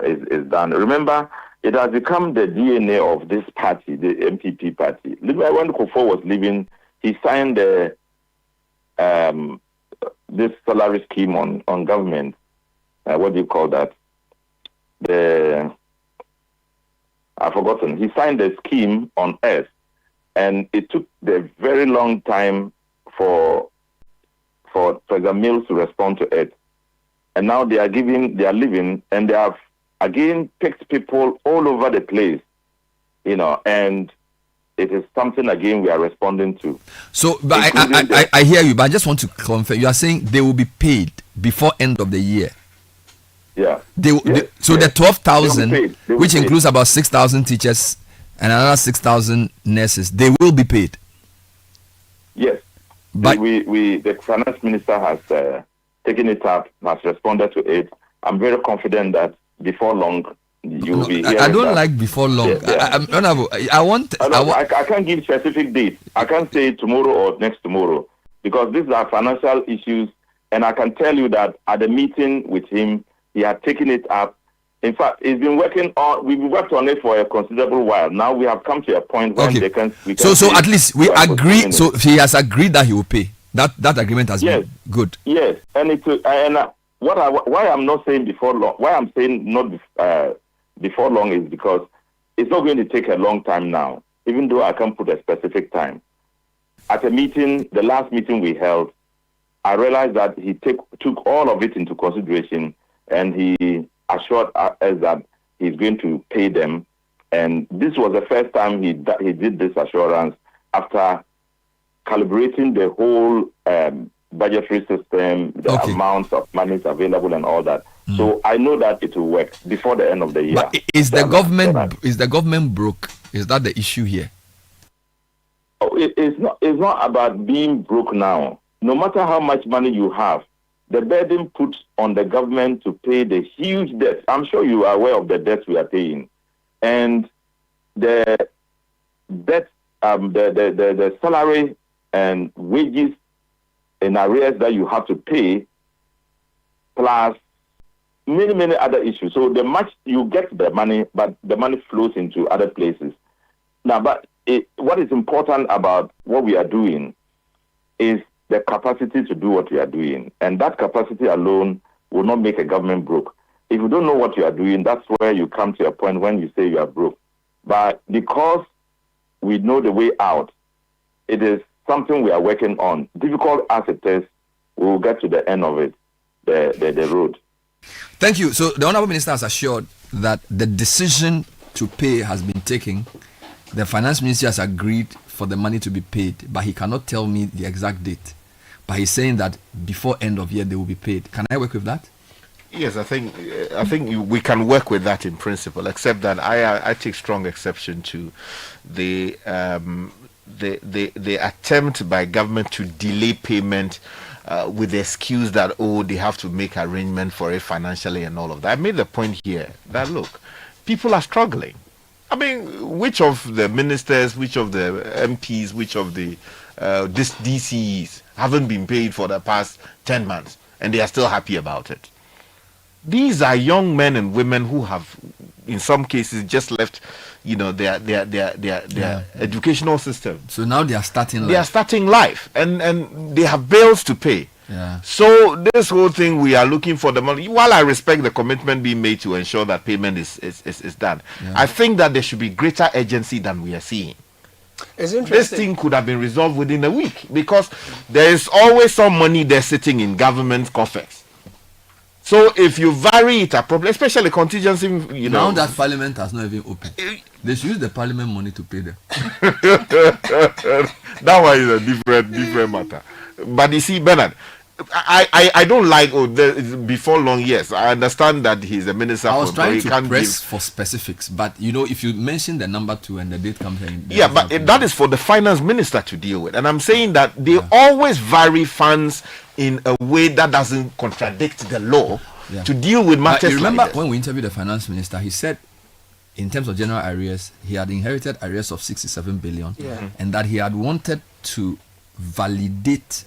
is done. Remember, it has become the DNA of this party, the MPP party. When Kufuor was leaving, he signed this salary scheme on government. What do you call that? I've forgotten. He signed the scheme on us, and it took a very long time for the mills to respond to it. And now they are living, and they have again picked people all over the place, and it is something again we are responding to. So, but I hear you, but I just want to confirm. You are saying they will be paid before end of the year. Yeah. The 12,000, which includes about 6,000 teachers and another 6,000 nurses, they will be paid. Yes. But the finance minister has taken it up, has responded to it. I'm very confident that before long you'll be hearing I don't that. like before long. Yeah. I can't give specific dates. I can't say tomorrow or next tomorrow because these are financial issues, and I can tell you that at the meeting with him, he had taken it up. In fact, we've worked on it for a considerable while. Now we have come to a point where we can. So at least we agree. So he has agreed that he will pay. That agreement has been good. Yes, and why I'm not saying before long. Why I'm saying not before long is because it's not going to take a long time now. Even though I can't put a specific time. At a meeting, the last meeting we held, I realized that he took all of it into consideration, and he assured us that he's going to pay them. And this was the first time he did this assurance after calibrating the whole budgetary system, the amounts of money available and all that. So I know that it will work before the end of the year. But is the government broke? Is that the issue here? Oh, it's not about being broke now. No matter how much money you have, the burden put on the government to pay the huge debt. I'm sure you are aware of the debts we are paying, and the debt, the salary and wages in arrears that you have to pay, plus many other issues. So the much you get the money, but the money flows into other places. Now, but what is important about what we are doing is the capacity to do what we are doing. And that capacity alone will not make a government broke. If you don't know what you are doing, that's where you come to a point when you say you are broke. But because we know the way out, it is something we are working on. Difficult as it is, we will get to the end of it, the road. Thank you. So the Honourable Minister has assured that the decision to pay has been taken. The Finance Ministry has agreed for the money to be paid, but he cannot tell me the exact date. But he's saying that before end of year they will be paid. Can I work with that? Yes, I think we can work with that in principle, except that I take strong exception to the attempt by government to delay payment with the excuse that they have to make arrangement for it financially and all of that. I made the point here that look, people are struggling. I mean, which of the ministers, which of the MPs, which of the DCEs haven't been paid for the past 10 months and they are still happy about it? These are young men and women who have, in some cases, just left, their educational system. So now they are starting life. They are starting life, and they have bills to pay. Yeah. So this whole thing, we are looking for the money. While I respect the commitment being made to ensure that payment is done, I think that there should be greater urgency than we are seeing. It's interesting. This thing could have been resolved within a week because there is always some money there sitting in government coffers. So if you vary it appropriately, especially contingency, now that Parliament has not even opened. They should use the parliament money to pay them. That one is a different matter. But you see, Bernard, I don't like before long. Yes, I understand that he's a minister. I was trying to press for specifics, but if you mention the number 2 and the date comes in, but that is for the finance minister to deal with. And I'm saying that they always vary funds in a way that doesn't contradict the law to deal with matters. But you remember like when we interviewed the finance minister, he said, in terms of general arrears, he had inherited arrears of 67 billion, and that he had wanted to validate.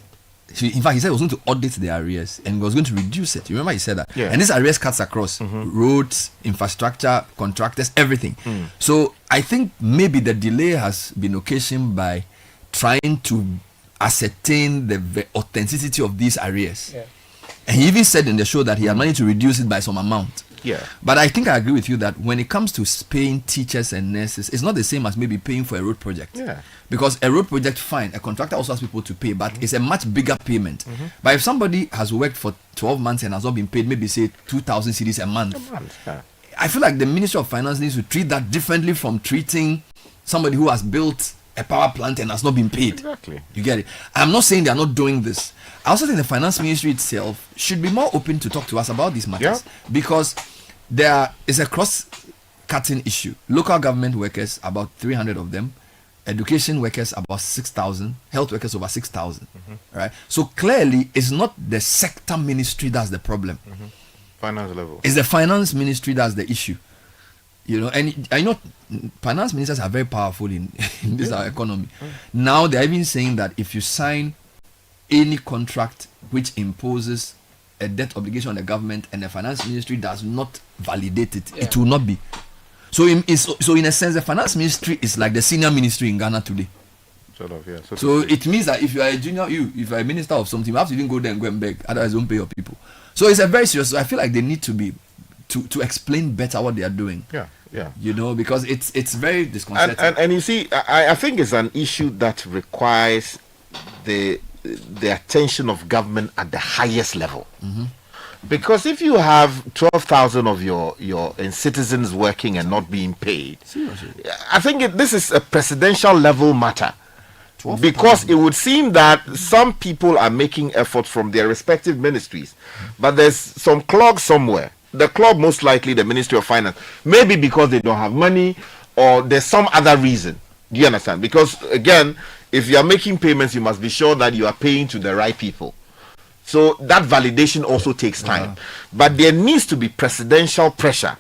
In fact, he said he was going to audit the arrears and was going to reduce it. You remember he said that? Yeah. And this arrears cuts across roads, infrastructure, contractors, everything. So I think maybe the delay has been occasioned by trying to ascertain the authenticity of these arrears. Yeah. And he even said in the show that he had managed to reduce it by some amount. Yeah. But I think I agree with you that when it comes to paying teachers and nurses, it's not the same as maybe paying for a road project. Yeah. Because a road project, fine, a contractor also has people to pay, but it's a much bigger payment. But if somebody has worked for 12 months and has not been paid, maybe say 2,000 cedis a month, I feel like the Ministry of Finance needs to treat that differently from treating somebody who has built a power plant and has not been paid. Exactly. You get it? I'm not saying they are not doing this. I also think the finance ministry itself should be more open to talk to us about these matters, because there is a cross-cutting issue. Local government workers, about 300 of them, education workers, about 6,000, health workers, over 6,000. Right? So clearly, it's not the sector ministry that's the problem. Finance level. It's the finance ministry that's the issue. And I know finance ministers are very powerful in this our economy. Now they're even saying that if you sign any contract which imposes a debt obligation on the government and the finance ministry does not validate it, it will not be. So in a sense, the finance ministry is like the senior ministry in Ghana today. Sort of, yeah. So it means that if you are a junior, if you are a minister of something, you have to even go there and go and beg, otherwise you don't pay your people. So it's a very serious. So I feel like they need to be to explain better what they are doing. Yeah. Because it's very disconcerting. And you see, I think it's an issue that requires the attention of government at the highest level. Because if you have 12,000 of your citizens working and not being paid, seriously, I think this is a presidential level matter. Because it would seem that some people are making efforts from their respective ministries, but there's some clog somewhere. The clog, most likely the Ministry of Finance, maybe because they don't have money, or there's some other reason. Do you understand? Because again, if you are making payments, you must be sure that you are paying to the right people. So that validation also takes time. But there needs to be presidential pressure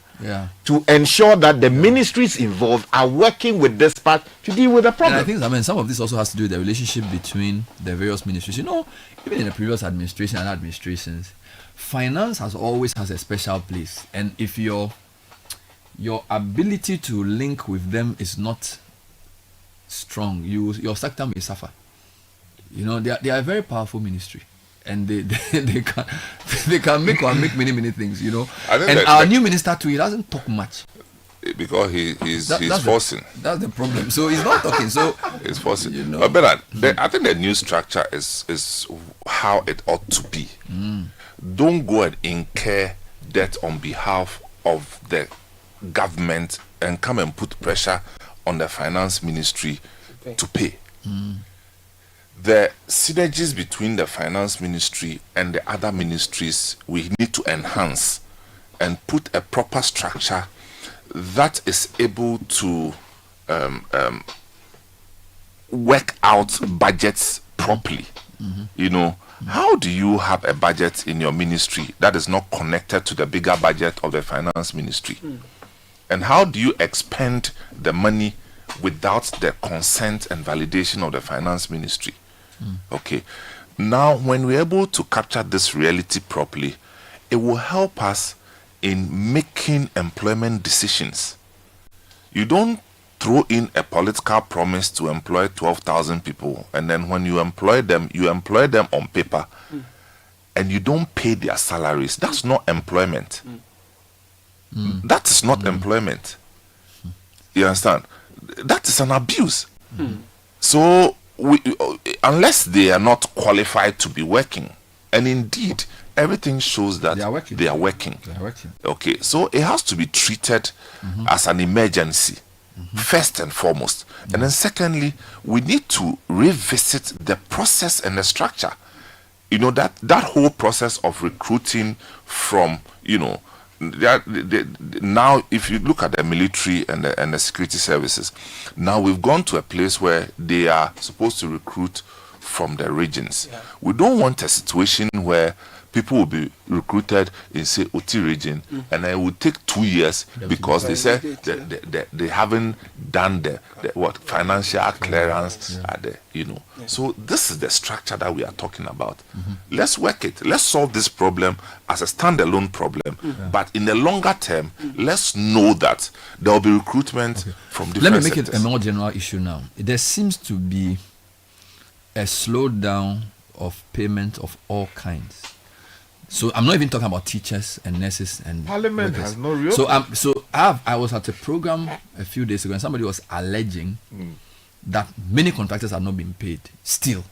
to ensure that the ministries involved are working with this part to deal with the problem. And I think some of this also has to do with the relationship between the various ministries. Even in the previous administration and administrations, finance always has a special place. And if your ability to link with them is not strong, your sector may suffer. They are a very powerful ministry, and they can make many things. And our new minister too, he doesn't talk much because he's forcing. That's the problem. So he's not talking. So he's forcing. But Bernard, I think the new structure is how it ought to be. Don't go and incur debt on behalf of the government and come and put pressure on the finance ministry to pay. The synergies between the finance ministry and the other ministries we need to enhance and put a proper structure that is able to work out budgets properly. How do you have a budget in your ministry that is not connected to the bigger budget of the finance ministry? And how do you expend the money without the consent and validation of the finance ministry? Okay. Now, when we're able to capture this reality properly, it will help us in making employment decisions. You don't throw in a political promise to employ 12,000 people, and then when you employ them on paper, and you don't pay their salaries. That's not employment. That is not employment. You understand? That is an abuse. So, unless they are not qualified to be working, and indeed, everything shows that they are working. Okay, so it has to be treated as an emergency. first and foremost. And then secondly, we need to revisit the process and the structure. You know, that whole process of recruiting from, you know, now if you look at the military and the security services, now we've gone to a place where they are supposed to recruit from the regions. We don't want a situation where people will be recruited in, say, Oti region, and it will take 2 years because they say they haven't done the financial clearance at the, you know. So this is the structure that we are talking about. Let's work it. Let's solve this problem as a standalone problem. But in the longer term, let's know that there will be recruitment from different Let me make sectors. it a more general issue now. There seems to be a slowdown of payment of all kinds. So I'm not even talking about teachers and nurses and Parliament workers. has no real. So I was at a program a few days ago and somebody was alleging that many contractors have not been paid still.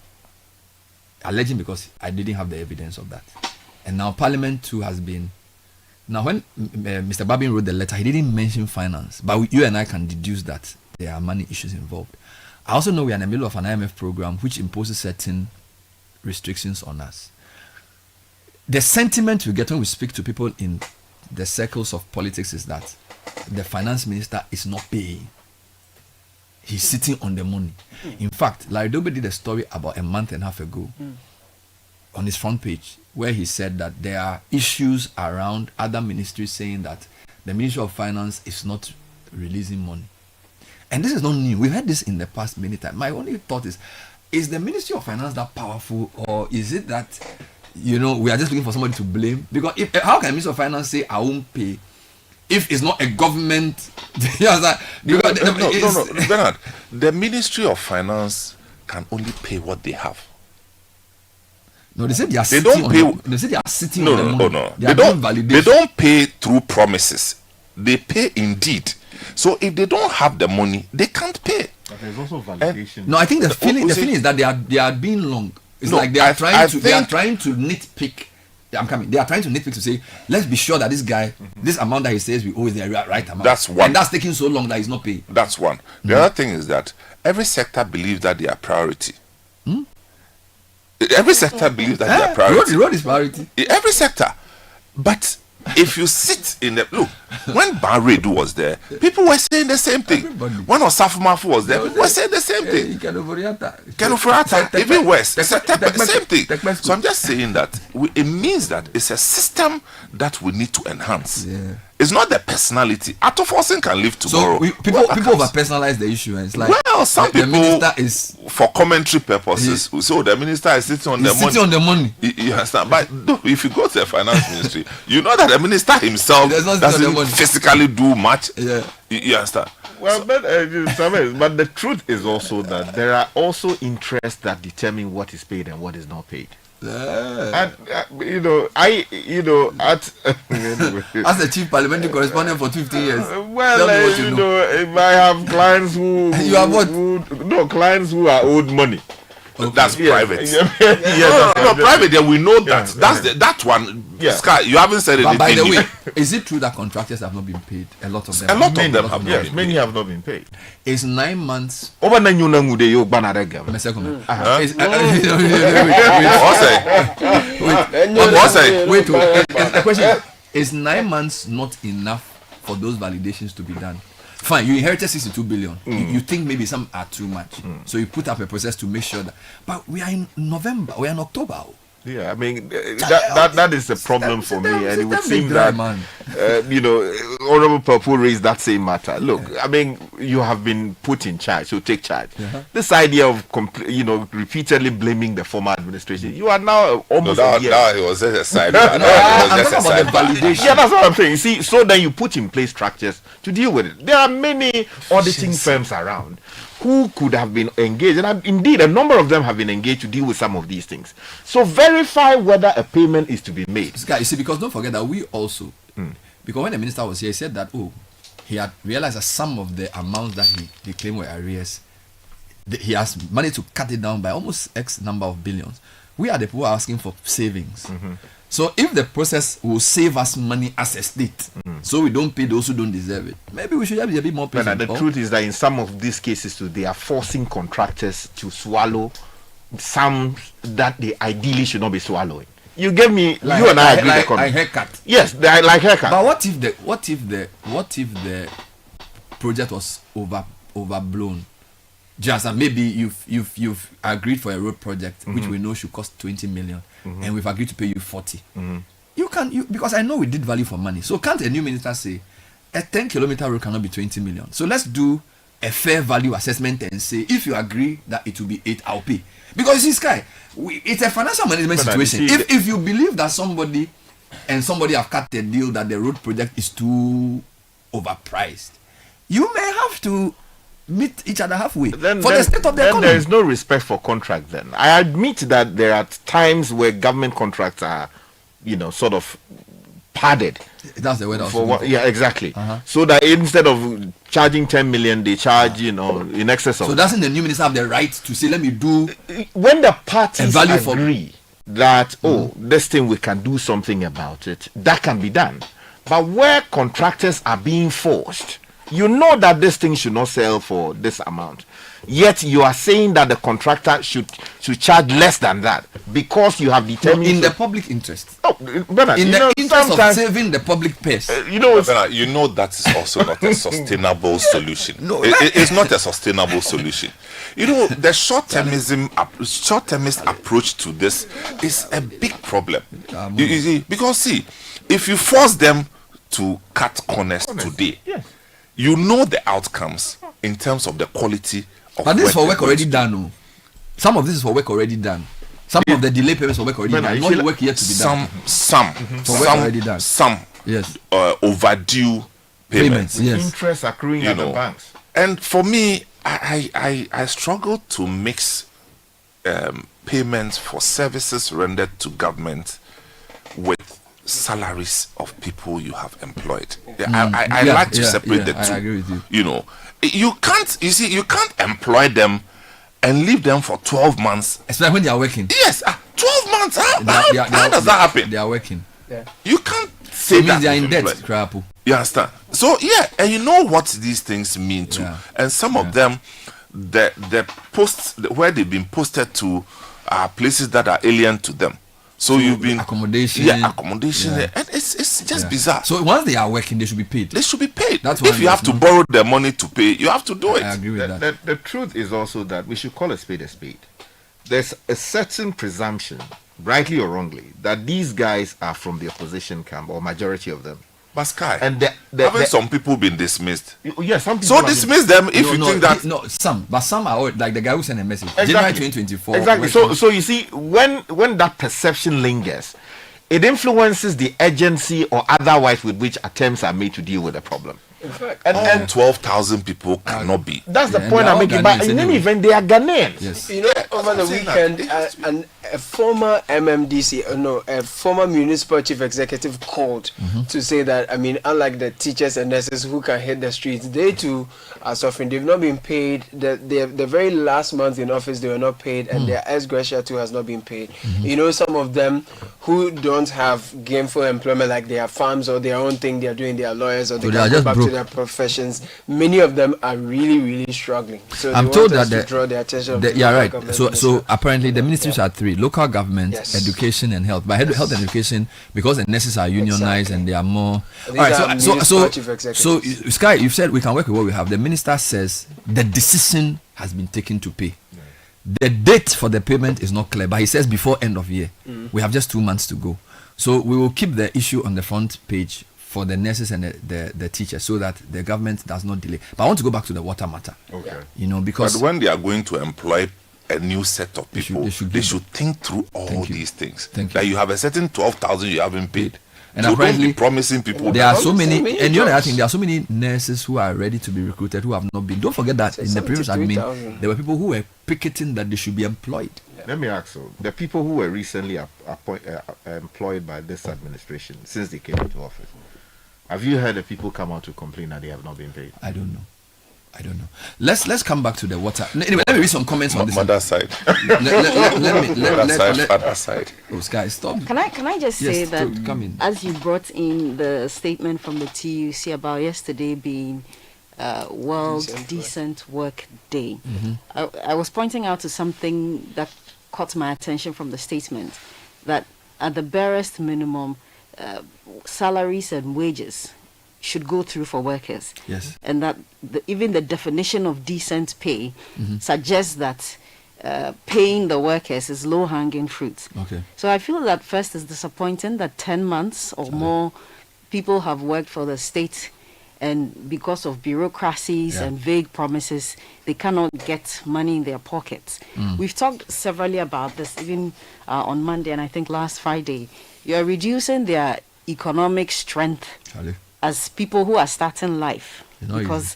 Alleging because I didn't have the evidence of that. And now Parliament too has been. Now when Mr. Babin wrote the letter, he didn't mention finance, but you and I can deduce that there are money issues involved. I also know we are in the middle of an IMF program which imposes certain restrictions on us. The sentiment we get when we speak to people in the circles of politics is that the finance minister is not paying. He's sitting on the money. In fact, Larry Dobe did a story about a month and a half ago on his front page where he said that there are issues around other ministries saying that the Ministry of Finance is not releasing money. And this is not new. We've had this in the past many times. My only thought is the Ministry of Finance that powerful, or is it that, you know, we are just looking for somebody to blame? Because how can the Ministry of Finance say I won't pay if it's not a government? No, Bernard. The Ministry of Finance can only pay what they have. No, they said they are They sitting don't pay. on they said they are sitting on the money. No. They They don't pay through promises. They pay indeed. So if they don't have the money, they can't pay. But there's also validation. No, I think the feeling is that they are being long. It's like they are trying to nitpick. I'm coming. They are trying to nitpick to say, let's be sure that this guy, this amount that he says we owe is the right amount. That's one. And that's taking so long that he's not paying. That's one. The other thing is that every sector believes that they are priority. Every sector believes that they are priority. Road is priority. Every sector. But if you sit in the look, when Barredu was there, people were saying the same thing. When Osafumafu was there, people were saying the same thing. Kenufuriata, even worse. Same thing. So I'm just saying that it means that it's a system that we need to enhance. Yeah. It's not the personality. Atoforsen can live tomorrow. So people over personalize the issue, and it's like, well, some the people minister is for commentary purposes. So the minister is sitting on the money. Sitting on the money. You understand? But if you go to the finance ministry, you know that the minister himself doesn't physically do much. Yeah. You understand? Well, but the truth is also that there are also interests that determine what is paid and what is not paid. And as a a chief parliamentary correspondent for 15 years, if I have clients who you have what? Clients who are owed money. Okay. That's private. Private. Yeah, we know that. That one. Yeah. Sky, you haven't said anything. But by the way, is it true that contractors have not been paid? A lot of them. A lot of them have. Yes, many have not been paid. It's 9 months. Over 9 you Wait. The question is 9 months not enough for those validations to be done? Fine, you inherited 62 billion. You think maybe some are too much. So you put up a process to make sure that. But we are in November, we are in October. Yeah, I mean that is a problem for me, and it would seem that Honorable Papu raised that same matter. Look, I mean, you have been put in charge, so take charge. This idea of repeatedly blaming the former administration, you are now almost now it was just a side. Yeah, that's what I'm saying. You see, so then you put in place structures to deal with it. There are many auditing firms around who could have been engaged, and indeed a number of them have been engaged to deal with some of these things. So verify whether a payment is to be made. You see, because don't forget that we also, because when the minister was here, he said that he had realized that some of the amounts that he claimed were arrears, he has managed to cut it down by almost X number of billions. We are the people asking for savings. So if the process will save us money as a state, so we don't pay those who don't deserve it, maybe we should be a bit more patient. But the truth is that in some of these cases too, they are forcing contractors to swallow some that they ideally should not be swallowing. You gave me, Like, you and I agree. like haircut. Yes, they are like haircut. But what if the project was overblown? Just that maybe you've agreed for a road project which we know should cost 20 million, and we've agreed to pay you 40. You because I know we did value for money. So can't a new minister say a 10-kilometer road cannot be 20 million? So let's do a fair value assessment and say if you agree that it will be 8, I'll pay. Because you see, Sky, it's a financial management situation. If you believe that somebody have cut a deal that the road project is too overpriced, you may have to meet each other halfway the state of the economy. There is no respect for contract then. I admit that there are times where government contracts are, sort of padded. That's the word I was for what, yeah, exactly. So that instead of charging 10 million, they charge, in excess of. So doesn't the new minister have the right to say, let me do when the parties agree that this thing we can do something about it, that can be done. But where contractors are being forced, you know that this thing should not sell for this amount, yet you are saying that the contractor should charge less than that because you have determined in the public interest. Oh, Bernard, in the interest of saving the public purse. Bernard, that is also not a sustainable solution. No, it's not a sustainable solution. The short-termist approach to this is a big problem. You see, because if you force them to cut corners today, you know the outcomes in terms of the quality of but this is for work already done. No? Some of this is for work already done. Some of the delay payments for work already done. Not work yet to be done. Some already done. Some overdue payments. Yes. Interest accruing at the banks. And for me, I struggle to mix payments for services rendered to government with salaries of people you have employed. I like to separate the two. I agree with you. You can't employ them and leave them for 12 months. Especially when they are working. Yes, 12 months. How does that happen? They are working. Yeah. You can't say that they are in debt. Crap. You understand? So and you know what these things mean too. Yeah. And some of them, the posts where they've been posted to are places that are alien to them. So you've been accommodation, and it's just bizarre. So once they are working, they should be paid. That's if you have to borrow the money to pay, you have to do it. I agree with that. The truth is also that we should call a spade a spade. There's a certain presumption, rightly or wrongly, that these guys are from the opposition camp, or majority of them. But Sky, and haven't some people been dismissed? Yes, some people. So dismiss them if you think that. No, some are like the guy who sent a message. Exactly. January 2024. Exactly. So you see, when that perception lingers, it influences the urgency or otherwise with which attempts are made to deal with the problem. In fact, and 12,000 people cannot be. That's the point I'm making. But in any event, they are Ghanaians. Yes. Over the weekend, a former MMDC, a former municipal chief executive called to say that, unlike the teachers and nurses who can hit the streets, they too are suffering. They've not been paid. The very last month in office, they were not paid, and their ex gratia too has not been paid. Some of them who don't have gainful employment, like they have farms or their own thing, they are doing, their lawyers, or they can go back to their professions. Many of them are really, really struggling. So I'm told that to draw the attention. Yeah, right. So apparently the ministries are three: local government, education, and health. But health and education, because the nurses are unionized and they are more. All right. So Sky, you've said we can work with what we have. The minister says the decision has been taken to pay. The date for the payment is not clear, but he says before end of year. We have just 2 months to go. So we will keep the issue on the front page for the nurses and the teachers, so that the government does not delay. But I want to go back to the water matter. Okay. Because when they are going to employ a new set of people, they should think through all these things. That you have a certain 12,000 you haven't paid. And so apparently, don't be promising people. There are so many, and the other thing, there are so many nurses who are ready to be recruited who have not been. Don't forget that in the previous admin, there were people who were picketing that they should be employed. Let me ask you: the people who were recently employed by this administration since they came into office, have you heard the people come out to complain that they have not been paid? I don't know. I don't know. Let's come back to the water. Anyway, let me read some comments on this. Mother side. Father side. Oh, Sky, stop. Can I just say that come in. as you brought in the statement from the TUC about yesterday being World Decent Work Day, I was pointing out to something that caught my attention from the statement, that at the barest minimum, salaries and wages should go through for workers. Yes. And that even the definition of decent pay suggests that paying the workers is low-hanging fruit. Okay. So I feel that first is disappointing that 10 months or more people have worked for the state, and because of bureaucracies and vague promises, they cannot get money in their pockets. We've talked severally about this, even on Monday and I think last Friday. You're reducing their economic strength as people who are starting life because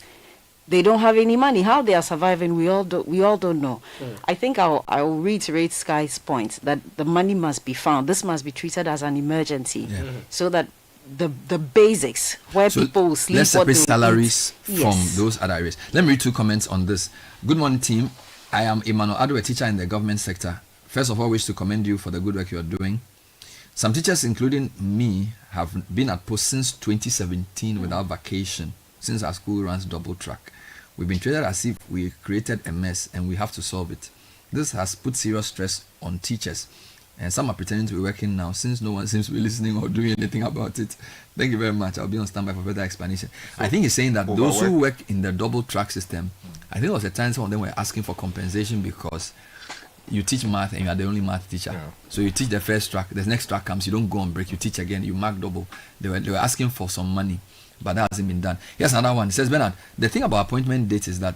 they don't have any money. How they are surviving, we all don't know. I think I'll reiterate Sky's point that the money must be found. This must be treated as an emergency, so that the basics where people will sleep. Let's separate salaries eat. from those other areas. Let me read 2 comments on this. Good morning, team. I am Emmanuel Ado, a teacher in the government sector. First of all, I wish to commend you for the good work you are doing. Some teachers, including me, have been at post since 2017 without vacation, since our school runs double track. We've been treated as if we created a mess and we have to solve it. This has put serious stress on teachers, and some are pretending to be working now since no one seems to be listening or doing anything about it. Thank you very much. I'll be on standby for further explanation. I think he's saying that those who work in the double track system, I think there was a time some of them were asking for compensation because you teach math and you are the only math teacher. So you teach the first track, the next track comes, you don't go on break, you teach again, you mark double. They were asking for some money, but that hasn't been done. Here's another one. It says, Bernard, the thing about appointment dates is that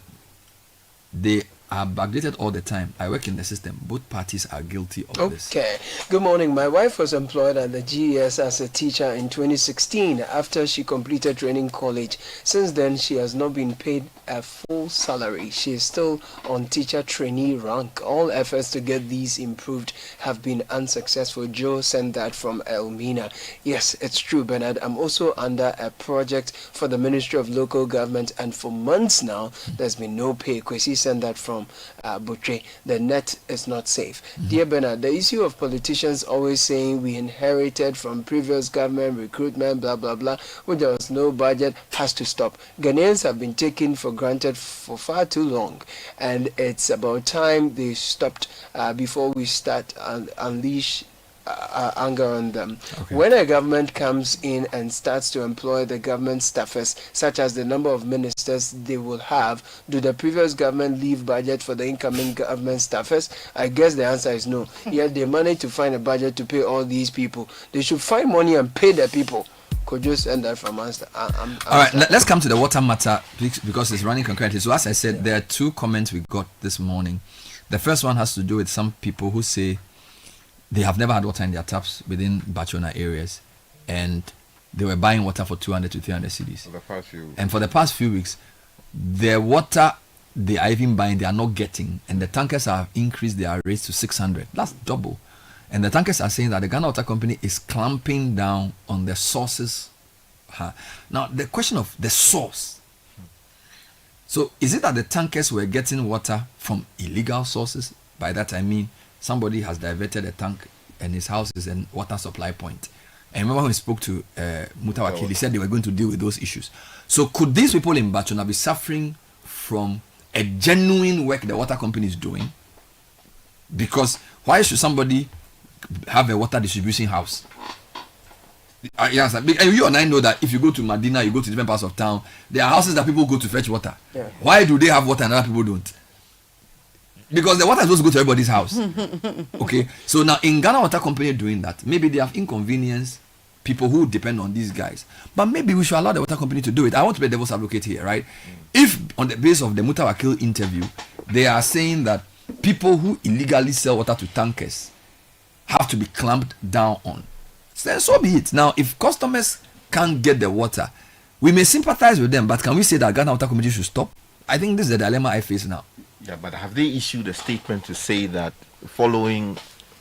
they are backdated all the time. I work in the system. Both parties are guilty of this. Okay. Good morning. My wife was employed at the GES as a teacher in 2016 after she completed training college. Since then, she has not been paid a full salary. She is still on teacher trainee rank. All efforts to get these improved have been unsuccessful. Joe sent that from Elmina. Yes, it's true, Bernard. I'm also under a project for the Ministry of Local Government, and for months now, there's been no pay. Kwesi sent that from Butche. The net is not safe. Dear Bernard, the issue of politicians always saying we inherited from previous government recruitment, blah, blah, blah, when there was no budget, has to stop. Ghanaians have been taken for granted for far too long, and it's about time they stopped before we start unleash anger on them. When a government comes in and starts to employ the government staffers, such as the number of ministers they will have, do the previous government leave budget for the incoming government staffers? I guess the answer is no. Yet they managed to find a budget to pay all these people. They should find money and pay the people. Could you send that from us? All right, let's come to the water matter because it's running concurrently. So as I said, there are 2 comments we got this morning. The first one has to do with some people who say they have never had water in their taps within Bachona areas, and they were buying water for 200 to 300 cedis. And for the past few weeks, the water they are even buying, they are not getting, and the tankers have increased their rates to 600. That's double. And the tankers are saying that the Ghana Water Company is clamping down on the sources. Now, the question of the source. So, is it that the tankers were getting water from illegal sources? By that I mean, somebody has diverted a tank and his house is a water supply point. And remember when we spoke to Mutawakil, he said they were going to deal with those issues. So could these people in Bachona be suffering from a genuine work the water company is doing? Because why should somebody have a water distribution house? Yes, and you and I know that if you go to Medina, you go to different parts of town, there are houses that people go to fetch water. Why do they have water and other people don't? Because the water is supposed to go to everybody's house. Okay, so now in Ghana Water Company doing that, maybe they have inconvenienced people who depend on these guys. But maybe we should allow the water company to do it. I want to be a devil's advocate here, right? If on the basis of the Mutawakil interview, they are saying that people who illegally sell water to tankers have to be clamped down on, then so be it. Now, if customers can't get the water, we may sympathize with them, but can we say that Ghana Water Company should stop? I think this is the dilemma I face now. Yeah, but have they issued a statement to say that following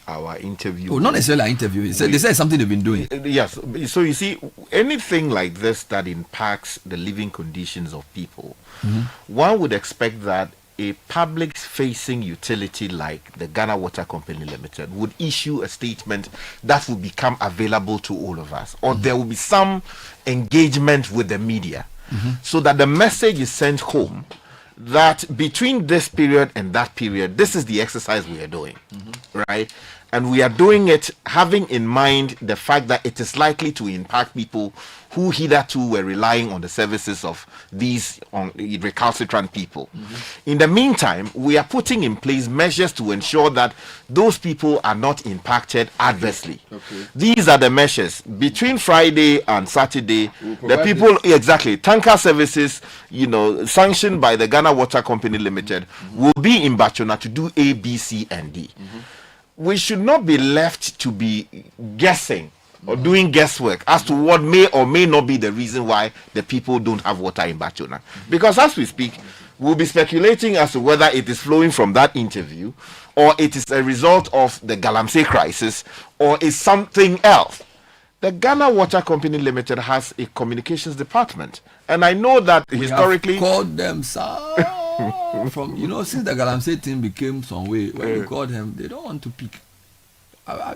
our interview. Oh, not necessarily our interview. They say something they've been doing. Yes. So you see, anything like this that impacts the living conditions of people, one would expect that a public-facing utility like the Ghana Water Company Limited would issue a statement that would become available to all of us, or there will be some engagement with the media, so that the message is sent home that between this period and that period, this is the exercise we are doing, right? And we are doing it having in mind the fact that it is likely to impact people who hitherto were relying on the services of these recalcitrant people. In the meantime, we are putting in place measures to ensure that those people are not impacted adversely. These are the measures. Between Friday and Saturday, the people, tanker services, sanctioned by the Ghana Water Company Limited, will be in Bachona to do A, B, C, and D. We should not be left to be guessing or doing guesswork as to what may or may not be the reason why the people don't have water in Bachona. Because as we speak, we'll be speculating as to whether it is flowing from that interview, or it is a result of the Galamsey crisis, or is something else. The Ghana Water Company Limited has a communications department, and I know that historically we have called them from since the Galamsey thing became some way, when you call them, they don't want to pick.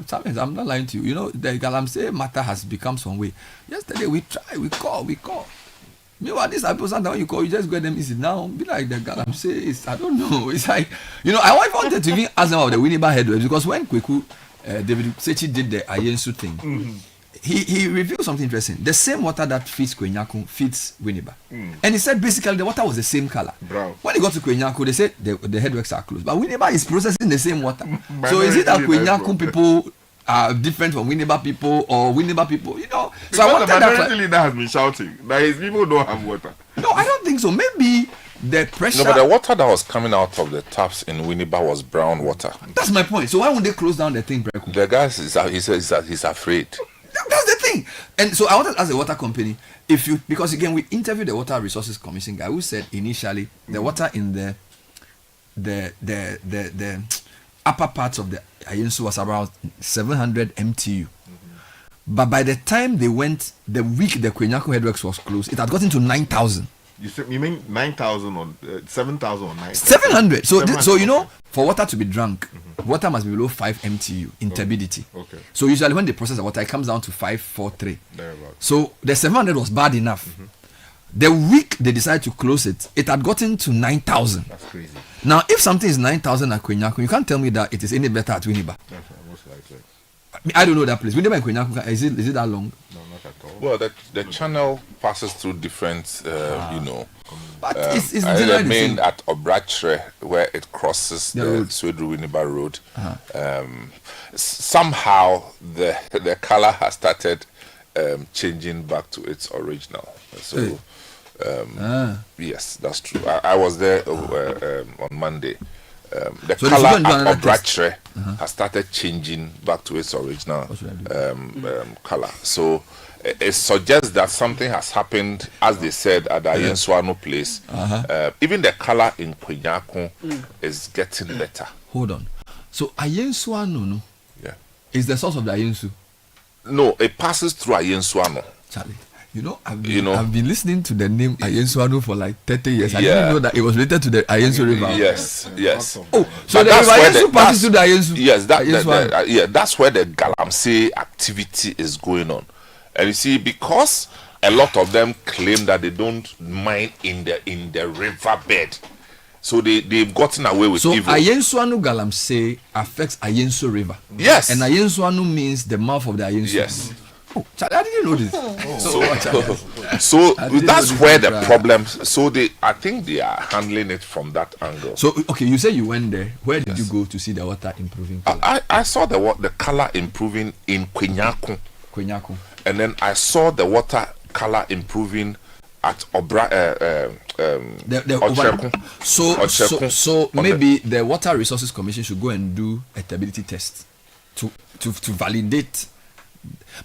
Sometimes I'm not lying to you. The Galamsey matter has become some way. Yesterday we try, we call. Meanwhile, these people sometimes when you call, you just get them easy now. Be like the Galamsey is, I don't know. It's like I wanted to even ask them about the Winneba headwaves, because when Kweku David Citi did the Ayensu thing. He revealed something interesting. The same water that feeds Kwenyako feeds Winneba. And he said basically the water was the same color. When he got to Kwenyako, they said the headworks are closed. But Winneba is processing the same water. So is it that Kwenyako people are different from Winneba people, or Winneba people, So I wanted the majority leader has been shouting that his people don't have water. No, I don't think so. Maybe the pressure. No, but the water that was coming out of the taps in Winneba was brown water. That's my point. So why would they close down the thing, Breku? The guy he's afraid. That's the thing. And so I wanted to ask the water company, because again we interviewed the Water Resources Commission guy who said initially the water in the upper parts of the Ayensu was around 700 MTU. But by the time they went, the week the Kwenyako headworks was closed, it had gotten to 9,000. You mean 9,000 or 7,000 or 9,000? 700. So for water to be drunk, water must be below 5 MTU in turbidity. Okay. So usually when they process the water, it comes down to 543. So the 700 was bad enough. The week they decided to close it, it had gotten to 9,000. That's crazy. Now, if something is 9,000 at Kwenyako, you can't tell me that it is any better at Winneba. Most likely. I don't know that place. Winneba and Kwenyako, is it that long? No, not at all. Well, the channel passes through different, But it's I mean at Obrachre, where it crosses the Swedru Winneba Road. Somehow the color has started changing back to its original. So yes, that's true. I was there on Monday. The color at Obrachre has started changing back to its original color. So it suggests that something has happened, as they said, at the Ayenswano place. Even the color in Kwenyako is getting better. Hold on. So Ayenswano is the source of the Ayensu? No, it passes through Ayenswano. Charlie, I've been listening to the name Ayenswano for like 30 years. I didn't know that it was related to the Ayensu River. Yes. Oh, so the Ayensu passes through the Ayensu. Yes, that's where the Galamsey activity is going on. And you see, because a lot of them claim that they don't mine in the riverbed, so they've gotten away with evil. So Ayensuanu Galamsey affects Ayensu River. Yes. And Ayensuanu means the mouth of the Ayensu. Yes. Oh, I didn't know this. So that's where the problem. So I think they are handling it from that angle. So okay, you say you went there. Where did you go to see the water improving? I saw the color improving in Kwenyako. And then I saw the water color improving at So maybe the Water Resources Commission should go and do a turbidity test to validate.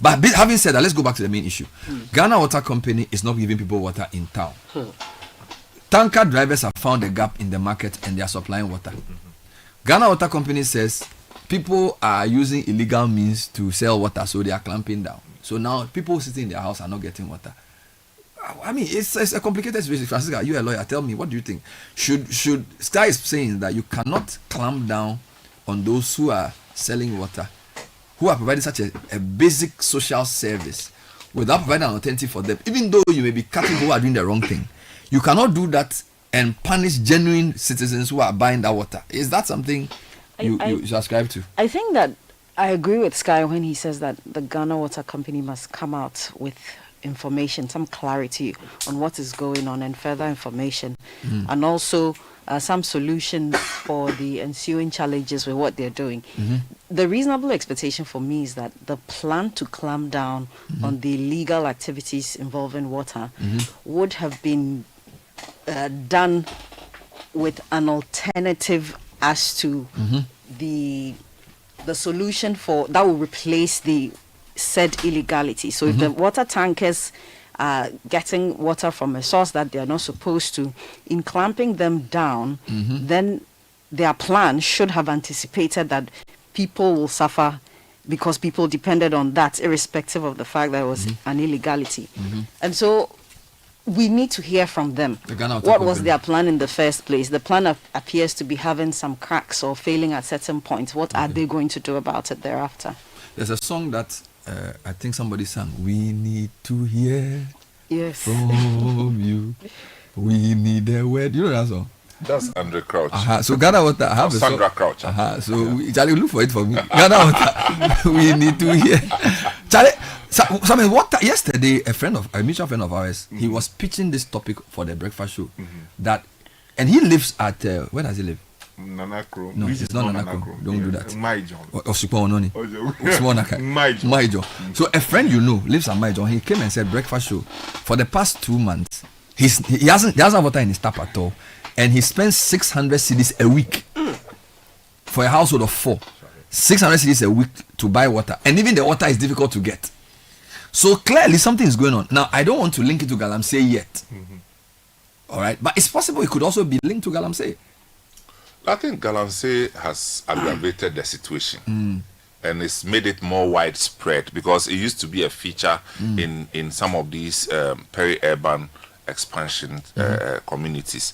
But having said that, let's go back to the main issue. Ghana Water Company is not giving people water in town. Tanker drivers have found a gap in the market and they are supplying water. Ghana Water Company says people are using illegal means to sell water, so they are clamping down. So now people sitting in their house are not getting water. I mean, it's a complicated situation. Francisca, you're a lawyer. Tell me, what do you think? Should Sky is saying that you cannot clamp down on those who are selling water, who are providing such a basic social service without providing an alternative for them, even though you may be cutting who are doing the wrong thing. You cannot do that and punish genuine citizens who are buying that water. Is that something you subscribe to? I think that I agree with Sky when he says that the Ghana Water Company must come out with information, some clarity on what is going on and further information, and also some solutions for the ensuing challenges with what they're doing. The reasonable expectation for me is that the plan to clamp down on the illegal activities involving water would have been done with an alternative as to the solution for that will replace the said illegality. So if the water tankers are getting water from a source that they are not supposed to, in clamping them down, then their plan should have anticipated that people will suffer because people depended on that, irrespective of the fact that it was an illegality. And so we need to hear from them. What was their plan in the first place? The plan appears to be having some cracks or failing at certain points. What are they going to do about it thereafter? There's a song that I think somebody sang. We need to hear from you. We need a word. You know that song? That's Andre Crouch. So Ghana Water, I have Sandra Crouch. So Charlie, look for it for me. Ghana Water, we need to hear. Charlie, yesterday a mutual friend of ours, he was pitching this topic for the breakfast show. That, and he lives at where does he live? Nanakro. No, it's not Nanakro. Don't do that. Maijon. Maijon. So a friend lives at Maijon. He came and said breakfast show. For the past 2 months, he hasn't water in his tap at all, and he spends 600 cedis a week for a household of 4. 600 cedis a week to buy water, and even the water is difficult to get. So clearly something is going on. Now I don't want to link it to Galamsey yet. All right, but it's possible it could also be linked to Galamsey. I think Galamsey has aggravated the situation and it's made it more widespread, because it used to be a feature in some of these peri-urban expansion communities.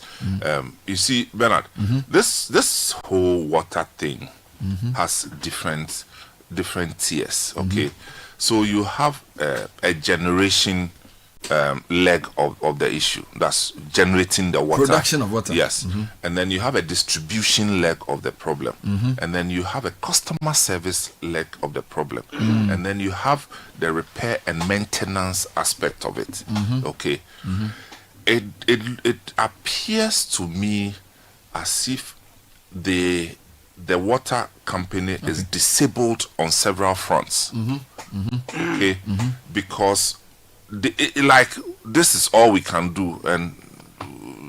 You see, Bernard, this whole water thing has different tiers. Okay, so you have a generation leg of the issue, that's generating the water, production of water, yes. And then you have a distribution leg of the problem, and then you have a customer service leg of the problem, and then you have the repair and maintenance aspect of it. Okay, it appears to me as if the water company is disabled on several fronts. Okay, because this is all we can do, and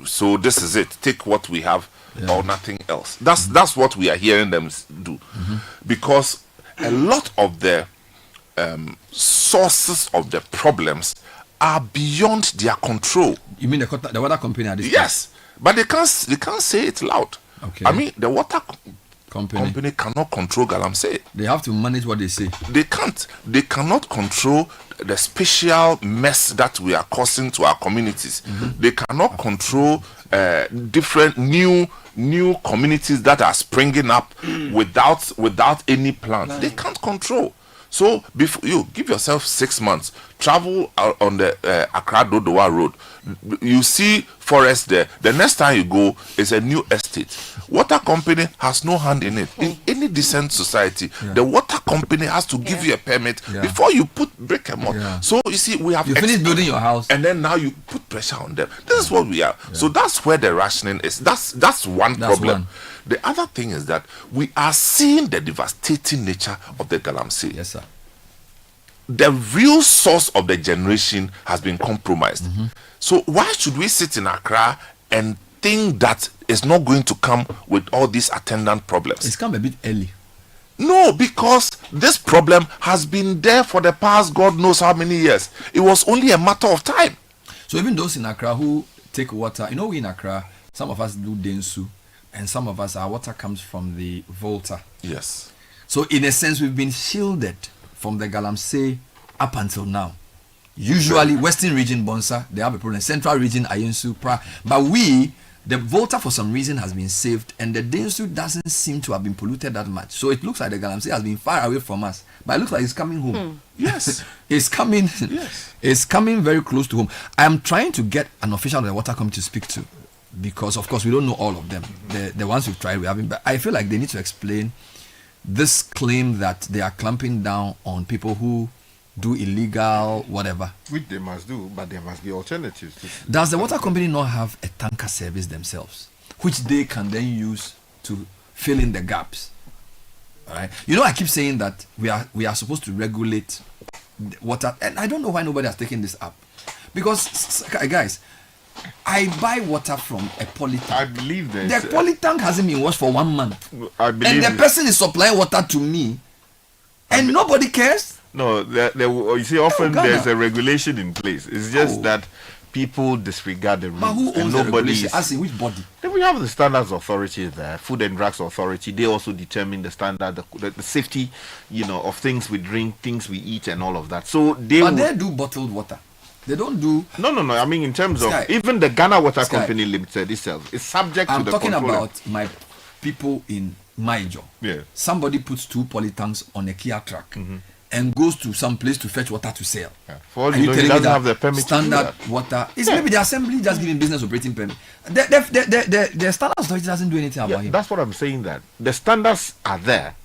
so this is it. Take what we have or nothing else. That's what we are hearing them do, because a lot of the sources of the problems are beyond their control. You mean the water company? Yes, but they can't say it loud. Okay. I mean, the water company cannot control Galamsey. They have to manage what they say. They can't. They cannot control the special mess that we are causing to our communities. They cannot control different new communities that are springing up without any plans. They can't control. So before you give yourself 6 months, travel on the Accra Dodowa Road. You see forest there. The next time you go is a new estate. Water company has no hand in it. In any decent society, the water company has to give you a permit before you put brick and mortar. So you see, we have finished building your house, and then now you put pressure on them. This is what we are. So that's where the rationing is. That's one problem. The other thing is that we are seeing the devastating nature of the Galamsey. Yes, sir. The real source of the generation has been compromised. So why should we sit in Accra and think that it's not going to come with all these attendant problems? It's come a bit early. No, because this problem has been there for the past God knows how many years. It was only a matter of time. So even those in Accra who take water, we in Accra, some of us do Densu, and some of us, our water comes from the Volta. Yes. So in a sense, we've been shielded from the Galamsey up until now. Usually, Western region, Bonsa, they have a problem. Central region, Ayensu, Pra. But the Volta for some reason has been saved, and the Densu doesn't seem to have been polluted that much. So it looks like the Galamsey has been far away from us. But it looks like it's coming home. Yes. It's coming. Yes. It's coming very close to home. I am trying to get an official of the water company to speak to, because of course we don't know all of them. The ones we've tried, we haven't. But I feel like they need to explain this claim that they are clamping down on people who do illegal whatever. Which they must do, but there must be alternatives. Does the water company not have a tanker service themselves, which they can then use to fill in the gaps? All right. You know, I keep saying that we are supposed to regulate water, and I don't know why nobody has taken this up. Because, guys, I buy water from a polytank. I believe the polytank hasn't been washed for 1 month. I believe and the person is supplying water to me, and nobody cares. No, you see, often there's a regulation in place. It's just that people disregard the rules. But who owns the regulation? As in which body? Then we have the standards authority there, Food and Drugs Authority. They also determine the standard, the safety, of things we drink, things we eat, and all of that. So they do bottled water. They don't do. No. I mean, in terms of even the Ghana Water Company Limited itself is subject to the control. I'm talking about my people in Maijo. Yeah. Somebody puts 2 polytanks on a Kia truck and goes to some place to fetch water to sell. Yeah. For all you know, he doesn't have the permit. Standard water. It's maybe the assembly just giving business operating permit. The standard authority doesn't do anything about him. That's what I'm saying. That the standards are there.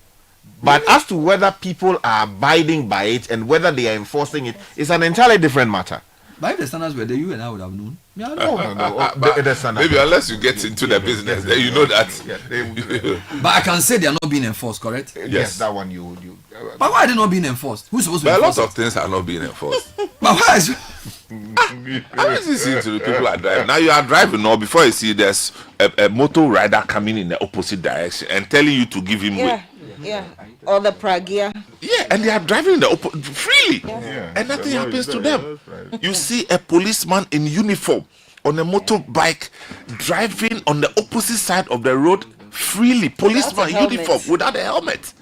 But as to whether people are abiding by it and whether they are enforcing it is an entirely different matter. But if the standards were there, you and I would have known. No. Maybe unless you get into the business, then you know that. But I can say they are not being enforced, correct? Yes, that one you. But why are they not being enforced? Who's supposed to? But a lot of things are not being enforced. But why is? I'm listening to the people are driving. Now you are driving now. Before you see there's a motor rider coming in the opposite direction and telling you to give him way. Yeah, or the Pragia. Yeah, and they are driving in the freely, and nothing happens to them. Right. You see a policeman in uniform on a motorbike driving on the opposite side of the road freely. Policeman in uniform without a helmet.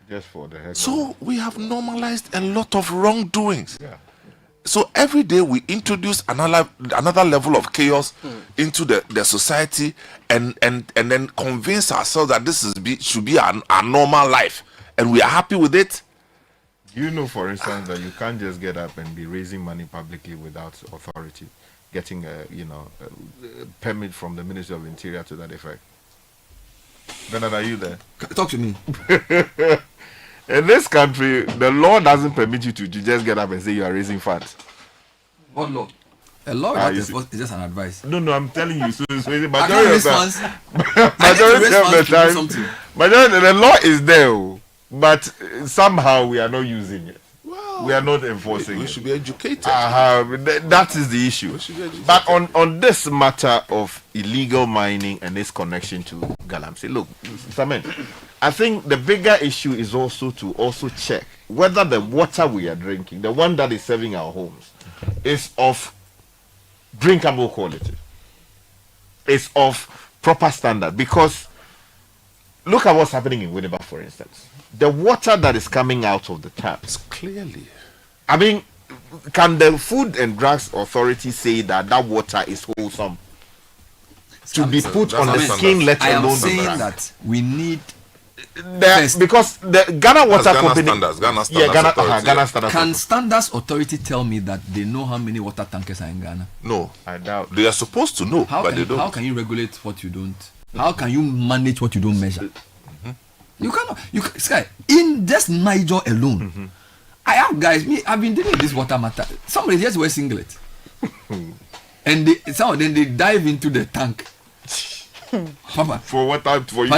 Just for the heck. So we have normalized a lot of wrongdoings. Yeah. So every day we introduce another level of chaos into the society, and then convince ourselves that this should be our normal life, and we are happy with it. You know, for instance, that you can't just get up and be raising money publicly without authority, getting a permit from the Ministry of Interior to that effect. Bernard, are you there? Talk to me. In this country, the law doesn't permit you to just get up and say you are raising funds. What law? A law is just an advice. No, I'm telling you. So majority of the law is there, but somehow we are not using it. Well, we are not enforcing it. We should be educated. That is the issue. But on this matter of illegal mining and its connection to Galamsey, look, Samen, I think the bigger issue is also to check whether the water we are drinking, the one that is serving our homes, is of drinkable quality, is of proper standard. Because look at what's happening in Winneba, for instance. The water that is coming out of the taps, clearly. I mean, can the Food and Drugs Authority say that water is wholesome to be put on the skin, let alone the I am saying that we need. Because the Ghana Water Company, Ghana Standards. Can Standards Authority tell me that they know how many water tankers are in Ghana? No, I doubt. They are supposed to know, but they don't. How can you regulate what you don't? How can you manage what you don't measure? You cannot. Sky, in just Niger alone, I have guys. I've been dealing with this water matter. Somebody just wear singlet, and some of them they dive into the tank. Papa. For what time? For you?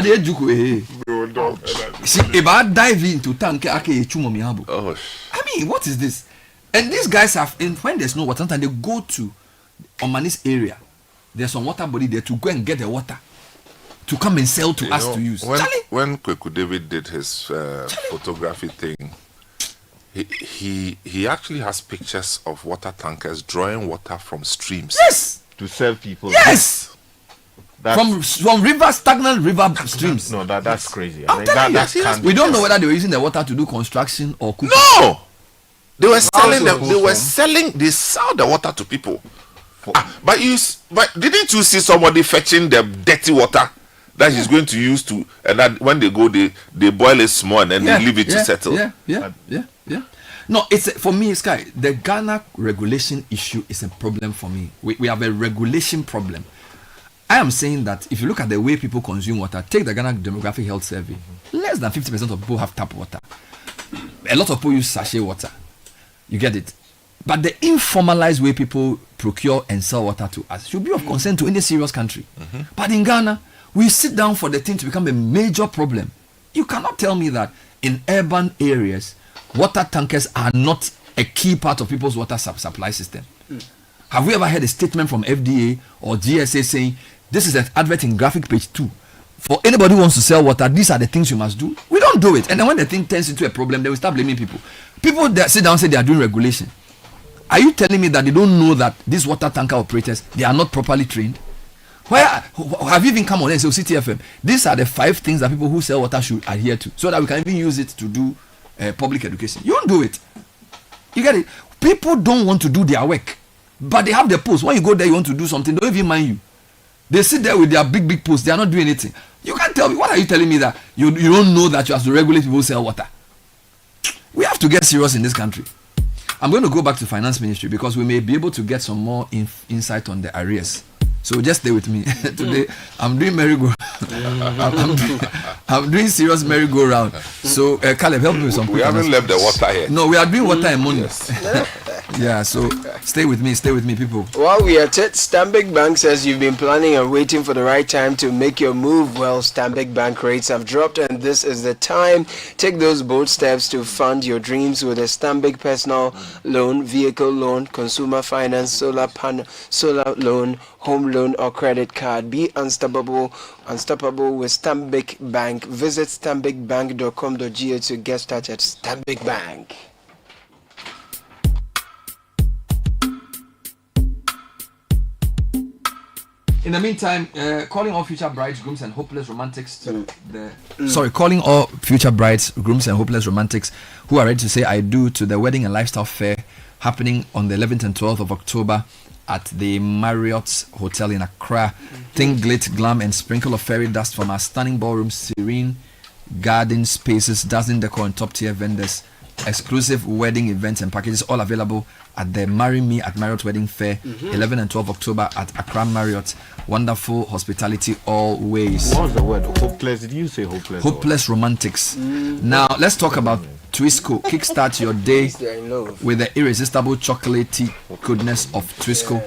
See, if I dive into tank, I mean, what is this? And these guys have, when there's no water, sometimes they go to Omanis area. There's some water body there to go and get the water to come and sell to us to use. When Kweku David did his photography thing, he actually has pictures of water tankers drawing water from streams. Yes, to serve people. Yes. from river, stagnant river streams. No, that's crazy. We don't know whether they were using the water to do construction or cooking. No, they were selling them. They sell the water to people. But didn't you see somebody fetching the dirty water that he's going to use to, and that when they go, they boil it small and then they leave it to settle. Yeah. No, for me, Sky, the Ghana regulation issue is a problem for me. We have a regulation problem. I am saying that if you look at the way people consume water, take the Ghana Demographic Health Survey, less than 50% of people have tap water. A lot of people use sachet water. You get it? But the informalized way people procure and sell water to us should be of concern to any serious country. But in Ghana, we sit down for the thing to become a major problem. You cannot tell me that in urban areas, water tankers are not a key part of people's water supply system. Have we ever heard a statement from FDA or GSA saying, this is an advert in graphic page 2. For anybody who wants to sell water, these are the things you must do. We don't do it. And then when the thing turns into a problem, they will start blaming people. People that sit down and say they are doing regulation. Are you telling me that they don't know that these water tanker operators, they are not properly trained? Where have you even come on and say, Citi FM, these are the 5 things that people who sell water should adhere to, so that we can even use it to do public education. You don't do it. You get it? People don't want to do their work, but they have the post. When you go there, you want to do something, they don't even mind you. They sit there with their big posts. They are not doing anything. You can't tell me. What are you telling me that you don't know that you have to regulate people who sell water? We have to get serious in this country. I'm going to go back to finance ministry because we may be able to get some more insight on the arrears. So just stay with me. Today I'm doing merry-go. I'm doing serious merry-go-round. So Caleb, help me with some. We haven't left the water yet. No, we are doing water and money. Yeah, so stay with me, people. While we are at it, Stanbic Bank says you've been planning and waiting for the right time to make your move. Well, Stanbic Bank rates have dropped and this is the time. Take those bold steps to fund your dreams with a Stanbic personal loan, vehicle loan, consumer finance, solar loan, home loan or credit card. Be unstoppable with Stanbic Bank. Visit stanbicbank.com.ga to get started. Stanbic Bank. In the meantime, calling all future brides, grooms, and hopeless romantics to calling all future brides, grooms, and hopeless romantics who are ready to say I do to the wedding and lifestyle fair happening on the 11th and 12th of October at the Marriott Hotel in Accra. Think glit, glam, and sprinkle of fairy dust from our stunning ballrooms, serene garden spaces, dazzling decor, and top-tier vendors. Exclusive wedding events and packages all available at the Marry Me at Marriott Wedding Fair, 11 and 12 October at Accra Marriott. Wonderful hospitality always. What was the word? Hopeless? Did you say hopeless? Hopeless romantics. Now let's talk about Twisco. Kickstart your day with the irresistible chocolatey goodness of Twisco,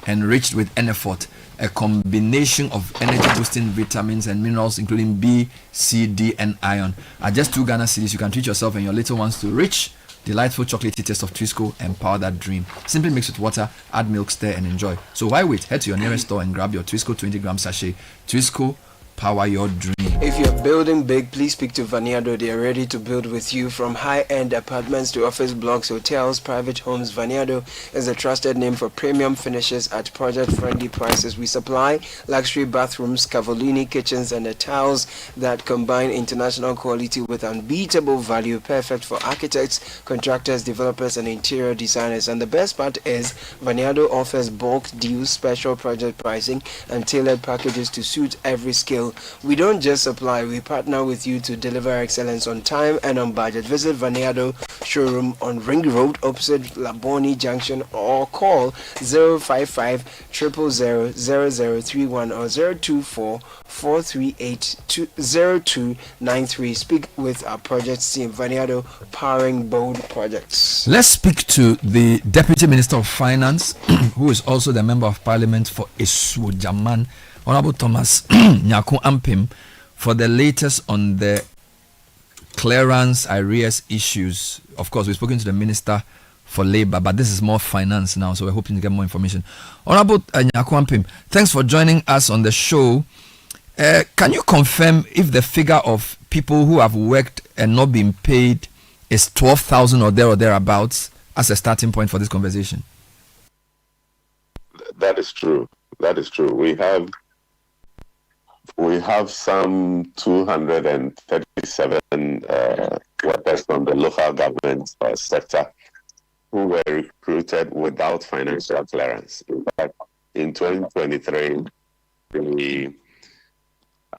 enriched with Enefort, a combination of energy boosting vitamins and minerals including B, C, D, and iron. At just 2 Ghana cedis, you can treat yourself and your little ones to rich, delightful chocolatey taste of Twisco and power that dream. Simply mix with water, add milk, stir, and enjoy. So why wait? Head to your nearest store and grab your Twisco 20-gram sachet. Twisco, power your dream. If you're building big, please speak to Vaniado. They are ready to build with you. From high-end apartments to office blocks, hotels, private homes, Vaniado is a trusted name for premium finishes at project-friendly prices. We supply luxury bathrooms, Cavallini kitchens, and the tiles that combine international quality with unbeatable value, perfect for architects, contractors, developers, and interior designers. And the best part is Vaniado offers bulk deals, special project pricing, and tailored packages to suit every skill. We don't just supply, we partner with you to deliver excellence on time and on budget. Visit Vaniado showroom on Ring Road opposite Laboni Junction or call 055 000 0031 or 024 438 0293. Speak with our project team. Vaniado, powering bold projects. Let's speak to the Deputy Minister of Finance who is also the Member of Parliament for Eswojaman, Honorable Thomas Nyaku Ampim, for the latest on the clearance arrears issues. Of course, we've spoken to the Minister for Labour, but this is more finance now, so we're hoping to get more information. Honorable Nyaku Ampim, thanks for joining us on the show. Can you confirm if the figure of people who have worked and not been paid is 12,000 or thereabouts as a starting point for this conversation? That is true. We have we have some 237 workers from the local government sector who were recruited without financial clearance. In fact, in 2023,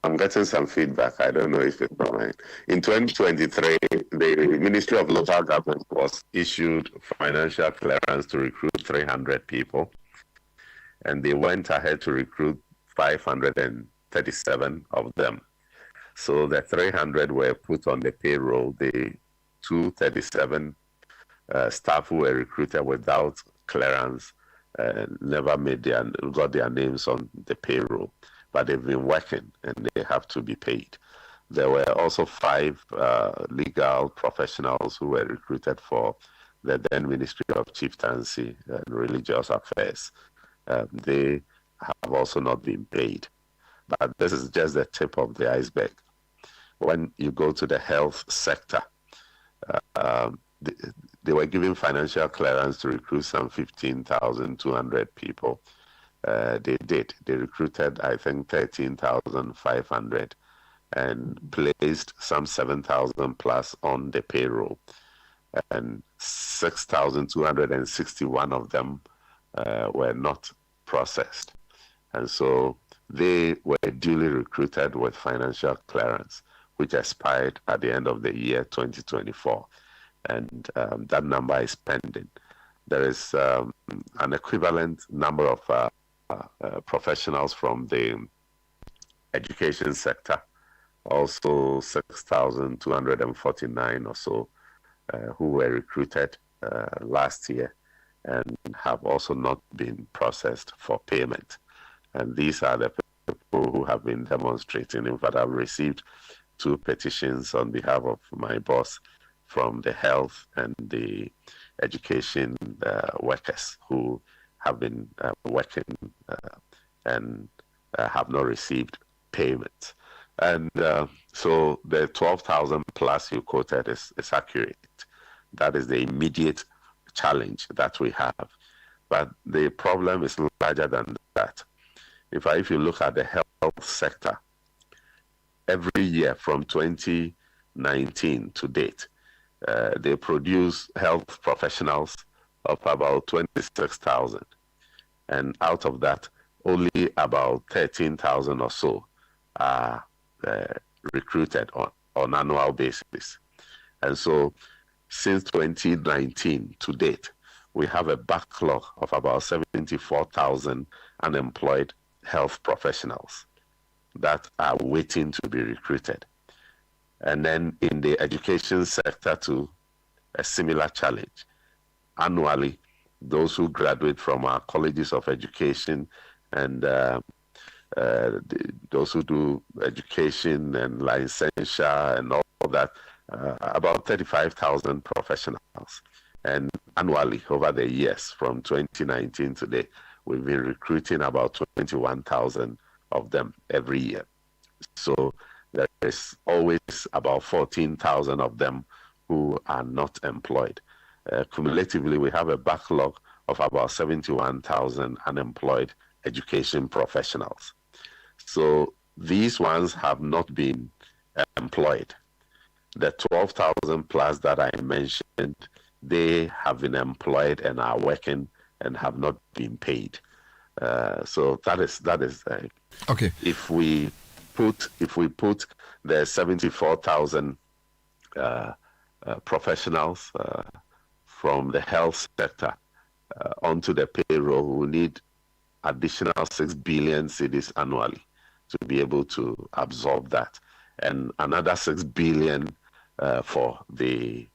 I'm getting some feedback. I don't know if it's mine. In 2023, the Ministry of Local Government was issued financial clearance to recruit 300 people, and they went ahead to recruit 537 of them. So the 300 were put on the payroll. The 237 staff who were recruited without clearance never got their names on the payroll, but they've been working and they have to be paid. There were also 5 legal professionals who were recruited for the then Ministry of Chieftaincy and Religious Affairs. They have also not been paid. But this is just the tip of the iceberg. When you go to the health sector, they were given financial clearance to recruit some 15,200 people. They did. They recruited, I think, 13,500 and placed some 7,000 plus on the payroll. And 6,261 of them were not processed. And so they were duly recruited with financial clearance, which expired at the end of the year 2024. And that number is pending. There is an equivalent number of professionals from the education sector, also 6,249 or so, who were recruited last year and have also not been processed for payment. And these are the people who have been demonstrating. In fact, I've received 2 petitions on behalf of my boss from the health and the education workers who have been working and have not received payment. And so the 12,000 plus you quoted is accurate. That is the immediate challenge that we have. But the problem is larger than that. If you look at the health sector, every year from 2019 to date, they produce health professionals of about 26,000. And out of that, only about 13,000 or so are recruited on annual basis. And so since 2019 to date, we have a backlog of about 74,000 unemployed health professionals that are waiting to be recruited. And then in the education sector too, a similar challenge. Annually, those who graduate from our colleges of education and those who do education and licensure and all that, about 35,000 professionals. And annually, over the years, from 2019 to today, we've been recruiting about 21,000 of them every year. So there is always about 14,000 of them who are not employed. Cumulatively, we have a backlog of about 71,000 unemployed education professionals. So these ones have not been employed. The 12,000 plus that I mentioned, they have been employed and are working and have not been paid. So that is okay. If we put the 74,000 professionals from the health sector onto the payroll, we need additional 6 billion cedis annually to be able to absorb that, and another 6 billion for the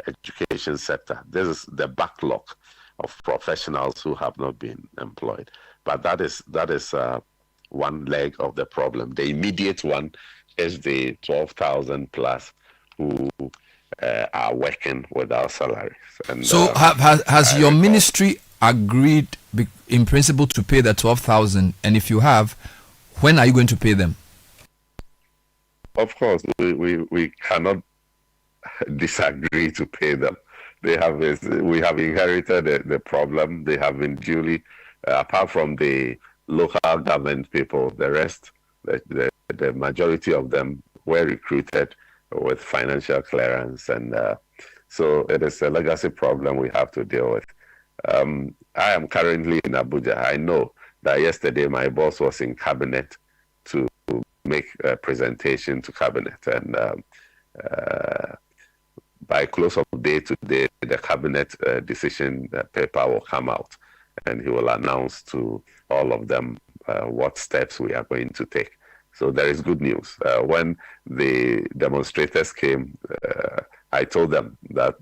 education sector. This is the backlog of professionals who have not been employed. But that is one leg of the problem. The immediate one is the 12,000 plus who are working without salaries. And, so has your ministry agreed in principle to pay the 12,000? And if you have, when are you going to pay them? Of course, we cannot disagree to pay them. We have inherited the problem. They have been duly, apart from the local government people, the rest the majority of them were recruited with financial clearance, and so it is a legacy problem we have to deal with. I am currently in Abuja. I know that yesterday my boss was in cabinet to make a presentation to cabinet, and by close of day today, the cabinet decision paper will come out, and he will announce to all of them what steps we are going to take. So there is good news. When the demonstrators came, I told them that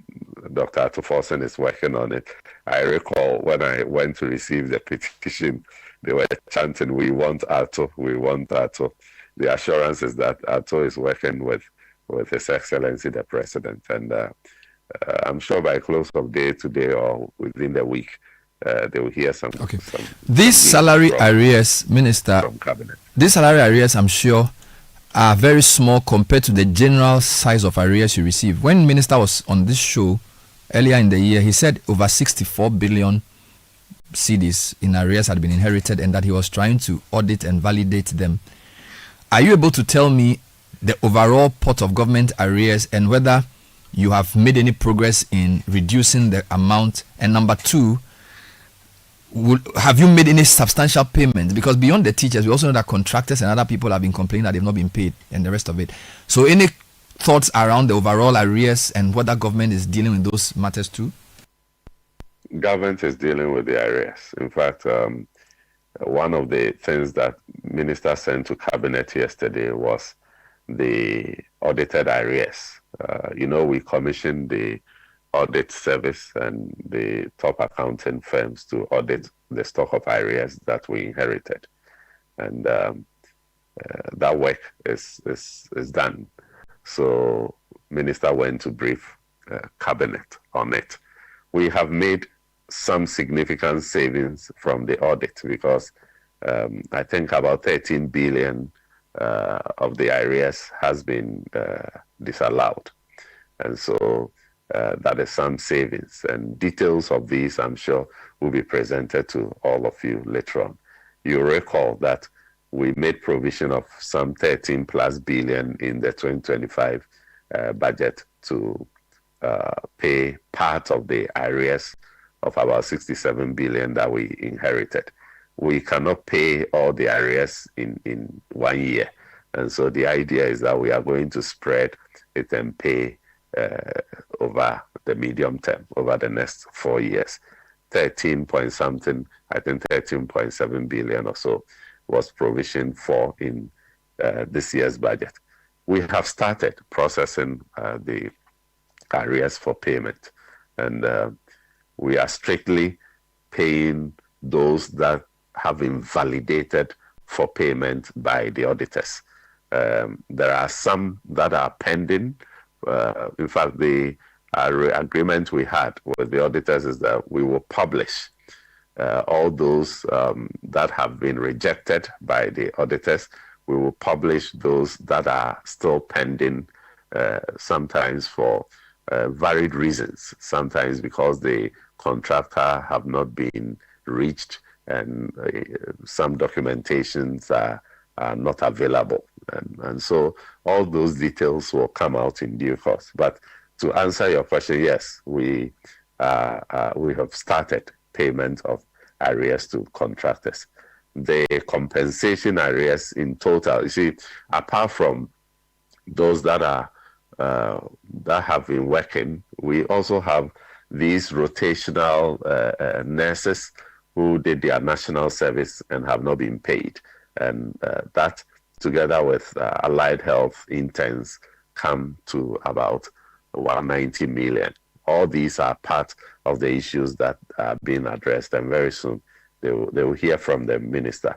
Dr. Atuforsen is working on it. I recall when I went to receive the petition, they were chanting, "We want Ato, we want Ato." The assurance is that Ato is working with His Excellency the President, and I'm sure by close of day today or within the week, they will hear some. Okay. These salary arrears, Minister, these salary arrears, I'm sure, are very small compared to the general size of arrears you receive. When Minister was on this show earlier in the year, he said over 64 billion cedis in arrears had been inherited, and that he was trying to audit and validate them. Are you able to tell me the overall pot of government arrears and whether you have made any progress in reducing the amount? And number two, have you made any substantial payments? Because beyond the teachers, we also know that contractors and other people have been complaining that they've not been paid and the rest of it. So any thoughts around the overall arrears and whether government is dealing with those matters too? Government is dealing with the arrears. In fact, one of the things that Minister sent to Cabinet yesterday was the audited arrears. We commissioned the audit service and the top accounting firms to audit the stock of arrears that we inherited, and that work is done. So Minister went to brief Cabinet on it. We have made some significant savings from the audit because I think about 13 billion of the arrears has been disallowed, and so that is some savings, and details of these I'm sure will be presented to all of you later on. You recall that we made provision of some 13 plus billion in the 2025 budget to pay part of the arrears of about 67 billion that we inherited. We cannot pay all the arrears in 1 year, and so the idea is that we are going to spread it and pay over the medium term, over the next 4 years. 13 point something, I think 13.7 billion or so was provisioned for in this year's budget. We have started processing the arrears for payment, and we are strictly paying those that have been validated for payment by the auditors. There are some that are pending. In fact, the agreement we had with the auditors is that we will publish all those that have been rejected by the auditors. We will publish those that are still pending, sometimes for varied reasons, sometimes because the contractor have not been reached and some documentations are not available. And so all those details will come out in due course. But to answer your question, yes, we have started payment of arrears to contractors. The compensation arrears in total, you see, apart from those that are that have been working, we also have these rotational nurses who did their national service and have not been paid, and that, together with allied health interns, come to about 190 million. All these are part of the issues that are being addressed, and very soon they will hear from the minister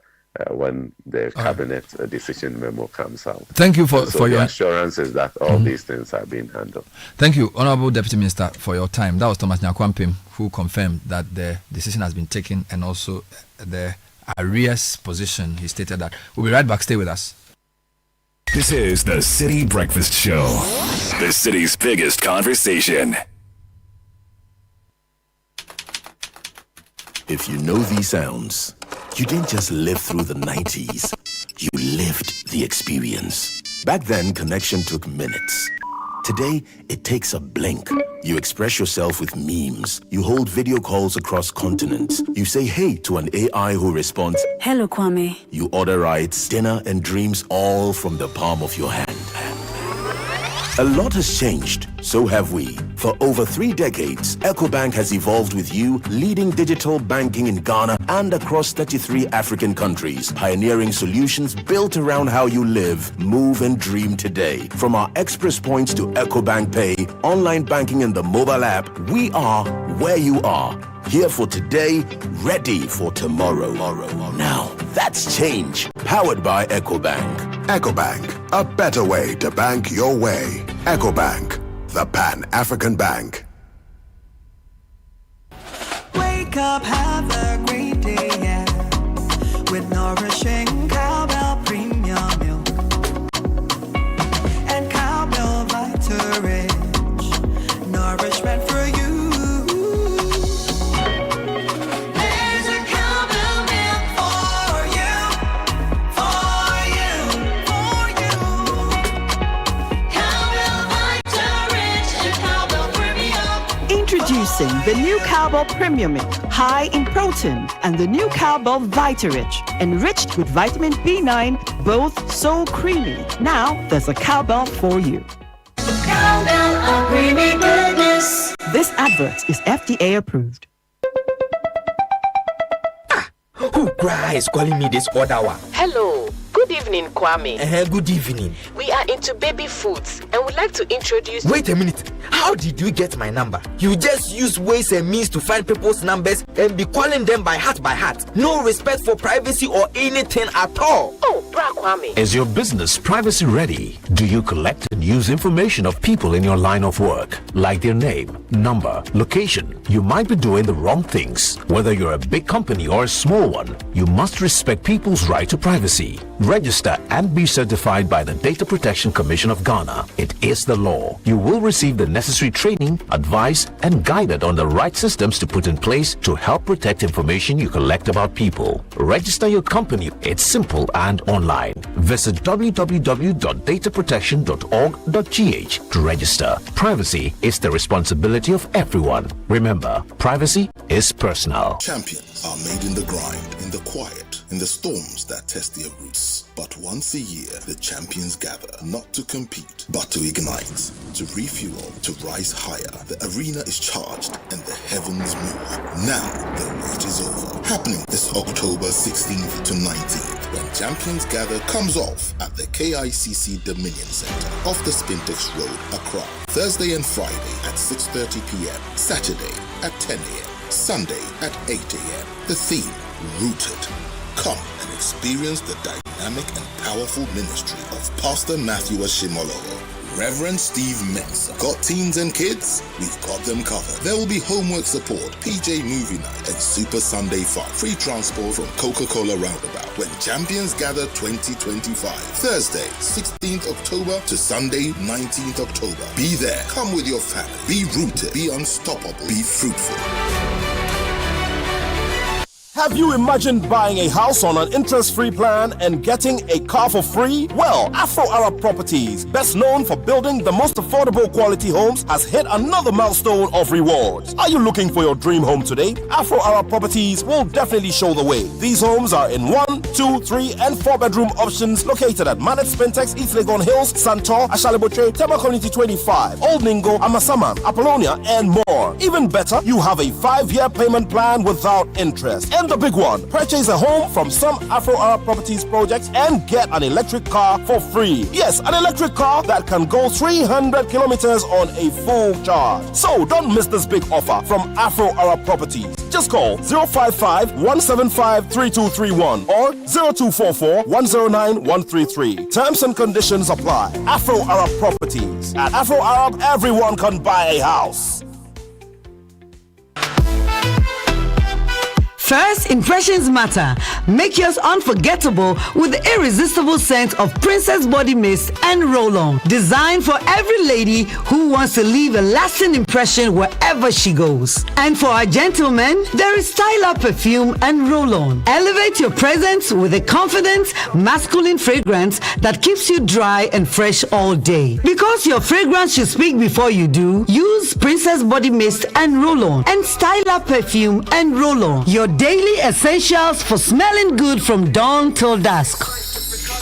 when the cabinet decision memo comes out. Thank you for the your assurances that all these things are being handled. Thank you, Honorable Deputy Minister, for your time. That was Thomas Nyakwampim who confirmed that the decision has been taken, and also the arrears position. He stated that. We'll be right back. Stay with us. This is the Citi Breakfast Show, the city's biggest conversation. If you know these sounds, you didn't just live through the 90s. You lived the experience. Back then, connection took minutes. Today, it takes a blink. You express yourself with memes. You hold video calls across continents. You say hey to an AI who responds, "Hello, Kwame." You order rides, dinner, and dreams all from the palm of your hand. A lot has changed, so have we. For over 3 decades, EcoBank has evolved with you, leading digital banking in Ghana and across 33 African countries, pioneering solutions built around how you live, move, and dream today. From our express points to EcoBank Pay, online banking, and the mobile app, we are where you are. Here for today, ready for tomorrow. Now, that's change. Powered by EcoBank. EcoBank, a better way to bank your way. EcoBank, the Pan-African Bank. Wake up, have a great day, yeah. With nourishing cowbell premium milk and cowbell Vita Rich, nourishment for you. There's a cowbell milk for you, for you, for you. Cowbell Vita Rich and cowbell premium. Introducing the new Cowbell Premium Milk, high in protein, and the new Cowbell Vita Rich, enriched with vitamin B9, both so creamy. Now there's a cowbell for you. Cowbell of creamy goodness. This advert is FDA approved. Who is calling me this other one? Hello. Good evening, Kwame. Good evening. We are into baby foods and would like to introduce... Wait a minute. How did you get my number? You just use ways and means to find people's numbers and be calling them by heart. No respect for privacy or anything at all. Oh, Bra Kwame. Is your business privacy ready? Do you collect and use information of people in your line of work, like their name, number, location? You might be doing the wrong things. Whether you're a big company or a small one, you must respect people's right to privacy. Register and be certified by the Data Protection Commission of Ghana. It is the law. You will receive the necessary training, advice, and guided on the right systems to put in place to help protect information you collect about people. Register your company. It's simple and online. Visit www.dataprotection.org.gh to register. Privacy is the responsibility of everyone. Remember, privacy is personal. Champions are made in the grind, in the quiet, in the storms that test their roots. But once a year, the champions gather, not to compete, but to ignite, to refuel, to rise higher. The arena is charged and the heavens move. Now, the wait is over. Happening this October 16th to 19th, when Champions Gather comes off at the KICC Dominion Center off the Spintex Road, Accra. Thursday and Friday at 6:30 p.m. Saturday at 10 a.m. Sunday at 8 a.m. The theme, Rooted. Come and experience the dynamic and powerful ministry of Pastor Matthew Ashimolowo, Reverend Steve Mensah. Got teens and kids? We've got them covered. There will be homework support, PJ movie night, and Super Sunday fun. Free transport from Coca-Cola Roundabout when Champions Gather 2025. Thursday, 16th October to Sunday, 19th October. Be there. Come with your family. Be rooted. Be unstoppable. Be fruitful. Have you imagined buying a house on an interest-free plan and getting a car for free? Well, Afro Arab Properties, best known for building the most affordable quality homes, has hit another milestone of rewards. Are you looking for your dream home today? Afro Arab Properties will definitely show the way. These homes are in 1, 2, 3, and 4-bedroom options located at Manet Spintex, East Legon Hills, Santor, Ashalibotre, Tema Community 25, Old Ningo, Amasaman, Apollonia, and more. Even better, you have a 5-year payment plan without interest. And the big one, purchase a home from some Afro Arab Properties projects and get an electric car for free. Yes, an electric car that can go 300 kilometers on a full charge. So don't miss this big offer from Afro Arab Properties. Just call 055-175-3231 or 0244-109-133. Terms and conditions apply. Afro Arab Properties. At Afro Arab, everyone can buy a house. First impressions matter. Make yours unforgettable with the irresistible scent of Princess Body Mist and Roll-On. Designed for every lady who wants to leave a lasting impression wherever she goes. And for our gentlemen, there is Style Up Perfume and Roll-On. Elevate your presence with a confident, masculine fragrance that keeps you dry and fresh all day. Because your fragrance should speak before you do, use Princess Body Mist and Roll-On and Style Up Perfume and Roll-On. Your daily essentials for smelling good from dawn till dusk.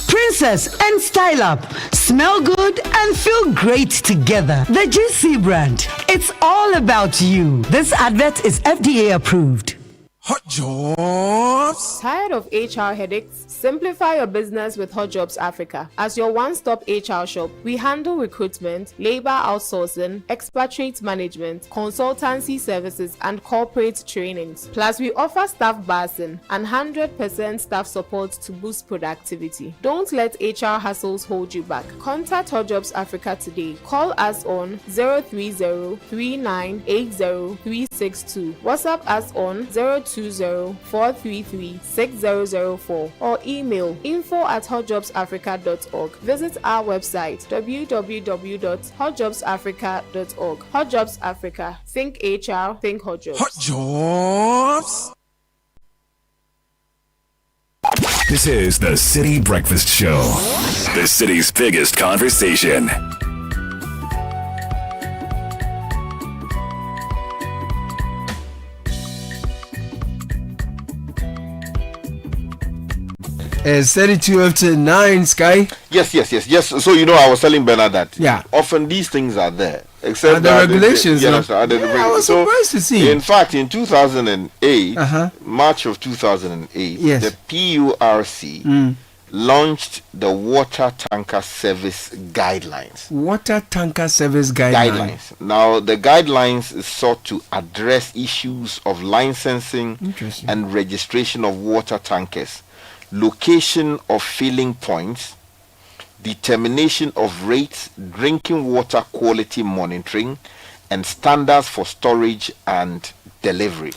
Princess and Style Up. Smell good and feel great together. The GC brand. It's all about you. This advert is FDA approved. Hot Jobs. Tired of HR headaches? Simplify your business with Hot Jobs Africa. As your one-stop HR shop, we handle recruitment, labor outsourcing, expatriate management, consultancy services, and corporate trainings. Plus, we offer staff basing and 100% staff support to boost productivity. Don't let HR hassles hold you back. Contact Hot Jobs Africa today. Call us on 030-3980-362. WhatsApp us on 020-433-6004 or email info@hotjobsafrica.org. Visit our website www.hotjobsafrica.org. Hot Jobs Africa. Think HR, think Hot Jobs. Hot Jobs. This is the Citi Breakfast Show, the city's biggest conversation. It's 32 after 9, Sky. Yes. So, I was telling Bernard that often these things are there. Except the regulations. I was surprised to see. In fact, in 2008, March of 2008, the PURC launched the Water Tanker Service Guidelines. Water Tanker Service Guidelines. Now, the guidelines sought to address issues of licensing and registration of water tankers, location of filling points, determination of rates, drinking water quality monitoring, and standards for storage and delivery.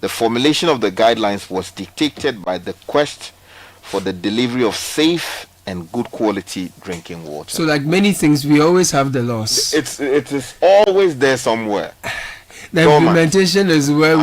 The formulation of the guidelines was dictated by the quest for the delivery of safe and good quality drinking water. So, like many things, we always have the laws. It is always there somewhere. The implementation is where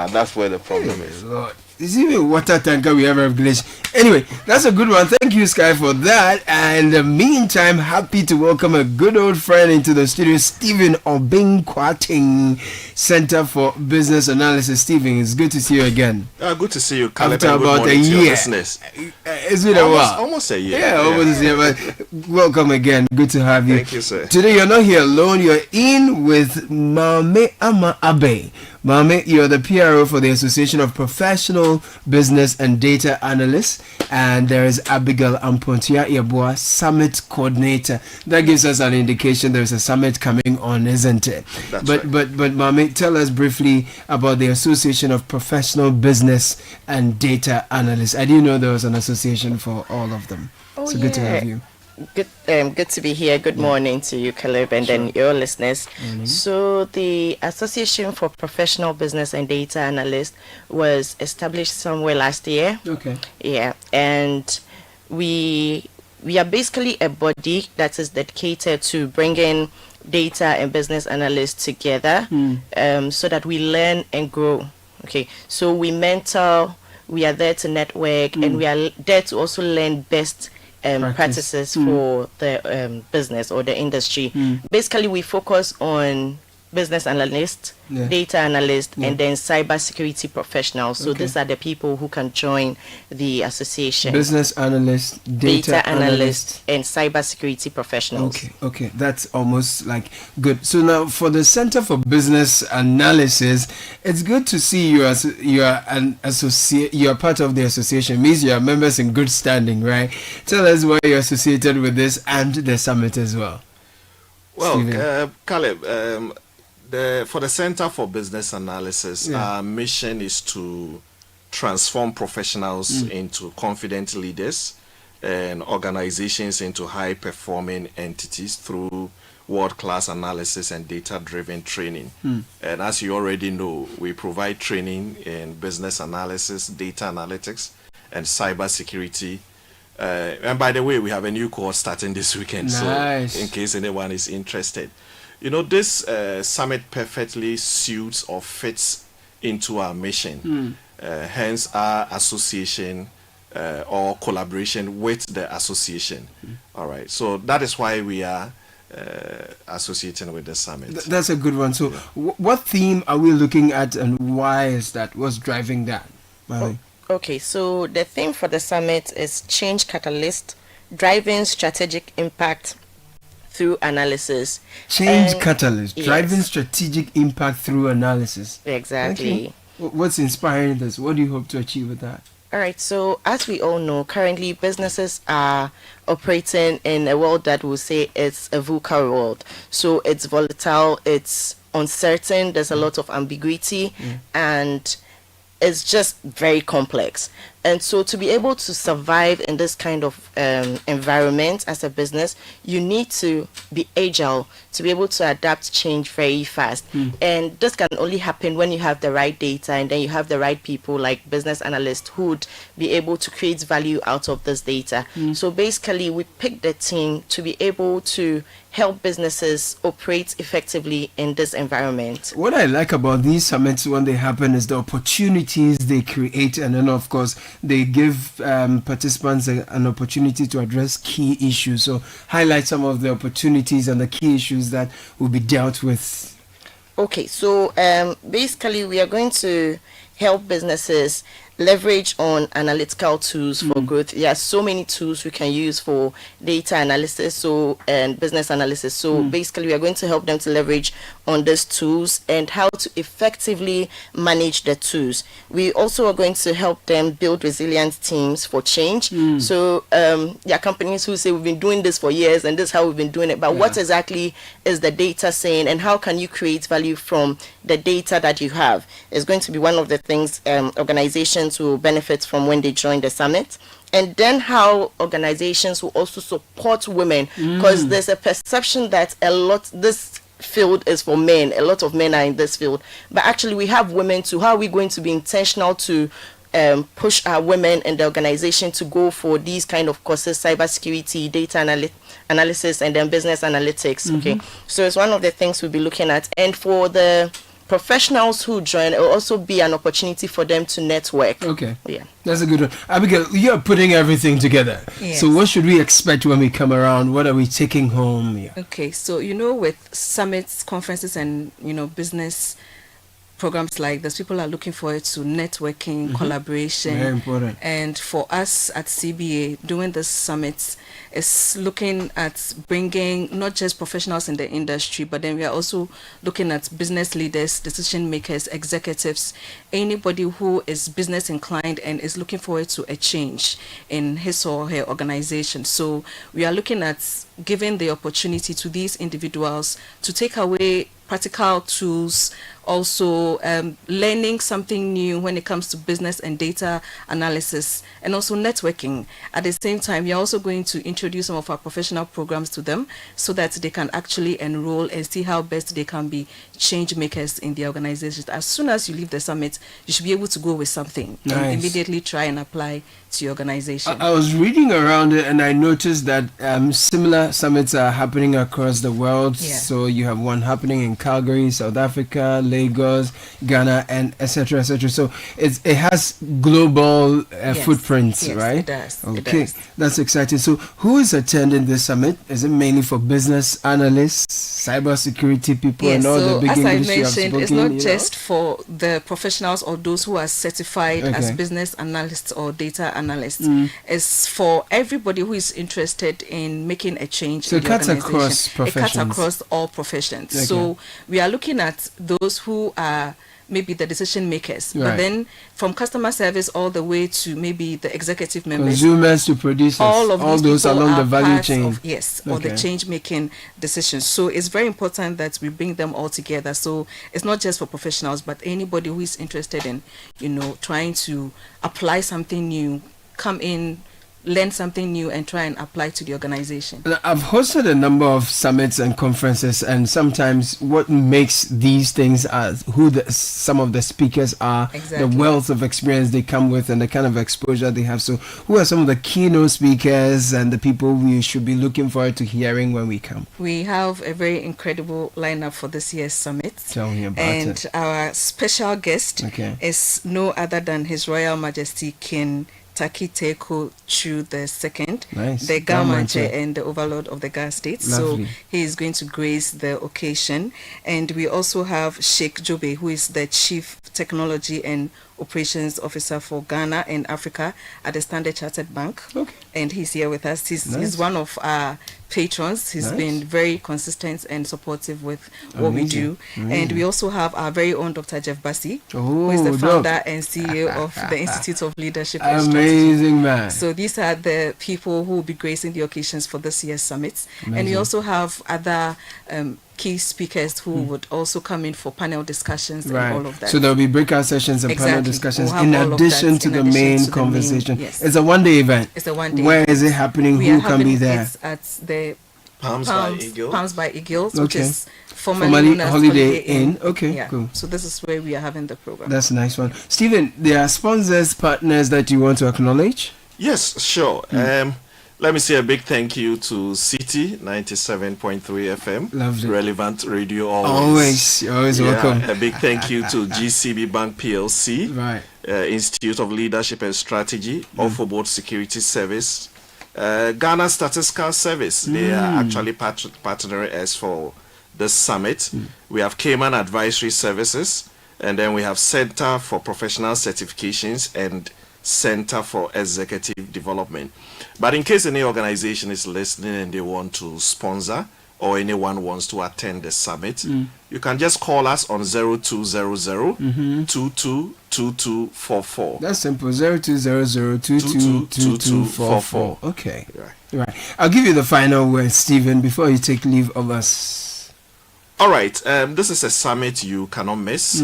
that's where the problem is. Lord. It's even water tanker we have regulation. Anyway, that's a good one. Thank you, Sky, for that. And in the meantime, happy to welcome a good old friend into the studio, Stephen Obing Kwating, Center for Business Analysis. Stephen, it's good to see you again. Good to see you, Caleb. After about a year. It's been a while. Almost a year. Yeah, almost a year. But welcome again. Good to have you. Thank you, sir. Today, you're not here alone. You're in with Mame Ama Abe. Mame, you're the PRO for the Association of Professional Business and Data Analysts, and there is Abigail Ampontia Yabua, Summit Coordinator. That gives us an indication there's a summit coming on, isn't it? That's right. But Mame, tell us briefly about the Association of Professional Business and Data Analysts. I didn't know there was an association for all of them. So good to have you. Good to be here. Good morning to you, Caleb, and then your listeners. So the Association for Professional Business and Data Analysts was established somewhere last year. Okay. Yeah, and we are basically a body that is dedicated to bringing data and business analysts together, so that we learn and grow. Okay, so we mentor, we are there to network, and we are there to also learn best practices for the business or the industry. Basically, we focus on business analysts, data analysts, and then cybersecurity professionals. So these are the people who can join the association. Business analysts, data analysts, and cybersecurity professionals. Okay, that's almost like good. So now for the Center for Business Analysis, it's good to see you as you are an associate. You are part of the association. Means you are members in good standing, right? Tell us why you're associated with this and the summit as well. Well, Caleb. For the Center for Business Analysis, our mission is to transform professionals into confident leaders and organizations into high-performing entities through world-class analysis and data-driven training. And as you already know, we provide training in business analysis, data analytics, and cyber security. And by the way, we have a new course starting this weekend. Nice. So in case anyone is interested. You know, this summit perfectly suits or fits into our mission. Hence our association or collaboration with the association. All right. So that is why we are associating with the summit. That's a good one. So what theme are we looking at, and why is that? What's driving that? Okay, so the theme for the summit is Change Catalyst, Driving Strategic Impact Through Analysis. Change Catalyst, Driving Strategic Impact Through Analysis. Exactly. Okay. What's inspiring this? What do you hope to achieve with that? All right, so as we all know, currently businesses are operating in a world that we'll say it's a VUCA world. So it's volatile, it's uncertain, there's a lot of ambiguity, and it's just very complex. And so to be able to survive in this kind of environment as a business, you need to be agile, to be able to adapt change very fast. And this can only happen when you have the right data, and then you have the right people like business analysts who would be able to create value out of this data. So basically, we picked the team to be able to help businesses operate effectively in this environment. What I like about these summits when they happen is the opportunities they create, and then of course they give participants an opportunity to address key issues. So highlight some of the opportunities and the key issues that will be dealt with. Okay, so basically we are going to help businesses leverage on analytical tools for growth. There are so many tools we can use for data analysis and business analysis. So basically we are going to help them to leverage on these tools and how to effectively manage the tools. We also are going to help them build resilient teams for change. So there are companies who say we've been doing this for years and this is how we've been doing it, but what exactly is the data saying, and how can you create value from the data that you have is going to be one of the things organizations will benefit from when they join the summit. And then how organizations will also support women, because there's a perception that this field is for men, a lot of men are in this field, but actually we have women too. How are we going to be intentional to push our women in the organization to go for these kind of courses, cybersecurity, data analysis, and then business analytics? Okay, so it's one of the things we'll be looking at. And for the professionals who join, it will also be an opportunity for them to network. Okay. Yeah. That's a good one. Abigail, you're putting everything together. Yes. So what should we expect when we come around? What are we taking home here? Okay, so with summits, conferences, and business programs like this, people are looking forward to networking, collaboration. Very important. And for us at CBA, doing this summits is looking at bringing not just professionals in the industry, but then we are also looking at business leaders, decision makers, executives, anybody who is business inclined and is looking forward to a change in his or her organization. So we are looking at giving the opportunity to these individuals to take away practical tools, also learning something new when it comes to business and data analysis, and also networking. At the same time, we are also going to introduce some of our professional programs to them so that they can actually enroll and see how best they can be change makers in the organization. As soon as you leave the summit, you should be able to go with something and immediately try and apply to your organization. I was reading around it and I noticed that similar summits are happening across the world. So you have one happening in Calgary, South Africa, Lagos, Ghana, and etc. etc. So it has global footprints, right? It does. Okay, It does. that's exciting. So who is attending this summit? Is it mainly for business analysts, cybersecurity people, and all the big as I industry you have mentioned, it's spoken, not just for the professionals or those who are certified as business analysts or data analysts. It's for everybody who is interested in making a change. So in it the cuts organization. across It professions. cuts across all professions. Okay. So we are looking at those who are maybe the decision makers, but Right. then from customer service all the way to maybe the executive members, Consumers to producers, all of these those people along are the value part chain. of, or the Okay. change making decisions. So it's very important that we bring them all together. So it's not just for professionals, but anybody who is interested in trying to apply something new, come in, learn something new and try and apply to the organization. I've hosted a number of summits and conferences, and sometimes what makes these things are some of the speakers are, exactly. the wealth of experience they come with, and the kind of exposure they have. So who are some of the keynote speakers and the people we should be looking forward to hearing when we come? We have a very incredible lineup for this year's summit. Tell me about and it. Our special guest is no other than His Royal Majesty King Takiteko Chu II, nice. the Gamanche and the Overlord of the Ga State. Lovely. So he is going to grace the occasion. And we also have Sheikh Jobe, who is the Chief Technology and Operations Officer for Ghana and Africa at the Standard Chartered Bank. Okay. And he's here with us. He's Nice. one of our patrons. He's Nice. been very consistent and supportive with what we do. Amazing. And we also have our very own Dr. Jeff Bassi, who is the Oh, founder Doc. and CEO of the Institute of Leadership and Strategy. Amazing man. So these are the people who will be gracing the occasions for this year's summit. And we Amazing. also have other key speakers who would also come in for panel discussions and all of that. So there'll be breakout sessions and panel Exactly. discussions We'll have in all of addition that to in the addition main to the conversation. yes. It's a one-day event. It's a one-day Where event. is it happening? We Who are can be having there? it at the Palms by Eagles. Palms by Eagles, which Okay. is formerly known as Holiday Inn. Okay, Yeah. cool. So this is where we are having the program. That's a nice one. Stephen, there are sponsors, partners that you want to acknowledge? Yes, sure. Let me say a big thank you to Citi 97.3 FM. Lovely. Relevant radio always. You're always welcome. A big thank you to GCB Bank PLC, Right. Institute of Leadership and Strategy, Board Security Service, Ghana Statistical Service. They are actually partnering us for this summit. We have Cayman Advisory Services, and then we have Center for Professional Certifications and Center for Executive Development. But in case any organization is listening and they want to sponsor, or anyone wants to attend the summit, you can just call us on 0200 222244. That's simple. 0200222244. Okay. Right. I'll give you the final word, Stephen, before you take leave of us. All right. This is a summit you cannot miss.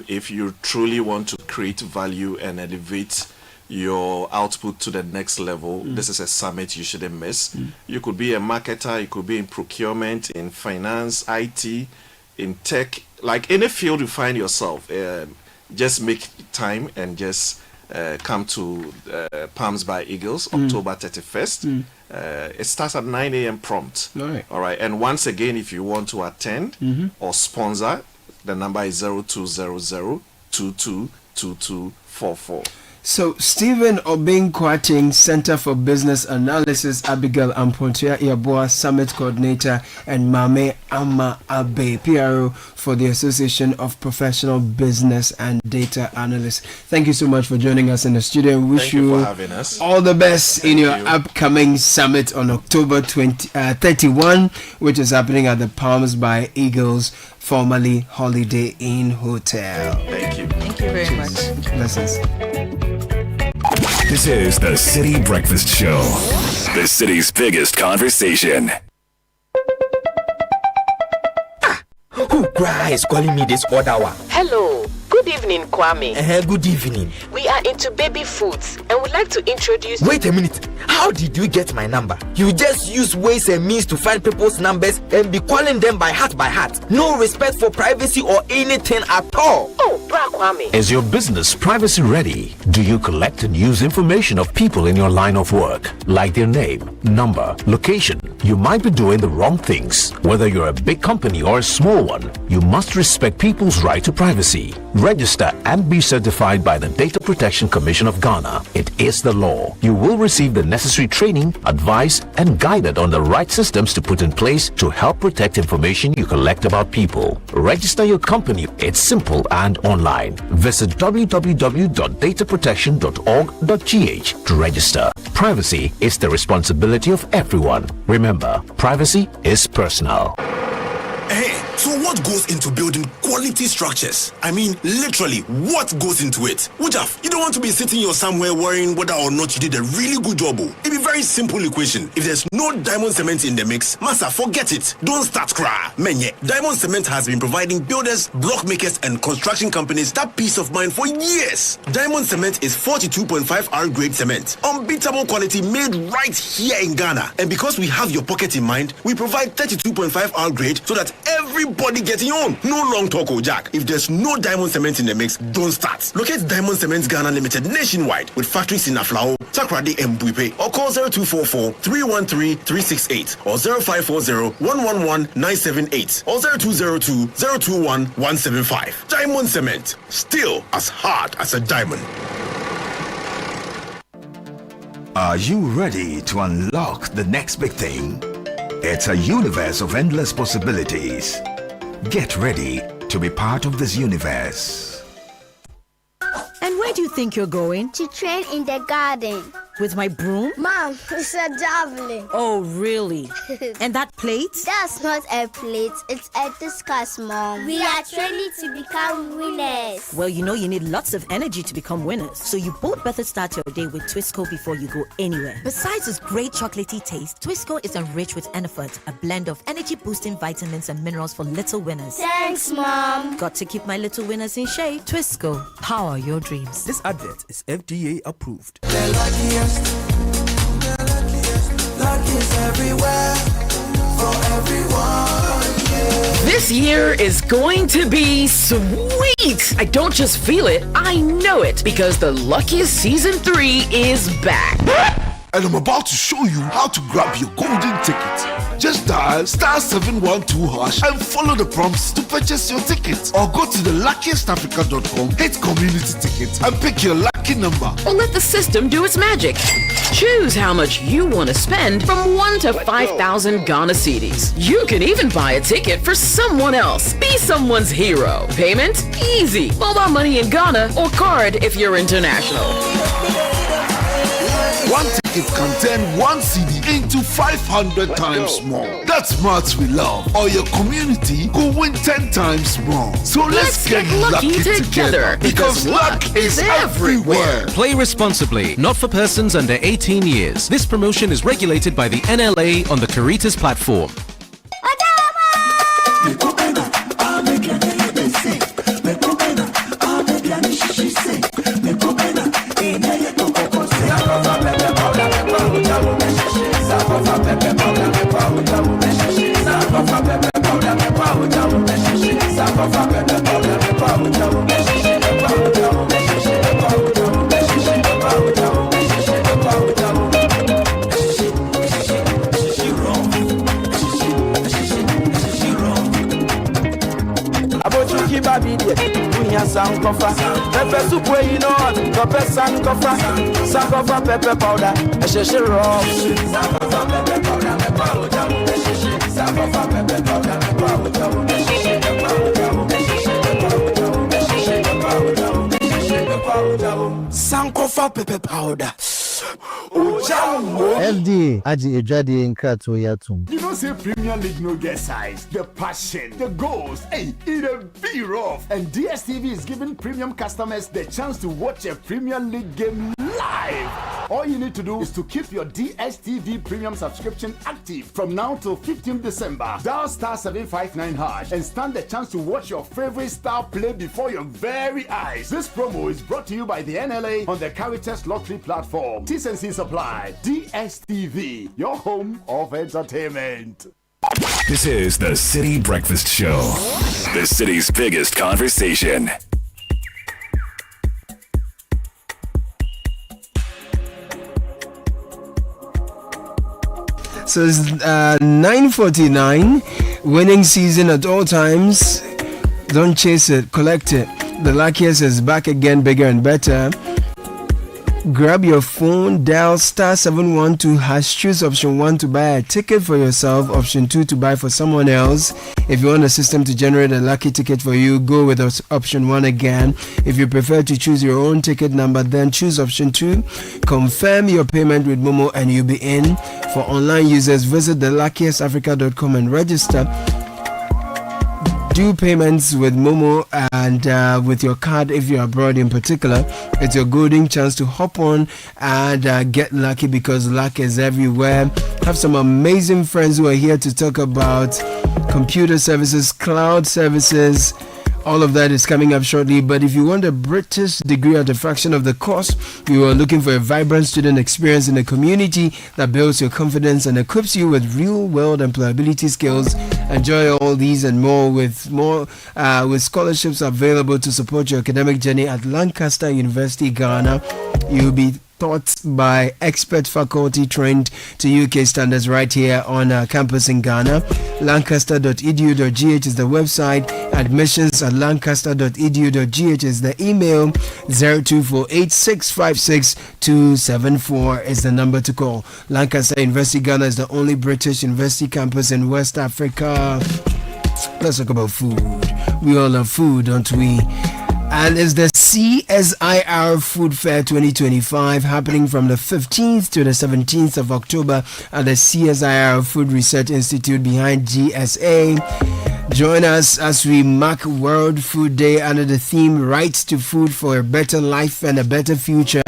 If you truly want to create value and elevate your output to the next level, this is a summit you shouldn't miss. You could be a marketer, you could be in procurement, in finance, IT, in tech, like any field you find yourself. Just make time and just come to Palms by Eagles, October 31st. It starts at 9 a.m. prompt. All right. And once again, if you want to attend or sponsor, the number is 0200 222244. So, Stephen Obing Kwating, Center for Business Analysis, Abigail Ampontia Iyaboa, Summit Coordinator, and Mame Ama Abe, PRO for the Association of Professional Business and Data Analysts. Thank you so much for joining us in the studio. We wish you for having us. all the best in your upcoming summit on October 31, which is happening at the Palms by Eagles, formerly Holiday Inn Hotel. Thank you. Thank you very much. Blessings. This is the City Breakfast Show, the city's biggest conversation. Who cry is calling me this other one? Hello. Good evening, Kwame. Good evening. We are into baby foods and would like to introduce... Wait a minute. How did you get my number? You just use ways and means to find people's numbers and be calling them by heart. No respect for privacy or anything at all. Oh, Bra Kwame. Is your business privacy ready? Do you collect and use information of people in your line of work, like their name, number, location? You might be doing the wrong things. Whether you're a big company or a small one, you must respect people's right to privacy. Register and be certified by the Data Protection Commission of Ghana. It is the law. You will receive the necessary training, advice, and guided on the right systems to put in place to help protect information you collect about people. Register your company. It's simple and online. Visit www.dataprotection.org.gh to register. Privacy is the responsibility of everyone. Remember, privacy is personal. Hey, so what goes into building quality structures? I mean, literally, what goes into it? Wujaf, you don't want to be sitting here somewhere worrying whether or not you did a really good job. It'd be very very simple equation. If there's no diamond cement in the mix, massa, forget it. Don't start cry. Menye, Diamond Cement has been providing builders, block makers, and construction companies that peace of mind for years. Diamond Cement is 42.5 R grade cement, unbeatable quality made right here in Ghana. And because we have your pocket in mind, we provide 32.5 R grade so that everybody gets your own. No long talk, Jack. If there's no Diamond Cement in the mix, don't start. Locate Diamond Cement Ghana Limited nationwide with factories in Aflao, Takrady, and Buipe, or call 0244-313-368 or 0540-111-978 or 0202-021-175. Diamond Cement, still as hard as a diamond. Are you ready to unlock the next big thing? It's a universe of endless possibilities. Get ready to be part of this universe. And where do you think you're going? To train in the garden. With my broom? Mom, it's a javelin. Oh, really? And that plate? That's not a plate, it's a discus, Mom. We are training to become winners. Well, you know you need lots of energy to become winners. So you both better start your day with Twisco before you go anywhere. Besides its great chocolatey taste, Twisco is enriched with Enerfort, a blend of energy-boosting vitamins and minerals for little winners. Thanks, Mom. Got to keep my little winners in shape. Twisco, power your dreams. This advert is FDA approved. Lucky's everywhere for everyone. This year is going to be sweet. I don't just feel it, I know it, because the Luckiest Season 3 is back. And I'm about to show you how to grab your golden ticket. Just dial *712# and follow the prompts to purchase your ticket. Or go to theluckiestafrica.com, hit community tickets, and pick your lucky number. Or let the system do its magic. Choose how much you want to spend from 1 to 5,000 Ghana cedis. You can even buy a ticket for someone else. Be someone's hero. Payment? Easy. Mobile money in Ghana or card if you're international. One ticket can turn 1 CD into 500 times more. That's maths we love. Or your community could win 10 times more. So let's get lucky together because luck is everywhere. Play responsibly, not for persons under 18 years. This promotion is regulated by the NLA on the Caritas platform. Sankofa, pepper soup where you know pepper sankofa, sankofa pepper powder, a sheshe raw. Sankofa pepper powder, sankofa pepper powder, sankofa pepper powder. FDA Aji Ejadi in Krato Yatum. You don't say Premier League no get size, the passion, the goals, hey, it a be rough. And DSTV is giving premium customers the chance to watch a Premier League game live. All you need to do is to keep your DSTV premium subscription active from now till 15th December. Dial *759# and stand the chance to watch your favorite star play before your very eyes. This promo is brought to you by the NLA on the Caritas Lottery platform. T&C Supply, DSTV, your home of entertainment. This is the City Breakfast Show, the city's biggest conversation. So it's 9:49, winning season at all times. Don't chase it, collect it. The luckiest is back again, bigger and better. Grab your phone, dial *712#, choose option 1 to buy a ticket for yourself, option 2 to buy for someone else. If you want a system to generate a lucky ticket for you, go with option 1 again. If you prefer to choose your own ticket number, then choose option 2. Confirm your payment with Momo and you'll be in. For online users, visit theluckiestafrica.com and register. do payments with Momo and with your card if you're abroad in particular, it's your golden chance to hop on and get lucky, because luck is everywhere. Have some amazing friends who are here to talk about computer services, cloud services. All of that is coming up shortly. But if you want a British degree at a fraction of the cost, you are looking for a vibrant student experience in a community that builds your confidence and equips you with real-world employability skills. Enjoy all these and more with scholarships available to support your academic journey at Lancaster University, Ghana. You'll be taught by expert faculty trained to UK standards right here on campus in Ghana. Lancaster.edu.gh is the website. Admissions at lancaster.edu.gh is the email. 0248656274 is the number to call. Lancaster University Ghana is the only British university campus in West Africa. Let's talk about food. We all love food, don't we? And it's the CSIR Food Fair 2025 happening from the 15th to the 17th of October at the CSIR Food Research Institute behind GSA. Join us as we mark World Food Day under the theme Rights to Food for a Better Life and a Better Future.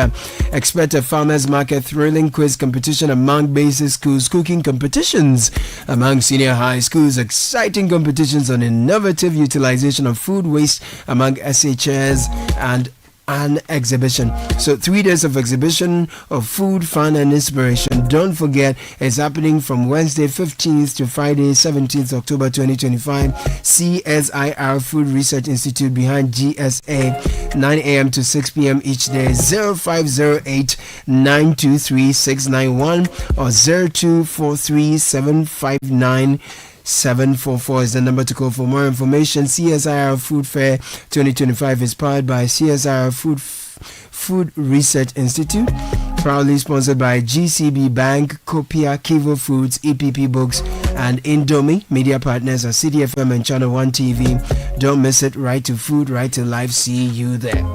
Expect a farmers market, thrilling quiz competition among basic schools, cooking competitions among senior high schools, exciting competitions on innovative utilization of food waste among SHS, and an exhibition. So 3 days of exhibition of food, fun and inspiration. Don't forget, it's happening from Wednesday 15th to Friday 17th October 2025. CSIR Food Research Institute behind GSA, 9 a.m. to 6 p.m. each day. 0508 923 691 or 0243 759 744 is the number to call for more information. CSIR Food Fair 2025 is powered by CSIR Food Research Institute, proudly sponsored by GCB Bank, Copia, Kivo Foods, EPP Books, and Indomie. Media partners are Citi FM and Channel 1 TV. Don't miss it. Right to Food, Right to Life. See you there.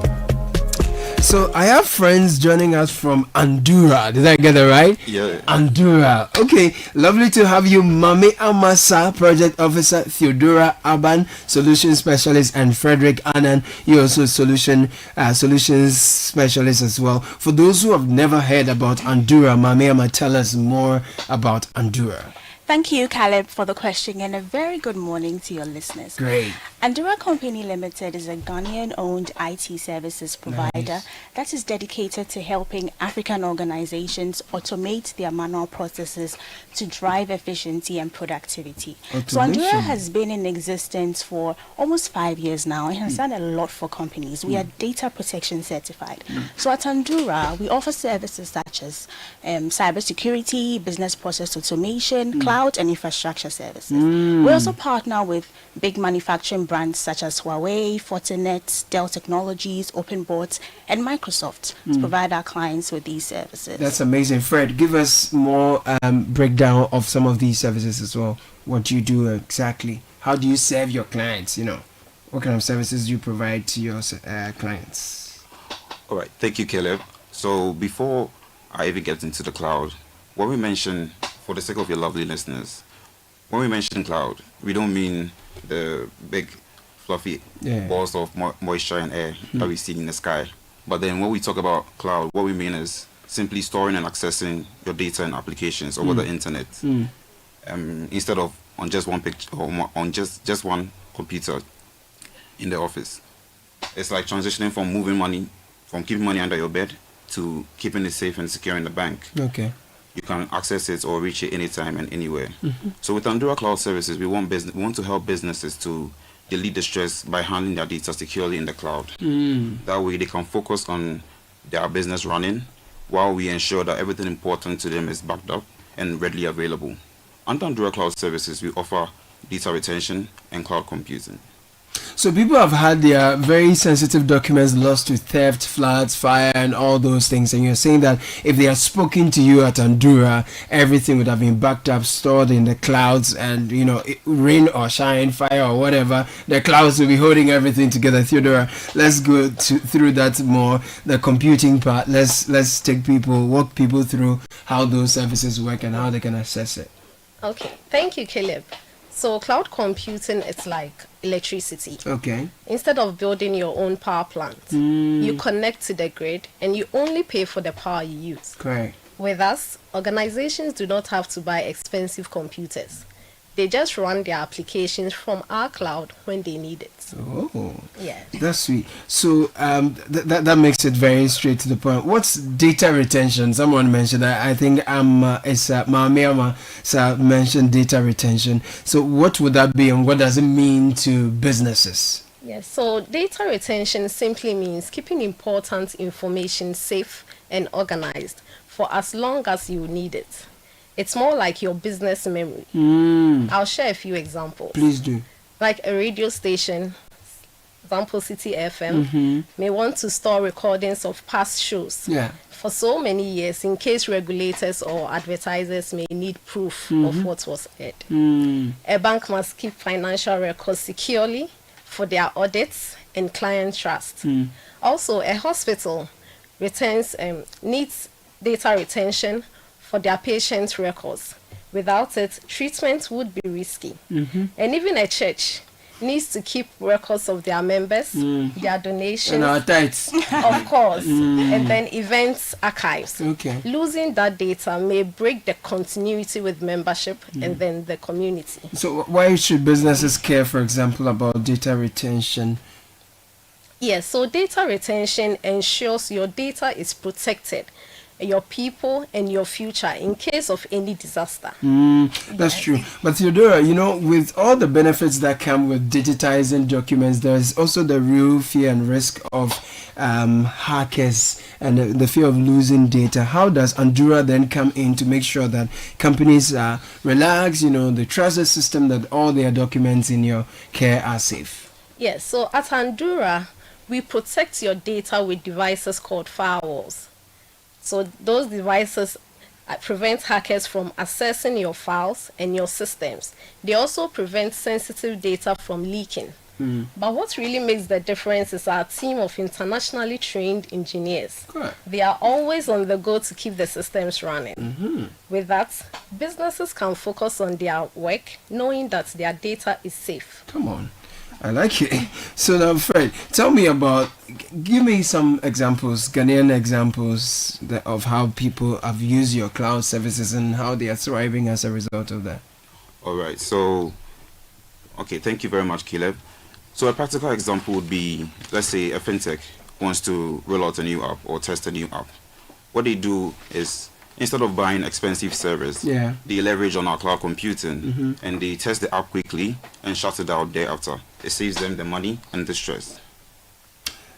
So I have friends joining us from Andura. Did I get that right? Yeah. Andura. Okay, lovely to have you, Mami Amasa, Project Officer, Theodora Aban, Solution Specialist, and Frederick Annan. You're also Solutions Specialist as well. For those who have never heard about Andura, Mami Ama, tell us more about Andura. Thank you, Caleb, for the question, and a very good morning to your listeners. Great. Andura Company Limited is a Ghanaian-owned IT services provider that is dedicated to helping African organizations automate their manual processes to drive efficiency and productivity. So Andura has been in existence for almost 5 years now and has done a lot for companies. We are data protection certified. So at Andura, we offer services such as cybersecurity, business process automation, cloud and infrastructure services. We also partner with big manufacturing brands such as Huawei, Fortinet, Dell Technologies, OpenBoards, and Microsoft to provide our clients with these services. That's amazing. Fred, give us more breakdown of some of these services as well. What do you do exactly? How do you serve your clients? You know, what kind of services do you provide to your clients? All right. Thank you, Caleb. So before I even get into the cloud, what we mentioned, for the sake of your lovely listeners, when we mention cloud, we don't mean the big fluffy balls of moisture and air that we see in the sky. But then when we talk about cloud, what we mean is simply storing and accessing your data and applications over the internet. Instead of on just one picture or on just one computer in the office. It's like transitioning from keeping money under your bed to keeping it safe and secure in the bank. Okay. You can access it or reach it anytime and anywhere. So with Andura Cloud Services, we want to help businesses to delete the stress by handling their data securely in the cloud. That way they can focus on their business running while we ensure that everything important to them is backed up and readily available. Under Andura Cloud Services, we offer data retention and cloud computing. So people have had their very sensitive documents lost to theft, floods, fire, and all those things. And you're saying that if they are spoken to you at Andura, everything would have been backed up, stored in the clouds, and rain or shine, fire or whatever, the clouds will be holding everything together. Theodora, let's go through that more. The computing part. Let's walk people through how those services work and how they can access it. Okay, thank you, Caleb. So cloud computing, it's like electricity. Okay. Instead of building your own power plant, you connect to the grid and you only pay for the power you use. Correct. With us, organizations do not have to buy expensive computers. They just run their applications from our cloud when they need it. Oh, yeah, that's sweet. So that makes it very straight to the point. What's data retention? Someone mentioned that. I think it's Mamiama mentioned data retention. So what would that be, and what does it mean to businesses? Yes, so data retention simply means keeping important information safe and organized for as long as you need it. It's more like your business memory. I'll share a few examples. Please do. Like a radio station, example Citi FM, may want to store recordings of past shows for so many years in case regulators or advertisers may need proof of what was aired. A bank must keep financial records securely for their audits and client trust. Also, a hospital needs data retention for their patients' records. Without it, treatment would be risky. And even a church needs to keep records of their members, their donations, and our tithes, of course, and then events archives. Okay. Losing that data may break the continuity with membership and then the community. So why should businesses care, for example, about data retention? Yes, so data retention ensures your data is protected, your people and your future in case of any disaster. That's true. But Theodora, with all the benefits that come with digitizing documents, there's also the real fear and risk of hackers and the fear of losing data. How does Andura then come in to make sure that companies relax, they trust the system, that all their documents in your care are safe? Yes, so at Andura, we protect your data with devices called firewalls. So those devices prevent hackers from accessing your files and your systems. They also prevent sensitive data from leaking. But what really makes the difference is our team of internationally trained engineers. Good. They are always on the go to keep the systems running. With that, businesses can focus on their work, knowing that their data is safe. Come on. I like it. So now, Fred, give me some examples, Ghanaian examples of how people have used your cloud services and how they are thriving as a result of that. All right. So, okay, thank you very much, Caleb. So a practical example would be, let's say a fintech wants to roll out a new app or test a new app. What they do is, instead of buying expensive servers, they leverage on our cloud computing and they test the app quickly and shut it out thereafter. It saves them the money and the stress.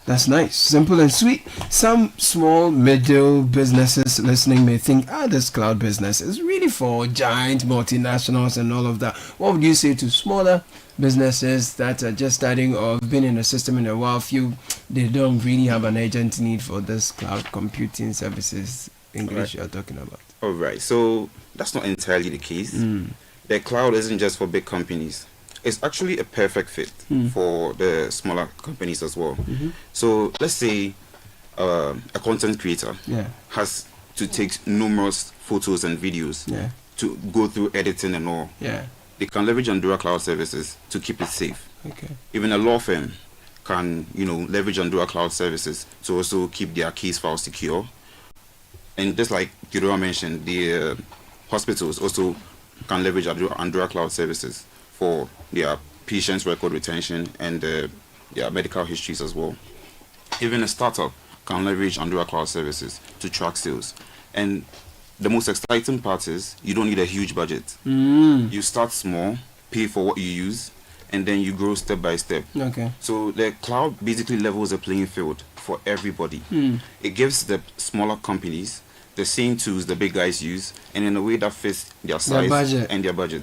That's nice. Simple and sweet. Some small, middle businesses listening may think, this cloud business is really for giant multinationals and all of that. What would you say to smaller businesses that are just starting or have been in the system in a while, feel they don't really have an urgent need for this cloud computing services? English you're talking about. All right. So that's not entirely the case. The cloud isn't just for big companies. It's actually a perfect fit for the smaller companies as well. So let's say a content creator has to take numerous photos and videos to go through editing and all. They can leverage Andura Cloud Services to keep it safe. Even a law firm can, leverage Andura Cloud Services to also keep their case files secure. And just like Theodora mentioned, the hospitals also can leverage Andura Cloud Services for their patients' record retention and their medical histories as well. Even a startup can leverage Andura Cloud Services to track sales. And the most exciting part is you don't need a huge budget. You start small, pay for what you use, and then you grow step by step. So the cloud basically levels the playing field for everybody. It gives the smaller companies the same tools the big guys use, and in a way that fits their size and their budget.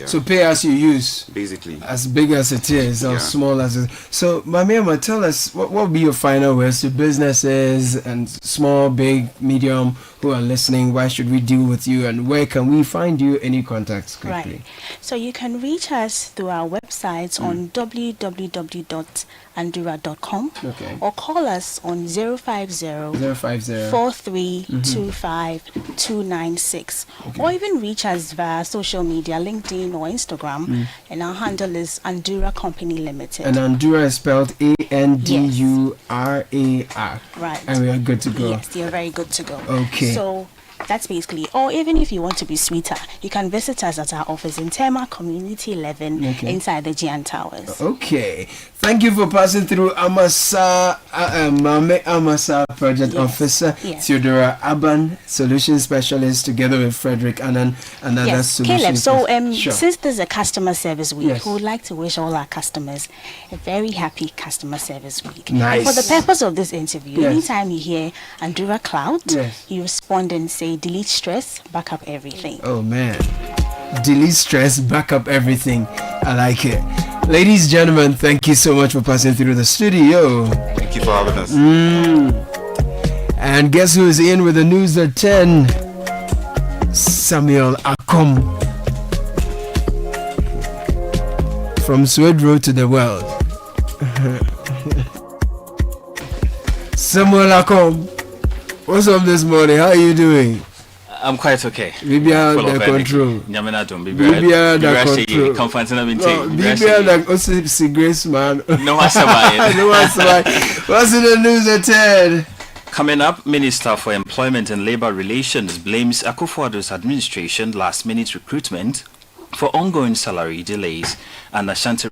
So pay as you use, basically, as big as it is or small as it is. So Mamiama, tell us what will be your final words to businesses and small, big, medium who are listening. Why should we deal with you, and where can we find you? Any contacts quickly? Right. So you can reach us through our websites on www.andura.com or call us on 050 43 2529296. Or even reach us via social media, LinkedIn or Instagram. And our handle is Andura Company Limited. And Andura is spelled ANDURAR. Right. And we are good to go. Yes, you're very good to go. Okay. So that's basically, or even if you want to be sweeter, you can visit us at our office in Tema Community 11 inside the Gian Towers. Okay. Thank you for passing through Amasa, Mame Amasa Project Officer, Theodora Aban, Solution Specialist, together with Frederick Annan, another solution. Caleb, so since this is a customer service week, we would like to wish all our customers a very happy customer service week. Nice. And for the purpose of this interview, anytime you hear Andura Cloud, you respond and say, delete stress, back up everything. Oh man. Delete stress, back up everything. I like it. Ladies and gentlemen, thank you so much for passing through the studio. Thank you for having us. And guess who is in with the news at 10? Samuel Akom. From Swede Road to the world. Samuel Akom, what's up this morning? How are you doing? I'm quite okay. Maybe I have the control. Maybe I have the control. Maybe I have the grace, man. No one's surviving. No one's surviving. What's in the news at 10? Coming up, Minister for Employment and Labour Relations blames Akufo-Addo's administration last-minute recruitment for ongoing salary delays, and Ashanti